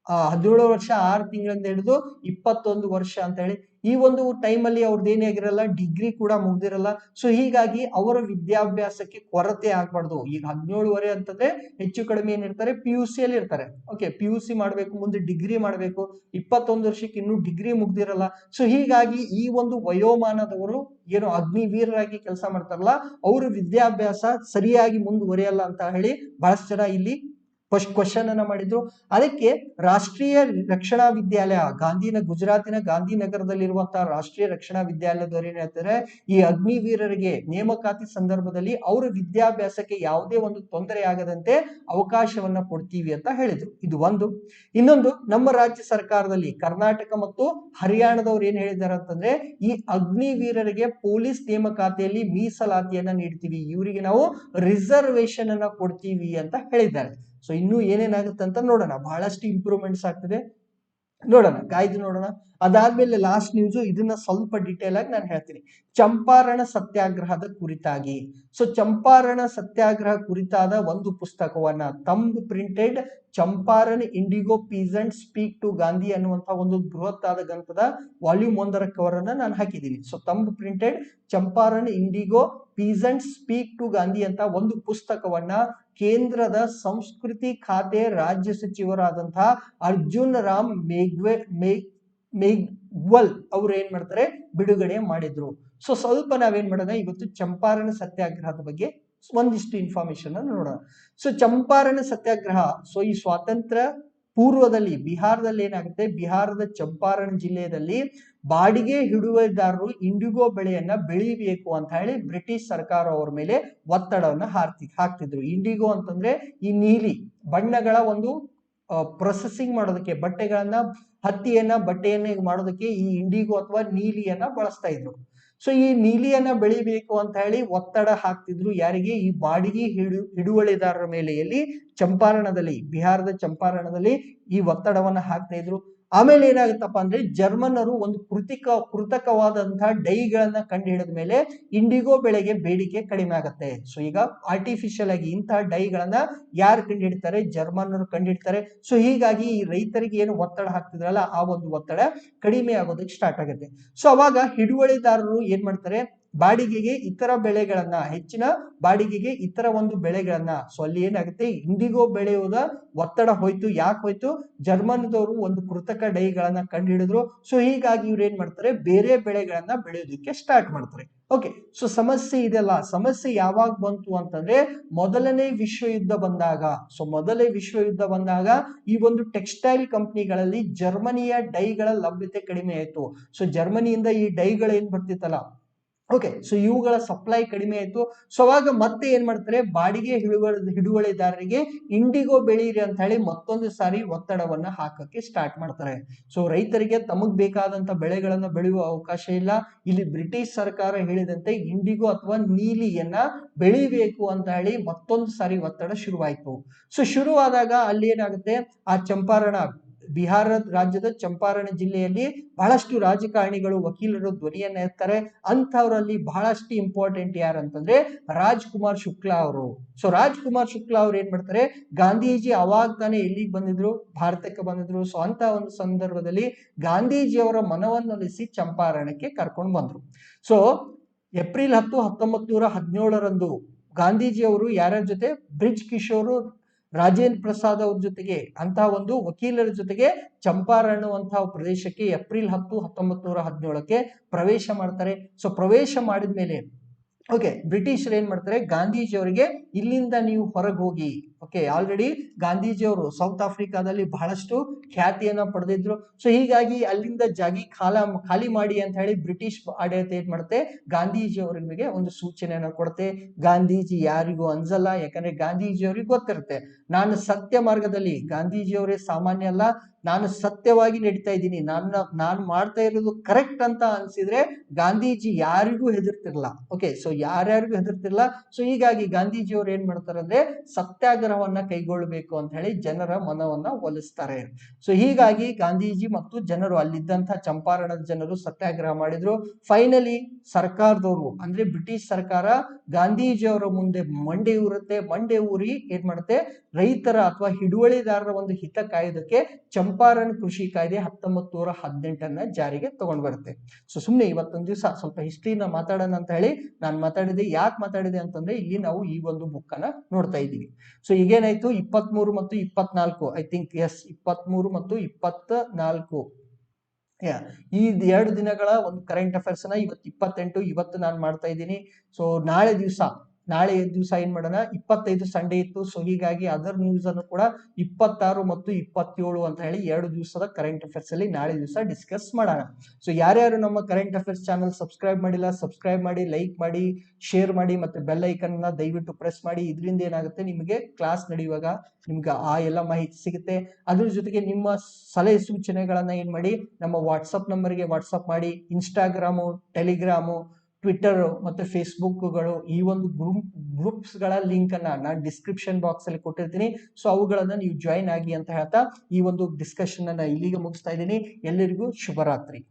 17 ವರ್ಷ 6 ತಿಂಗಳಿಂದ ಹಿಡಿದು 21 ವರ್ಷ ಅಂತ ಹೇಳಿ. ಈ ಒಂದು ಟೈಮ್ ಅಲ್ಲಿ ಅವ್ರದ್ದು ಏನೇ ಆಗಿರಲ್ಲ, ಡಿಗ್ರಿ ಕೂಡ ಮುಗ್ದಿರಲ್ಲ. ಸೊ ಹೀಗಾಗಿ ಅವರ ವಿದ್ಯಾಭ್ಯಾಸಕ್ಕೆ ಕೊರತೆ ಆಗ್ಬಾರ್ದು. ಈಗ 17 ಅಂತಂದ್ರೆ ಹೆಚ್ಚು ಕಡಿಮೆ ಏನಿರ್ತಾರೆ, PUC ಅಲ್ಲಿ ಇರ್ತಾರೆ. ಓಕೆ, PUC ಮಾಡ್ಬೇಕು, ಮುಂದೆ ಡಿಗ್ರಿ ಮಾಡ್ಬೇಕು. 21 ವರ್ಷಕ್ಕೆ ಇನ್ನೂ ಡಿಗ್ರಿ ಮುಗ್ದಿರಲ್ಲ. ಸೊ ಹೀಗಾಗಿ ಈ ಒಂದು ವಯೋಮಾನದವರು ಏನು ಅಗ್ನಿವೀರರಾಗಿ ಕೆಲಸ ಮಾಡ್ತಾರಲ್ಲ ಅವ್ರ ವಿದ್ಯಾಭ್ಯಾಸ ಸರಿಯಾಗಿ ಮುಂದುವರಿಯಲ್ಲ ಅಂತ ಹೇಳಿ ಬಹಳಷ್ಟು ಜನ ಇಲ್ಲಿ ಕ್ವಶನ್ ಅನ್ನ ಮಾಡಿದ್ರು. ಅದಕ್ಕೆ ರಾಷ್ಟ್ರೀಯ ರಕ್ಷಣಾ ವಿದ್ಯಾಲಯ ಗುಜರಾತಿನ ಗಾಂಧಿನಗರದಲ್ಲಿರುವಂತಹ ರಾಷ್ಟ್ರೀಯ ರಕ್ಷಣಾ ವಿದ್ಯಾಲಯದವರು ಏನ್ ಹೇಳ್ತಾರೆ, ಈ ಅಗ್ನಿವೀರರಿಗೆ ನೇಮಕಾತಿ ಸಂದರ್ಭದಲ್ಲಿ ಅವರ ವಿದ್ಯಾಭ್ಯಾಸಕ್ಕೆ ಯಾವುದೇ ಒಂದು ತೊಂದರೆ ಆಗದಂತೆ ಅವಕಾಶವನ್ನ ಕೊಡ್ತೀವಿ ಅಂತ ಹೇಳಿದ್ರು. ಇದು ಒಂದು. ಇನ್ನೊಂದು, ನಮ್ಮ ರಾಜ್ಯ ಸರ್ಕಾರದಲ್ಲಿ ಕರ್ನಾಟಕ ಮತ್ತು ಹರಿಯಾಣದವ್ರು ಏನ್ ಹೇಳಿದ್ದಾರೆ ಅಂತಂದ್ರೆ, ಈ ಅಗ್ನಿವೀರರಿಗೆ ಪೊಲೀಸ್ ನೇಮಕಾತಿಯಲ್ಲಿ ಮೀಸಲಾತಿಯನ್ನ ನೀಡ್ತೀವಿ, ಇವರಿಗೆ ನಾವು ರಿಸರ್ವೇಶನ್ ಅನ್ನ ಕೊಡ್ತೀವಿ ಅಂತ ಹೇಳಿದ್ದಾರೆ. ಸೊ ಇನ್ನು ಏನೇನಾಗುತ್ತೆ ಅಂತ ನೋಡೋಣ, ಬಹಳಷ್ಟು ಇಂಪ್ರೂವ್ಮೆಂಟ್ಸ್ ಆಗ್ತದೆ, ನೋಡೋಣ, ಕಾಯ್ದು ನೋಡೋಣ. ಅದಾದ್ಮೇಲೆ ಲಾಸ್ಟ್ ನ್ಯೂಸ್, ಇದನ್ನ ಸ್ವಲ್ಪ ಡಿಟೇಲ್ ಆಗಿ ನಾನು ಹೇಳ್ತೀನಿ. ಚಂಪಾರಣ ಸತ್ಯಾಗ್ರಹದ ಕುರಿತಾಗಿ, ಸೊ ಚಂಪಾರಣ ಸತ್ಯಾಗ್ರಹ ಕುರಿತಾದ ಒಂದು ಪುಸ್ತಕವನ್ನ thumb printed Champaran indigo peasant speak to Gandhi ಅನ್ನುವಂತಹ ಒಂದು ಬೃಹತ್ ಆದ ಗ್ರಂಥದ ವಾಲ್ಯೂಮ್ 1ರ ಕವರ್ ಅನ್ನ ನಾನು ಹಾಕಿದ್ದೀನಿ. So thumb printed Champaran indigo peasant speak to Gandhi ಅಂತ ಒಂದು ಪುಸ್ತಕವನ್ನ ಕೇಂದ್ರದ ಸಂಸ್ಕೃತಿ ಖಾತೆ ರಾಜ್ಯ ಸಚಿವರಾದಂತಹ ಅರ್ಜುನ್ ರಾಮ್ ಮೇಘ್ವಾಲ್ ಅವರು ಏನ್ ಮಾಡ್ತಾರೆ, ಬಿಡುಗಡೆ ಮಾಡಿದ್ರು. ಸೊ ಸ್ವಲ್ಪ ನಾವೇನ್ ಮಾಡೋಣ, ಇವತ್ತು ಚಂಪಾರಣ ಸತ್ಯಾಗ್ರಹದ ಬಗ್ಗೆ ಒಂದಿಷ್ಟು ಇನ್ಫಾರ್ಮೇಶನ್ ಅನ್ನು ನೋಡೋಣ. ಸೊ ಚಂಪಾರಣ ಸತ್ಯಾಗ್ರಹ, ಸೊ ಈ ಸ್ವಾತಂತ್ರ್ಯ ಪೂರ್ವದಲ್ಲಿ ಬಿಹಾರದಲ್ಲಿ ಏನಾಗುತ್ತೆ, ಬಿಹಾರದ ಚಂಪಾರಣ ಜಿಲ್ಲೆಯಲ್ಲಿ ಬಾಡಿಗೆ ಹಿಡುವಳಿದಾರರು ಇಂಡಿಗೋ ಬೆಳೆಯನ್ನ ಬೆಳಿಬೇಕು ಅಂತ ಹೇಳಿ ಬ್ರಿಟಿಷ್ ಸರ್ಕಾರ ಅವರ ಮೇಲೆ ಒತ್ತಡವನ್ನ ಹಾಕ್ತಿದ್ರು. ಇಂಡಿಗೋ ಅಂತಂದ್ರೆ ಈ ನೀಲಿ ಬಣ್ಣಗಳ ಒಂದು ಪ್ರೊಸೆಸಿಂಗ್ ಮಾಡೋದಕ್ಕೆ, ಬಟ್ಟೆಯನ್ನ ಮಾಡೋದಕ್ಕೆ ಈ ಇಂಡಿಗೋ ಅಥವಾ ನೀಲಿಯನ್ನ ಬಳಸ್ತಾ ಇದ್ರು. ಸೊ ಈ ನೀಲಿಯನ್ನ ಬೆಳಿಬೇಕು ಅಂತ ಹೇಳಿ ಒತ್ತಡ ಹಾಕ್ತಿದ್ರು. ಯಾರಿಗೆ? ಈ ಬಾಡಿಗೆ ಹಿಡುವಳಿದಾರರ ಮೇಲೆ. ಎಲ್ಲಿ? ಚಂಪಾರಣದಲ್ಲಿ, ಬಿಹಾರದ ಚಂಪಾರಣದಲ್ಲಿ ಈ ಒತ್ತಡವನ್ನ ಹಾಕ್ತಾ ಇದ್ರು. ಆಮೇಲೆ ಏನಾಗುತ್ತಪ್ಪ ಅಂದ್ರೆ, ಜರ್ಮನ್ನರು ಒಂದು ಕೃತಕವಾದಂತಹ ಡೈಗಳನ್ನ ಕಂಡು ಹಿಡಿದ ಮೇಲೆ ಇಂಡಿಗೋ ಬೆಳೆಗೆ ಬೇಡಿಕೆ ಕಡಿಮೆ ಆಗುತ್ತೆ. ಸೊ ಈಗ ಆರ್ಟಿಫಿಷಿಯಲ್ ಆಗಿ ಇಂತಹ ಡೈಗಳನ್ನ ಯಾರು ಕಂಡು ಹಿಡಿತಾರೆ? ಜರ್ಮನ್ನರು ಕಂಡು ಹಿಡಿತಾರೆ. ಸೊ ಹೀಗಾಗಿ ಈ ರೈತರಿಗೆ ಏನು ಒತ್ತಡ ಹಾಕ್ತಿದ್ರಲ್ಲ ಆ ಒಂದು ಒತ್ತಡ ಕಡಿಮೆ ಆಗೋದಕ್ಕೆ ಸ್ಟಾರ್ಟ್ ಆಗುತ್ತೆ. ಸೊ ಅವಾಗ ಹಿಡುವಳಿದಾರರು ಏನ್ ಮಾಡ್ತಾರೆ, ಬಾಡಿಗೆಗೆ ಇತರ ಬೆಳೆಗಳನ್ನ, ಹೆಚ್ಚಿನ ಬಾಡಿಗೆಗೆ ಇತರ ಒಂದು ಬೆಳೆಗಳನ್ನ, ಸೊ ಅಲ್ಲಿ ಏನಾಗುತ್ತೆ, ಇಂಡಿಗೋ ಬೆಳೆಯುವುದ ಒತ್ತಡ ಹೋಯ್ತು. ಯಾಕೆ ಹೋಯ್ತು? ಜರ್ಮನ್ದವರು ಒಂದು ಕೃತಕ ಡೈಗಳನ್ನ ಕಂಡು ಹಿಡಿದ್ರು. ಸೊ ಹೀಗಾಗಿ ಇವ್ರು ಏನ್ ಮಾಡ್ತಾರೆ, ಬೇರೆ ಬೆಳೆಗಳನ್ನ ಬೆಳೆಯೋದಕ್ಕೆ ಸ್ಟಾರ್ಟ್ ಮಾಡ್ತಾರೆ. ಓಕೆ, ಸೊ ಸಮಸ್ಯೆ ಇದೆಲ್ಲ. ಸಮಸ್ಯೆ ಯಾವಾಗ ಬಂತು ಅಂತಂದ್ರೆ, ಮೊದಲನೇ ವಿಶ್ವಯುದ್ಧ ಬಂದಾಗ. ಸೊ ಮೊದಲನೇ ವಿಶ್ವಯುದ್ಧ ಬಂದಾಗ ಈ ಒಂದು ಟೆಕ್ಸ್ಟೈಲ್ ಕಂಪನಿಗಳಲ್ಲಿ ಜರ್ಮನಿಯ ಡೈಗಳ ಲಭ್ಯತೆ ಕಡಿಮೆ ಆಯ್ತು. ಸೊ ಜರ್ಮನಿಯಿಂದ ಈ ಡೈಗಳು ಏನ್ ಬರ್ತಿತ್ತಲ್ಲ, ಓಕೆ, ಸೊ ಇವುಗಳ ಸಪ್ಲೈ ಕಡಿಮೆ ಆಯ್ತು. ಸೊ ಅವಾಗ ಮತ್ತೆ ಏನ್ ಮಾಡ್ತಾರೆ, ಬಾಡಿಗೆ ಹಿಡುವಳಿದಾರರಿಗೆ ಇಂಡಿಗೋ ಬೆಳೀರಿ ಅಂತ ಹೇಳಿ ಮತ್ತೊಂದು ಸಾರಿ ಒತ್ತಡವನ್ನ ಹಾಕಕ್ಕೆ ಸ್ಟಾರ್ಟ್ ಮಾಡ್ತಾರೆ. ಸೊ ರೈತರಿಗೆ ತಮಗ್ ಬೇಕಾದಂತ ಬೆಳೆಗಳನ್ನ ಬೆಳೆಯುವ ಅವಕಾಶ ಇಲ್ಲ. ಇಲ್ಲಿ ಬ್ರಿಟಿಷ್ ಸರ್ಕಾರ ಹೇಳಿದಂತೆ ಇಂಡಿಗೋ ಅಥವಾ ನೀಲಿಯನ್ನ ಬೆಳಿಬೇಕು ಅಂತ ಹೇಳಿ ಮತ್ತೊಂದು ಸಾರಿ ಒತ್ತಡ ಶುರುವಾಯ್ತು. ಸೊ ಶುರುವಾದಾಗ ಅಲ್ಲಿ ಏನಾಗುತ್ತೆ, ಆ ಚಂಪಾರಣ, ಬಿಹಾರ ರಾಜ್ಯದ ಚಂಪಾರಣ ಜಿಲ್ಲೆಯಲ್ಲಿ ಬಹಳಷ್ಟು ರಾಜಕಾರಣಿಗಳು, ವಕೀಲರು ಧ್ವನಿಯನ್ನ ಎತ್ತಾರೆ. ಅಂಥವರಲ್ಲಿ ಬಹಳಷ್ಟು ಇಂಪಾರ್ಟೆಂಟ್ ಯಾರಂತಂದ್ರೆ ರಾಜ್ಕುಮಾರ್ ಶುಕ್ಲಾ ಅವರು. ಸೊ ರಾಜ್ಕುಮಾರ್ ಶುಕ್ಲಾ ಅವ್ರು ಏನ್ ಮಾಡ್ತಾರೆ, ಗಾಂಧೀಜಿ ಅವಾಗ ತಾನೇ ಎಲ್ಲಿಗೆ ಬಂದಿದ್ರು, ಭಾರತಕ್ಕೆ ಬಂದಿದ್ರು. ಸೊ ಅಂತ ಒಂದು ಸಂದರ್ಭದಲ್ಲಿ ಗಾಂಧೀಜಿಯವರ ಮನವನ್ನೊಲಿಸಿ ಚಂಪಾರಣಕ್ಕೆ ಕರ್ಕೊಂಡು ಬಂದ್ರು. ಸೊ ಏಪ್ರಿಲ್ 10, 1917 ಗಾಂಧೀಜಿಯವರು ಯಾರ್ಯಾರ ಜೊತೆ, ಬ್ರಿಜ್ ಕಿಶೋರ್, ರಾಜೇಂದ್ರ ಪ್ರಸಾದ್ ಅವ್ರ ಜೊತೆಗೆ, ಅಂತ ಒಂದು ವಕೀಲರ ಜೊತೆಗೆ ಚಂಪಾರಣ ಅನ್ನುವಂತಹ ಪ್ರದೇಶಕ್ಕೆ ಏಪ್ರಿಲ್ 10, 1917 ಪ್ರವೇಶ ಮಾಡ್ತಾರೆ. ಸೊ ಪ್ರವೇಶ ಮಾಡಿದ್ಮೇಲೆ ಓಕೆ, ಬ್ರಿಟಿಷರು ಏನ್ ಮಾಡ್ತಾರೆ, ಗಾಂಧೀಜಿ ಅವರಿಗೆ ಇಲ್ಲಿಂದ ನೀವು ಹೊರಗೆ ಹೋಗಿ. ಓಕೆ, ಆಲ್ರೆಡಿ ಗಾಂಧೀಜಿ ಅವರು ಸೌತ್ ಆಫ್ರಿಕಾದಲ್ಲಿ ಬಹಳಷ್ಟು ಖ್ಯಾತಿಯನ್ನ ಪಡೆದಿದ್ರು. ಸೊ ಹೀಗಾಗಿ ಅಲ್ಲಿಂದ ಖಾಲಿ ಮಾಡಿ ಅಂತ ಹೇಳಿ ಬ್ರಿಟಿಷ್ ಆಡಳಿತ ಏನ್ ಮಾಡುತ್ತೆ, ಗಾಂಧೀಜಿ ಅವರಿಗೆ ಒಂದು ಸೂಚನೆಯನ್ನ ಕೊಡುತ್ತೆ. ಗಾಂಧೀಜಿ ಯಾರಿಗೂ ಅಂಜಲ್ಲ, ಯಾಕಂದ್ರೆ ಗಾಂಧೀಜಿ ಅವ್ರಿಗೆ ಗೊತ್ತಿರುತ್ತೆ, ನಾನು ಸತ್ಯ ಮಾರ್ಗದಲ್ಲಿ, ಗಾಂಧೀಜಿ ಅವರೇ ಸಾಮಾನ್ಯ ಅಲ್ಲ, ನಾನು ಸತ್ಯವಾಗಿ ನಡೀತಾ ಇದ್ದೀನಿ, ನಾನು ಮಾಡ್ತಾ ಇರೋದು ಕರೆಕ್ಟ್ ಅಂತ ಅನ್ಸಿದ್ರೆ ಗಾಂಧೀಜಿ ಯಾರಿಗೂ ಹೆದರ್ತಿರ್ಲಿಲ್ಲ. ಓಕೆ, ಸೊ ಯಾರ್ಯಾರಿಗೂ ಹೆದರ್ತಿರ್ಲಿಲ್ಲ. ಸೊ ಹೀಗಾಗಿ ಗಾಂಧೀಜಿಯವರು ಏನ್ ಮಾಡ್ತಾರೆ ಅಂದ್ರೆ ಸತ್ಯಾಗ್ರಹವನ್ನ ಕೈಗೊಳ್ಳಬೇಕು ಅಂತ ಹೇಳಿ ಜನರ ಮನವನ್ನ ಒಲಿಸ್ತಾರೆ. ಸೊ ಹೀಗಾಗಿ ಗಾಂಧೀಜಿ ಮತ್ತು ಜನರು, ಅಲ್ಲಿದ್ದಂತಹ ಚಂಪಾರಣದ ಜನರು ಸತ್ಯಾಗ್ರಹ ಮಾಡಿದ್ರು. ಫೈನಲಿ ಸರ್ಕಾರದವರು ಅಂದ್ರೆ ಬ್ರಿಟಿಷ್ ಸರ್ಕಾರ ಗಾಂಧೀಜಿಯವರ ಮುಂದೆ ಮಂಡೆ ಊರಿ ಏನ್ ಮಾಡುತ್ತೆ, ರೈತರ ಅಥವಾ ಹಿಡುವಳಿದಾರರ ಒಂದು ಹಿತ ಕಾಯೋದಕ್ಕೆ ಚಂಪಾರಣ್ ಕೃಷಿ ಕಾಯ್ದೆ 1918 ಜಾರಿಗೆ ತಗೊಂಡ್ ಬರುತ್ತೆ. ಸೊ ಸುಮ್ನೆ ಇವತ್ತೊಂದ್ ದಿವಸ ಸ್ವಲ್ಪ ಹಿಸ್ಟ್ರಿನ ಮಾತಾಡೋಣ ಅಂತ ಹೇಳಿ ನಾನು ಮಾತಾಡಿದೆ. ಯಾಕೆ ಮಾತಾಡಿದೆ ಅಂತಂದ್ರೆ ಇಲ್ಲಿ ನಾವು ಈ ಒಂದು ಬುಕ್ ಅನ್ನ ನೋಡ್ತಾ ಇದ್ದೀವಿ. ಸೊ ಈಗೇನಾಯ್ತು, 23 ಮತ್ತು 24, ಐ ಥಿಂಕ್ ಎಸ್ 23 ಮತ್ತು 24 ಈ 2 ದಿನಗಳ ಒಂದು ಕರೆಂಟ್ ಅಫೇರ್ಸ್ ನ ಇವತ್ತು 28, ಇವತ್ತು ನಾನು ಮಾಡ್ತಾ ಇದ್ದೀನಿ. ಸೊ ನಾಳೆ ದಿವಸ ಏನ್ ಮಾಡೋಣ, 25 ಸಂಡೇ ಇತ್ತು. ಸೊ ಹೀಗಾಗಿ ಅದರ್ ನ್ಯೂಸ್ ಅನ್ನು ಕೂಡ 26 ಮತ್ತು 27 ಅಂತ ಹೇಳಿ 2 ದಿವಸದ ಕರೆಂಟ್ ಅಫೇರ್ಸ್ ಅಲ್ಲಿ ನಾಳೆ ದಿವಸ ಡಿಸ್ಕಸ್ ಮಾಡೋಣ. ಸೊ ಯಾರ್ಯಾರು ನಮ್ಮ ಕರೆಂಟ್ ಅಫೇರ್ಸ್ ಚಾನಲ್ ಸಬ್ಸ್ಕ್ರೈಬ್ ಮಾಡಿಲ್ಲ, ಸಬ್ಸ್ಕ್ರೈಬ್ ಮಾಡಿ, ಲೈಕ್ ಮಾಡಿ, ಶೇರ್ ಮಾಡಿ, ಮತ್ತೆ ಬೆಲ್ ಐಕನ್ ನ ದಯವಿಟ್ಟು ಪ್ರೆಸ್ ಮಾಡಿ. ಇದರಿಂದ ಏನಾಗುತ್ತೆ, ನಿಮಗೆ ಕ್ಲಾಸ್ ನಡೆಯುವಾಗ ನಿಮ್ಗೆ ಆ ಎಲ್ಲ ಮಾಹಿತಿ ಸಿಗುತ್ತೆ. ಅದ್ರ ಜೊತೆಗೆ ನಿಮ್ಮ ಸಲಹೆ ಸೂಚನೆಗಳನ್ನ ಏನ್ ಮಾಡಿ, ನಮ್ಮ ವಾಟ್ಸಪ್ ನಂಬರ್ಗೆ ವಾಟ್ಸಪ್ ಮಾಡಿ. ಇನ್ಸ್ಟಾಗ್ರಾಮು, ಟೆಲಿಗ್ರಾಮು, ಟ್ವಿಟರ್ ಮತ್ತೆ ಫೇಸ್ಬುಕ್ಗಳು, ಈ ಒಂದು ಗ್ರೂಪ್ಸ್ ಗಳ ಲಿಂಕ್ ಅನ್ನ ನಾನು ಡಿಸ್ಕ್ರಿಪ್ಷನ್ ಬಾಕ್ಸ್ ಅಲ್ಲಿ ಕೊಟ್ಟಿರ್ತೀನಿ. ಸೊ ಅವುಗಳನ್ನ ನೀವು ಜಾಯಿನ್ ಆಗಿ ಅಂತ ಹೇಳ್ತಾ ಈ ಒಂದು ಡಿಸ್ಕಷನ್ ಅನ್ನ ಇಲ್ಲಿಗೆ ಮುಗಿಸ್ತಾ ಇದ್ದೀನಿ. ಎಲ್ಲರಿಗೂ ಶುಭರಾತ್ರಿ.